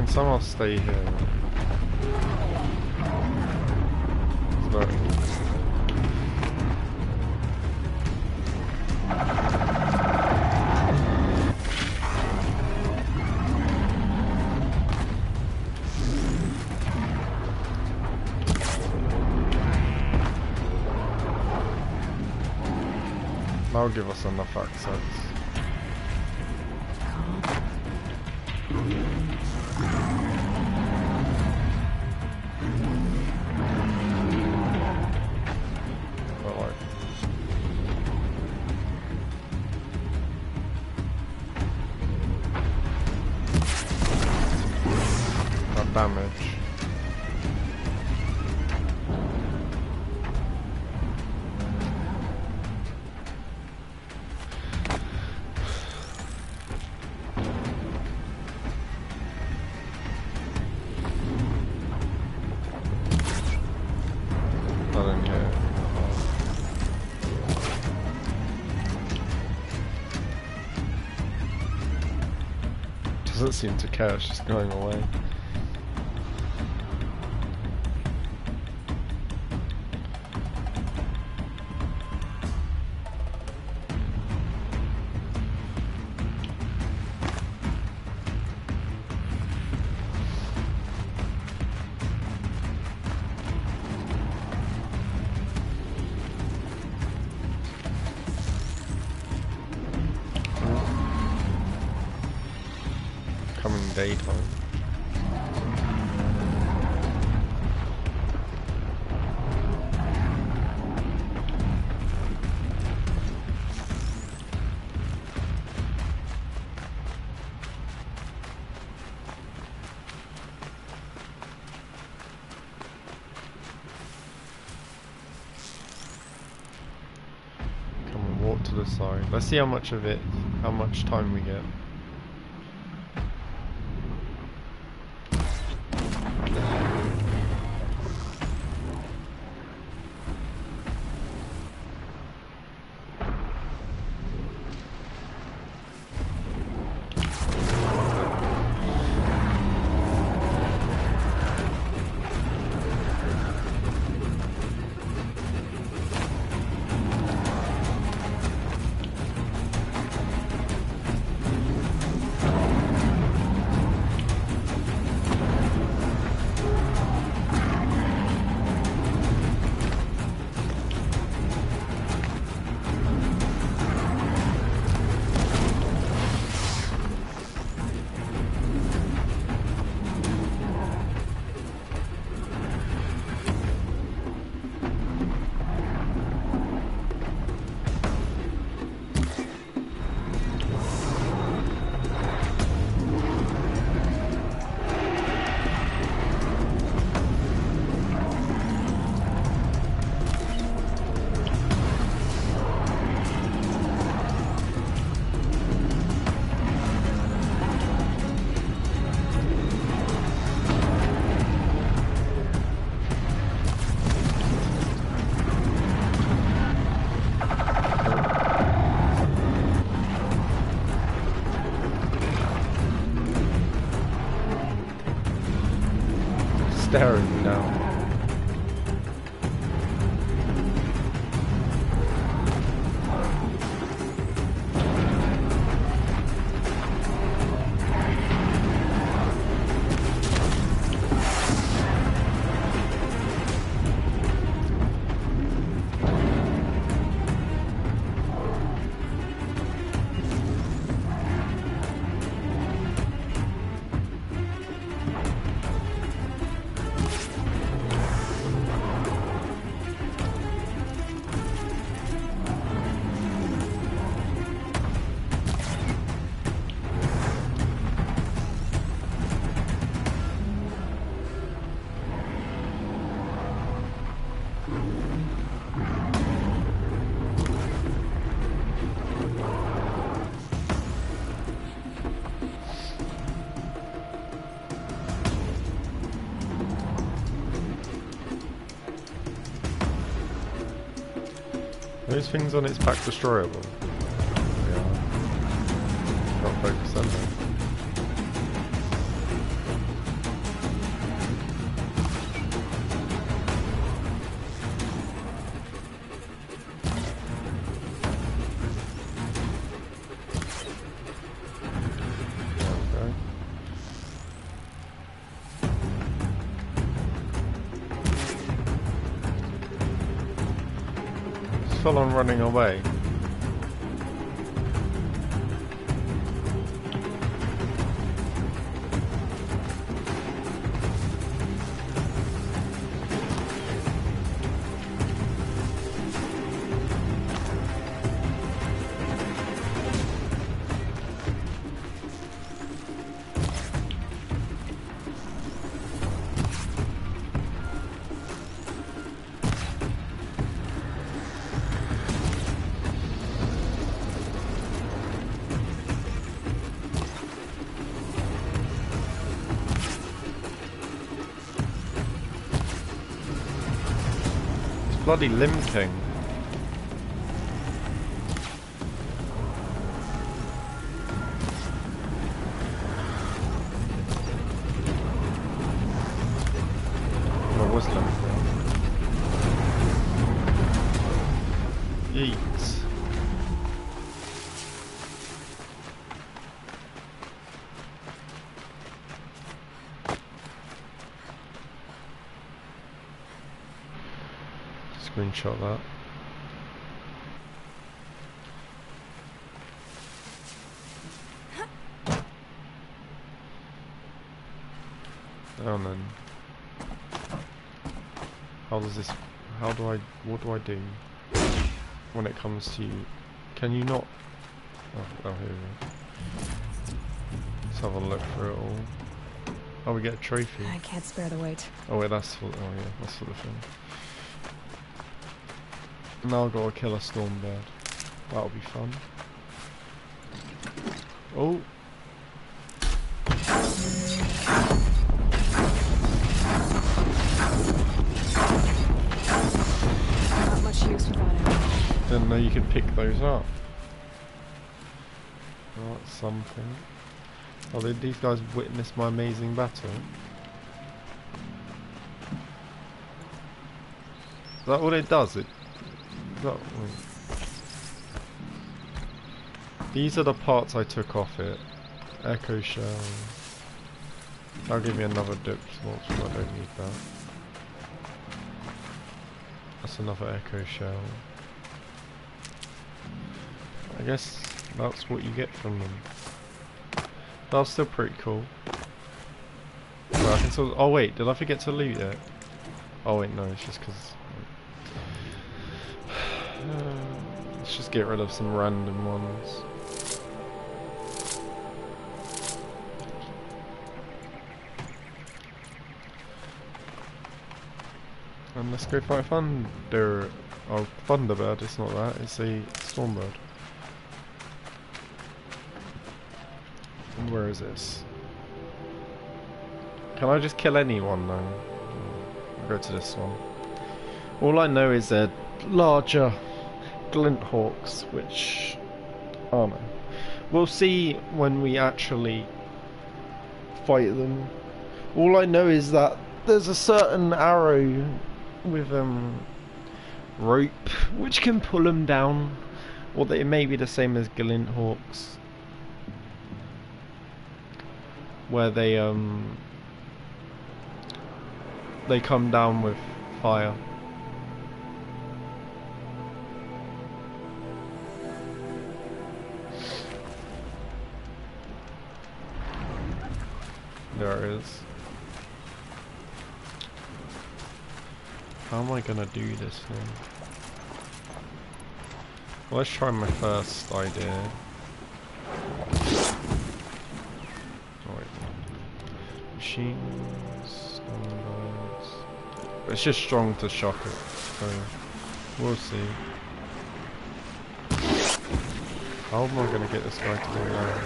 Somehow stay here. Look. That'll give us enough access. Damage. doesn't seem to care, it's just going away. Daytime. Come on, walk to the side. Let's see how much of it, how much time we get. Staring now. Those things on its back destroyable? Yeah. Can't focus on them. Full on running away. Bloody limping. was level 1. Yeet. Screenshot that. And then what do I do when it comes to, can you not, oh here we go. Let's have a look through it all. Oh, we get a trophy. I can't spare the weight. Oh wait, that's for, oh yeah, that's for the thing. Now I've got to kill a Stormbird. That'll be fun. Oh. Not much use without it. Didn't know you could pick those up. Oh, that's something. Oh, did these guys witness my amazing battle? Is that what it does? These are the parts I took off it. Echo shell. That'll give me another dip slot, so I don't need that. That's another echo shell. I guess that's what you get from them. That's still pretty cool. Well, I can still, oh wait, did I forget to loot it? Oh wait, no, it's just because... let's just get rid of some random ones. And let's go fight Thunder. Oh, Thunderbird, it's not that, it's a Stormbird. And where is this? Can I just kill anyone though? I'll go to this one. All I know is they're larger glint hawks, which, oh no, we'll see when we actually fight them. All I know is that there's a certain arrow with rope which can pull them down, or that it may be the same as glint hawks, where they come down with fire. There it is. How am I gonna do this thing? Well, let's try my first idea. Oh wait. Machines, Stormbirds. It's just strong to shock it, so we'll see. How am I gonna get this guy to go down?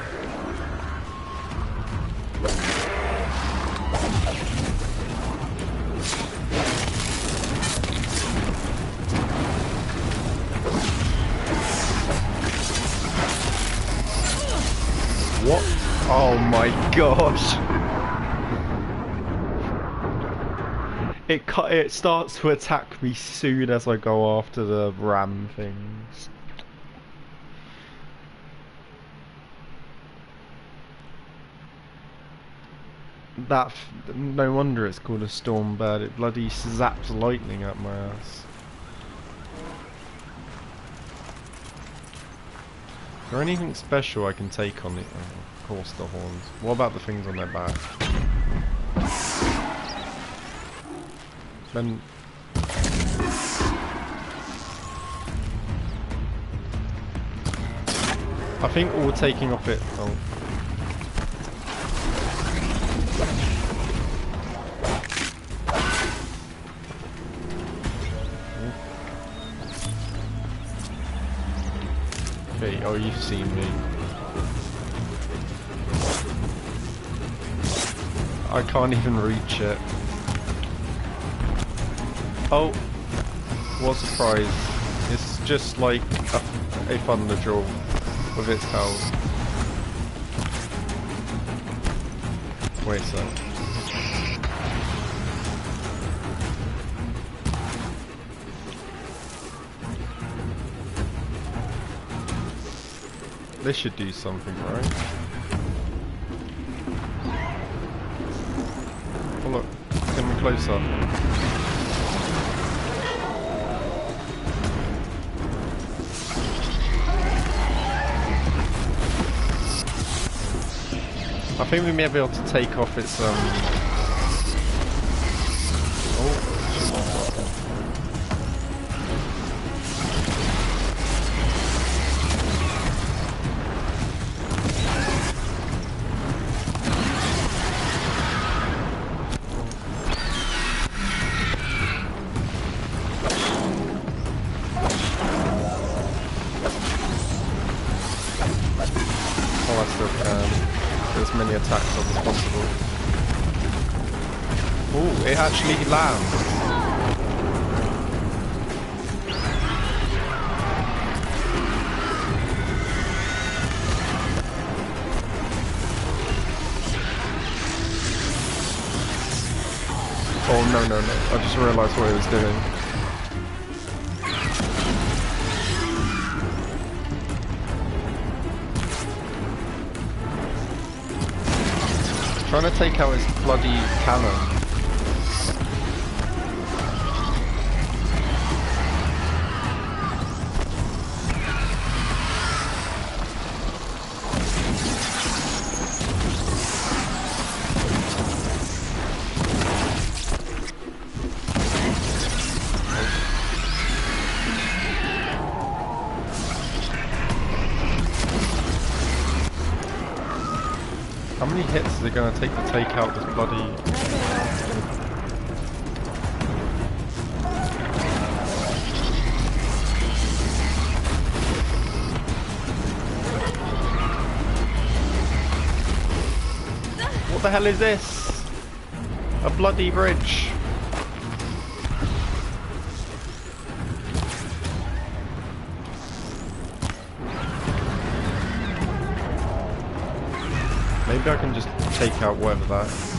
What? Oh my gosh! It starts to attack me soon as I go after the ram things. No wonder it's called a Stormbird. It bloody zaps lightning at my ass. Is there anything special I can take on it? Oh, of course the horns. What about the things on their back? Then... I think all taking off it... Oh. Okay, oh, you've seen me. I can't even reach it. Oh, what a surprise. It's just like a thunder jaw with its tail. Wait a sec. This should do something, right? Oh look, coming closer. I think we may be able to take off its oh, I still can. As many attacks as possible. Oh, it actually lands. Oh no no no! I just realised what it was doing. Trying to take out his bloody cannon. How many hits is it going to take out this bloody... What the hell is this? A bloody bridge. Maybe I can just take out whatever that is.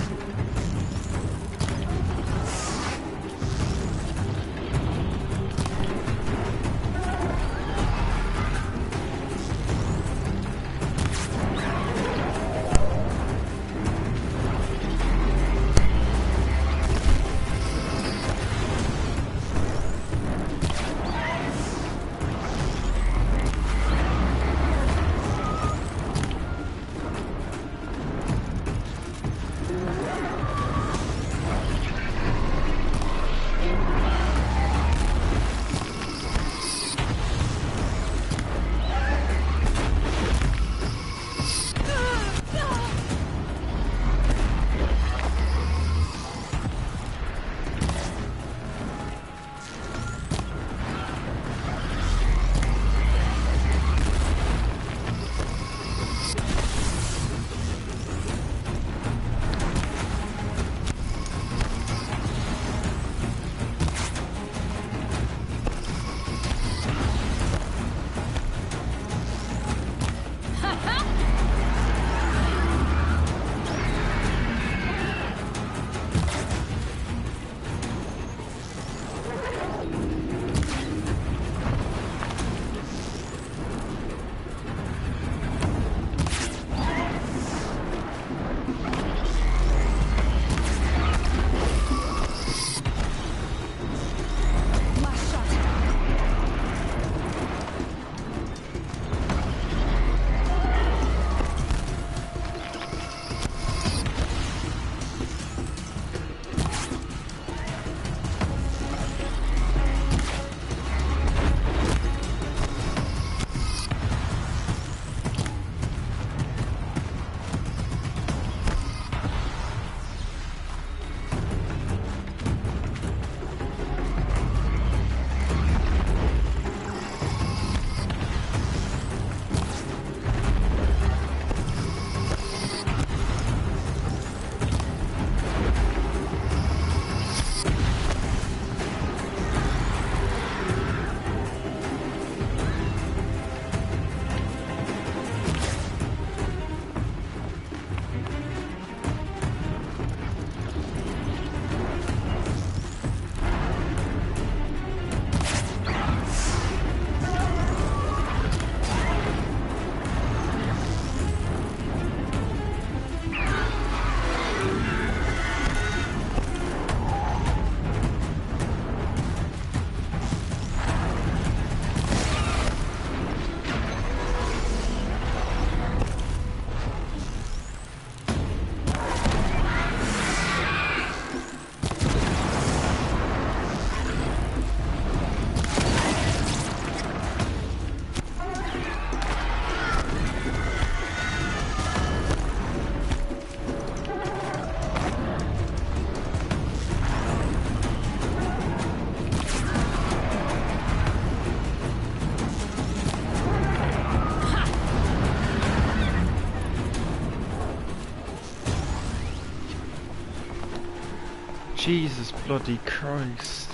Jesus bloody Christ.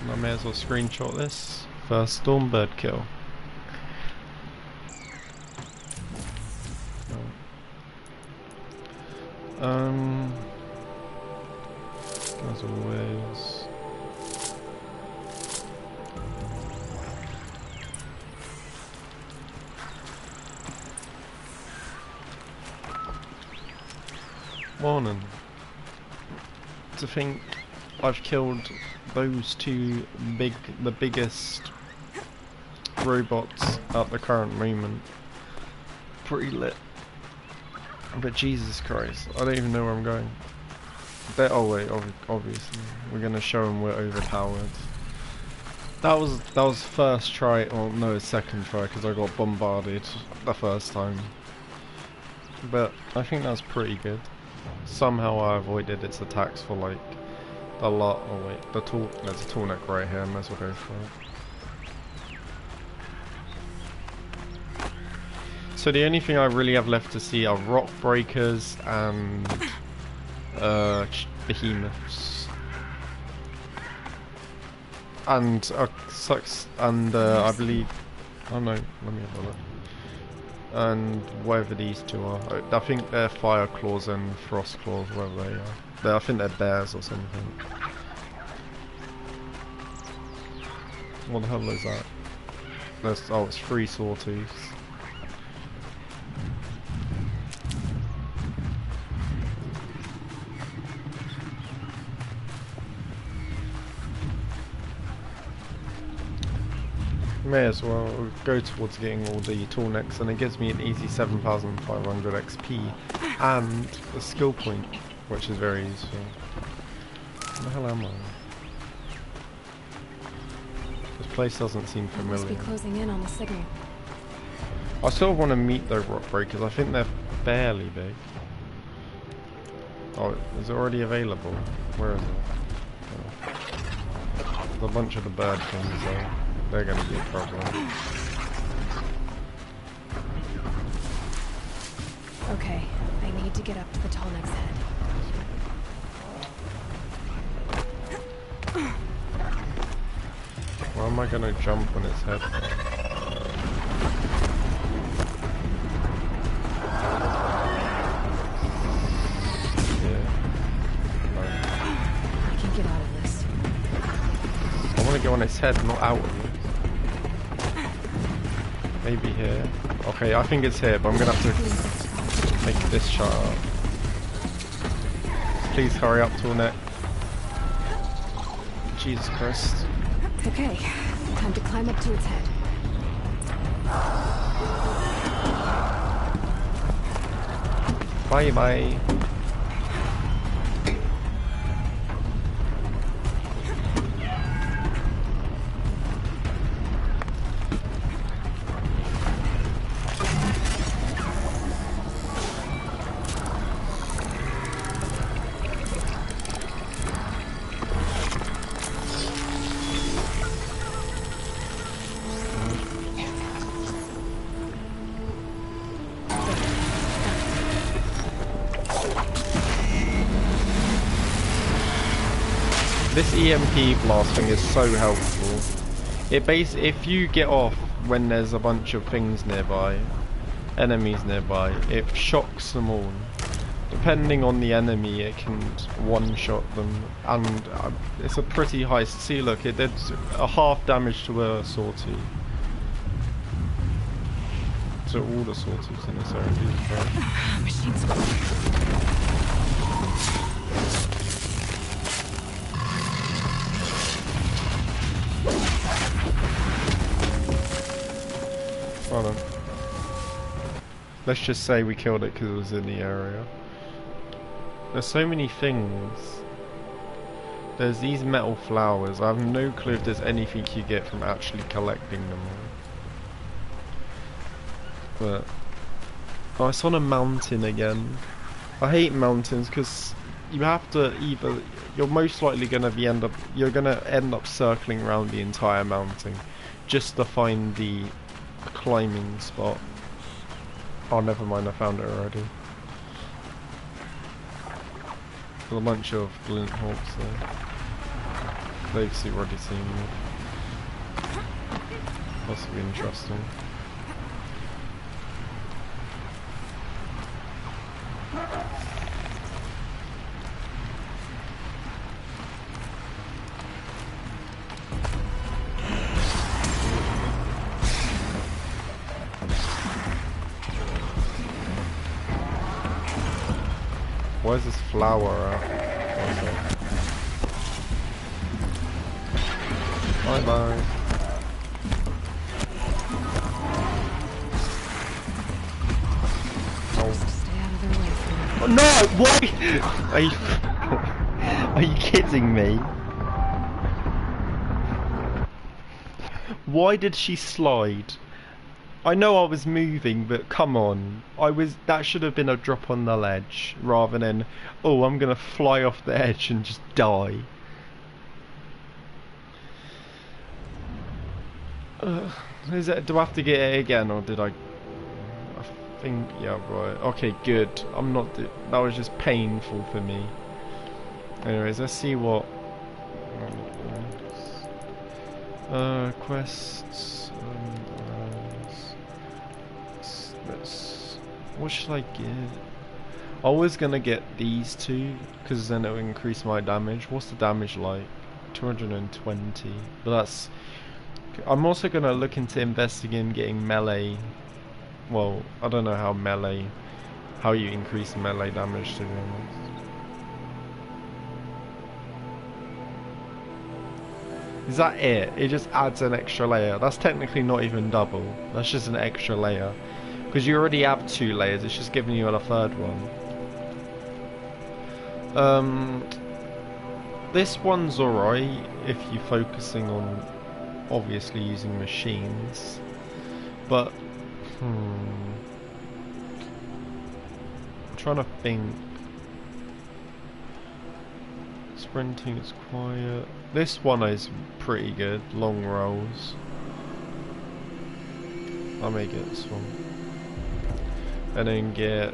I may as well screenshot this. First Stormbird kill. As always. Morning. To think I've killed those two the biggest robots at the current moment. Pretty lit. But Jesus Christ, I don't even know where I'm going. Oh wait, obviously we're gonna show them we're overpowered. That was first try, or no, second try, because I got bombarded the first time. But I think that's pretty good. Somehow I avoided its attacks for like a lot. Oh wait, there's a tall neck right here. I might as well go for it. So the only thing I really have left to see are rock breakers and behemoths, and I believe, oh no, let me have a look. And whatever these two are, I think they're fire claws and frost claws, whatever they are. I think they're bears or something. What the hell is that? Oh, it's 3 sawtooths. May as well go towards getting all the tall necks, and it gives me an easy 7,500 XP and a skill point, which is very useful. Where the hell am I? This place doesn't seem familiar. Must be closing in on the signal. I sort of want to meet the rock breakers. I think they're fairly big. Oh, is it already available? Where is it? Oh. There's a bunch of the bird things though. They're going to be a problem. Okay, I need to get up to the tall neck's head. Why am I going to jump on its head? I can get out of this. I want to go on its head, not out of it. Maybe here. Okay, I think it's here, but I'm gonna have to make this shot up. Please hurry up, tall neck. Jesus Christ. Okay, time to climb up to its head. Bye bye. This EMP blasting is so helpful. If you get off when there's a bunch of things nearby, enemies nearby, it shocks them all. Depending on the enemy, it can one-shot them, and it's a pretty high. See, look, it did a half damage to a sawtooth. So all the sawtooths in this area. Machines. Hold on. Let's just say we killed it because it was in the area. There's so many things. There's these metal flowers. I have no clue if there's anything you get from actually collecting them all. But oh, it's on a mountain again. I hate mountains because you have to either, you're most likely going to be end up circling around the entire mountain just to find the climbing spot. Oh, never mind, I found it already. There's a bunch of glint hawks there. They've already seen me. This will be interesting. Why is this flower out? Bye bye. Oh no! Why? Are you kidding me? Why did she slide? I know I was moving, but come on. That should have been a drop on the ledge, rather than, oh, I'm gonna fly off the edge and just die. Do I have to get it again, or did I think, yeah, right. Okay, good. That was just painful for me. Anyways, let's see what... quests... what should I get? I was gonna get these two, because then it'll increase my damage. What's the damage like? 220. But that's... I'm also gonna look into investing in getting melee. Well, I don't know how you increase melee damage, to be honest. Is that it? It just adds an extra layer. That's technically not even double. That's just an extra layer. Because you already have 2 layers, it's just giving you a third one. This one's alright if you're focusing on obviously using machines. But I'm trying to think. Sprinting is quiet. This one is pretty good. Long rolls. I may get this one. And then get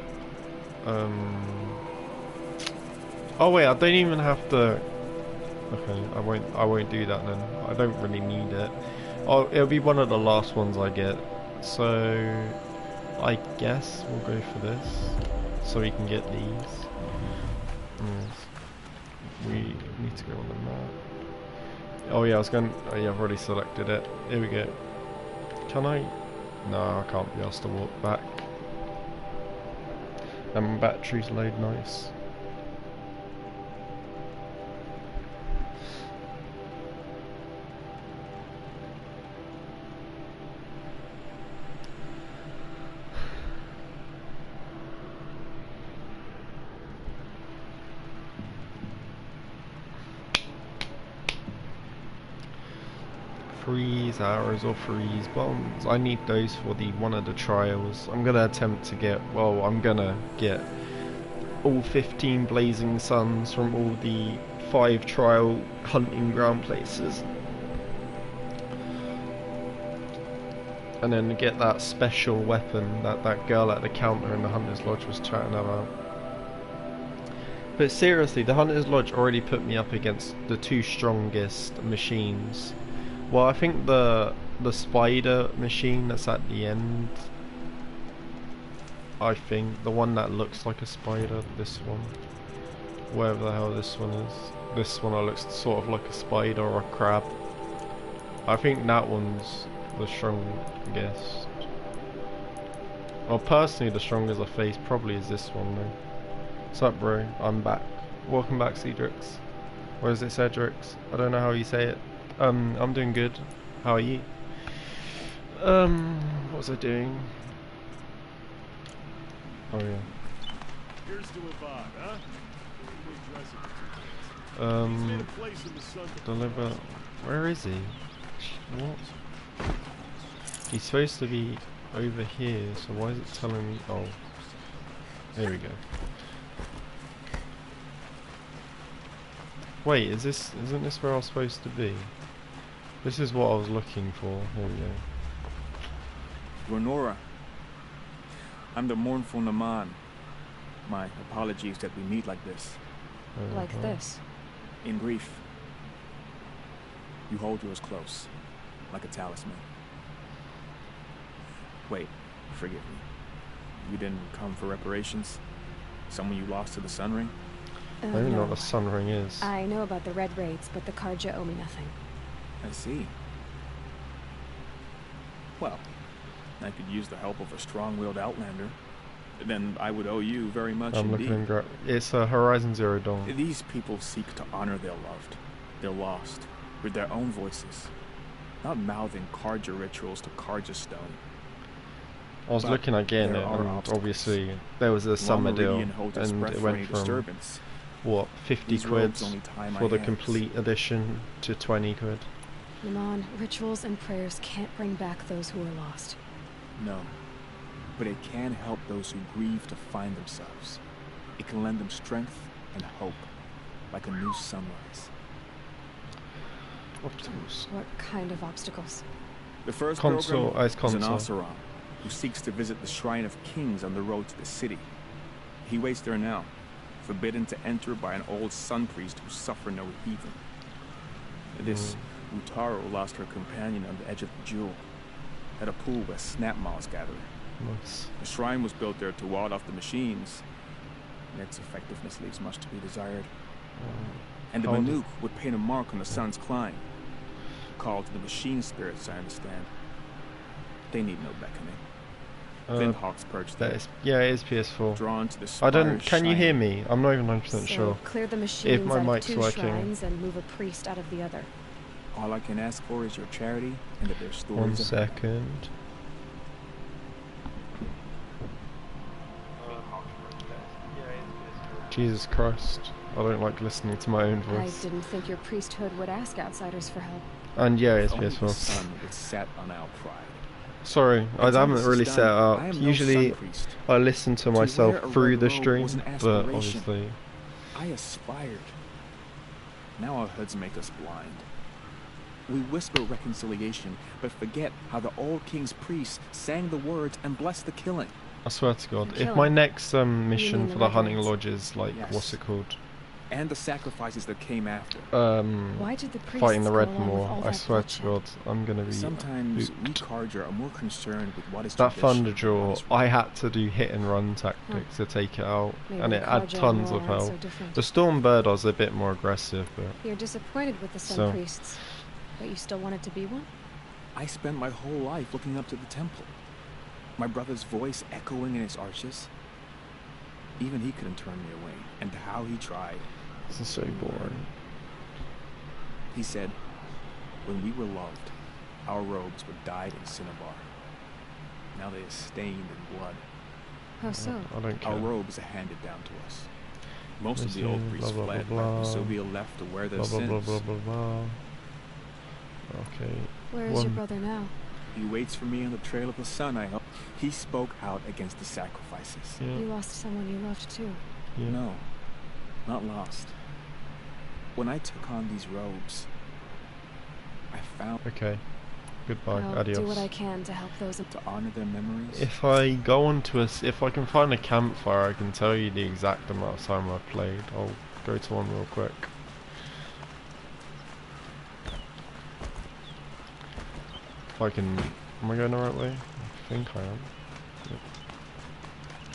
oh wait, I don't even have to. Okay, I won't do that then. I don't really need it. Oh, it'll be one of the last ones I get. So I guess we'll go for this, so we can get these. Yes. We need to go on the map. Oh yeah, oh yeah, I've already selected it. Here we go. Can I? No, I can't be asked to walk back. And my batteries load nice. Freeze arrows or freeze bombs. I need those for one of the trials. I'm gonna attempt to get, well, I'm gonna get all 15 blazing suns from all the 5 trial hunting ground places. And then get that special weapon that that girl at the counter in the Hunter's Lodge was chatting about. But seriously, the Hunter's Lodge already put me up against the 2 strongest machines. Well, I think the spider machine that's at the end, I think, the one that looks like a spider, this one, wherever the hell this one is, this one that looks sort of like a spider or a crab, I think that one's the strongest. Well, personally, the strongest I face probably is this one though. What's up, bro? I'm back. Welcome back, Cedrix. Or is it Cedrix? I don't know how you say it. I'm doing good. How are you? What was I doing? Oh yeah. Here's to Avad, huh? Deliver. Where is he? What? He's supposed to be over here, so why is it telling me? Oh, there we go. Wait, isn't this where I was supposed to be? This is what I was looking for. Here we go. Renora, I'm the mournful Naman. My apologies that we meet like this. Like this. In grief, you hold yours close, like a talisman. Wait, forgive me. You didn't come for reparations? Someone you lost to the Sun Ring? I don't know what the Sun Ring is. I know about the Red Raids, but the Carja owe me nothing. I see. Well, I could use the help of a strong-willed outlander. Then I would owe you very much I'm indeed. looking at it's a Horizon Zero Dawn. These people seek to honor their loved, their lost, with their own voices, not mouthing Carja rituals to Carja stone. I was looking again, and obviously there was a summer deal, and it went from what, 50 quid for the complete edition to 20 quid. Limon, rituals and prayers can't bring back those who are lost. No, but it can help those who grieve to find themselves. It can lend them strength and hope, like a new sunrise. Obstacles. What kind of obstacles? The first Console, pilgrim Ice is an Console. Oseram, who seeks to visit the Shrine of Kings on the road to the city. He waits there now, forbidden to enter by an old sun priest who suffer no heathen. This Utaro lost her companion on the edge of the Jewel, at a pool where snap moths gather. Nice. The shrine was built there to ward off the machines, and its effectiveness leaves much to be desired. And the Banuk would paint a mark on the sun's climb, called to the machine spirits, I understand. They need no beckoning. Glynthawks perched there. Yeah, it is PS4. Drawn to the I don't. spire's Can you shine. hear me? I'm not even 100% sure. Clear the machines if my out mic's of two working. shrines and move a priest out of the other. All I can ask for is your charity and that there's stories. 1 second. Jesus Christ. I don't like listening to my own voice. I didn't think your priesthood would ask outsiders for help. And yeah, it's Only the PS4. sun is set on our pride. Sorry, I Until haven't this really is set it done, up. I am no Usually sun priest. I listen to wear myself a through red the robe stream, was an but aspiration. obviously... I aspired. Now our hoods make us blind. We whisper reconciliation, but forget how the old king's priests sang the words and blessed the killing. I swear to God, if Killing. my next mission the for the Red hunting Ones? lodge is like, Yes. what's it called? And the sacrifices that came after. Why did the priests Fighting the go Red along with Maw, all I that swear to bloodshed? God, I'm gonna be... Sometimes we hooked. Carja are more concerned with what is That tradition than Thunderjaw, what is I had to do hit and run tactics to take it out, Maybe and the it had Carja tons and of Nora aren't health. so different. The Stormbird was a bit more aggressive, but... You're disappointed with the Sun So- Priests, but you still wanted to be one? I spent my whole life looking up to the temple. My brother's voice echoing in its arches. Even he couldn't turn me away, and how he tried. This is so boring. He said, when we were loved, our robes were dyed in cinnabar. Now they are stained in blood. How so? I don't care. Our robes are handed down to us. Most of the Listen, old priests blah, blah, fled, blah, but blah. Sylvia left to wear their Blah, blah, sins. blah, blah, blah, blah. Okay. Where is your brother now? He waits for me on the trail of the sun, I hope. He spoke out against the sacrifices. Yeah. You lost someone you loved too. Yeah. No, not lost. When I took on these robes, I found Okay. Goodbye. I'll Adios. do what I can to help those. to honor their memories. If I go onto if I can find a campfire, I can tell you the exact amount of time I've played. I'll go to one real quick. If I can... Am I going the right way? I think I am.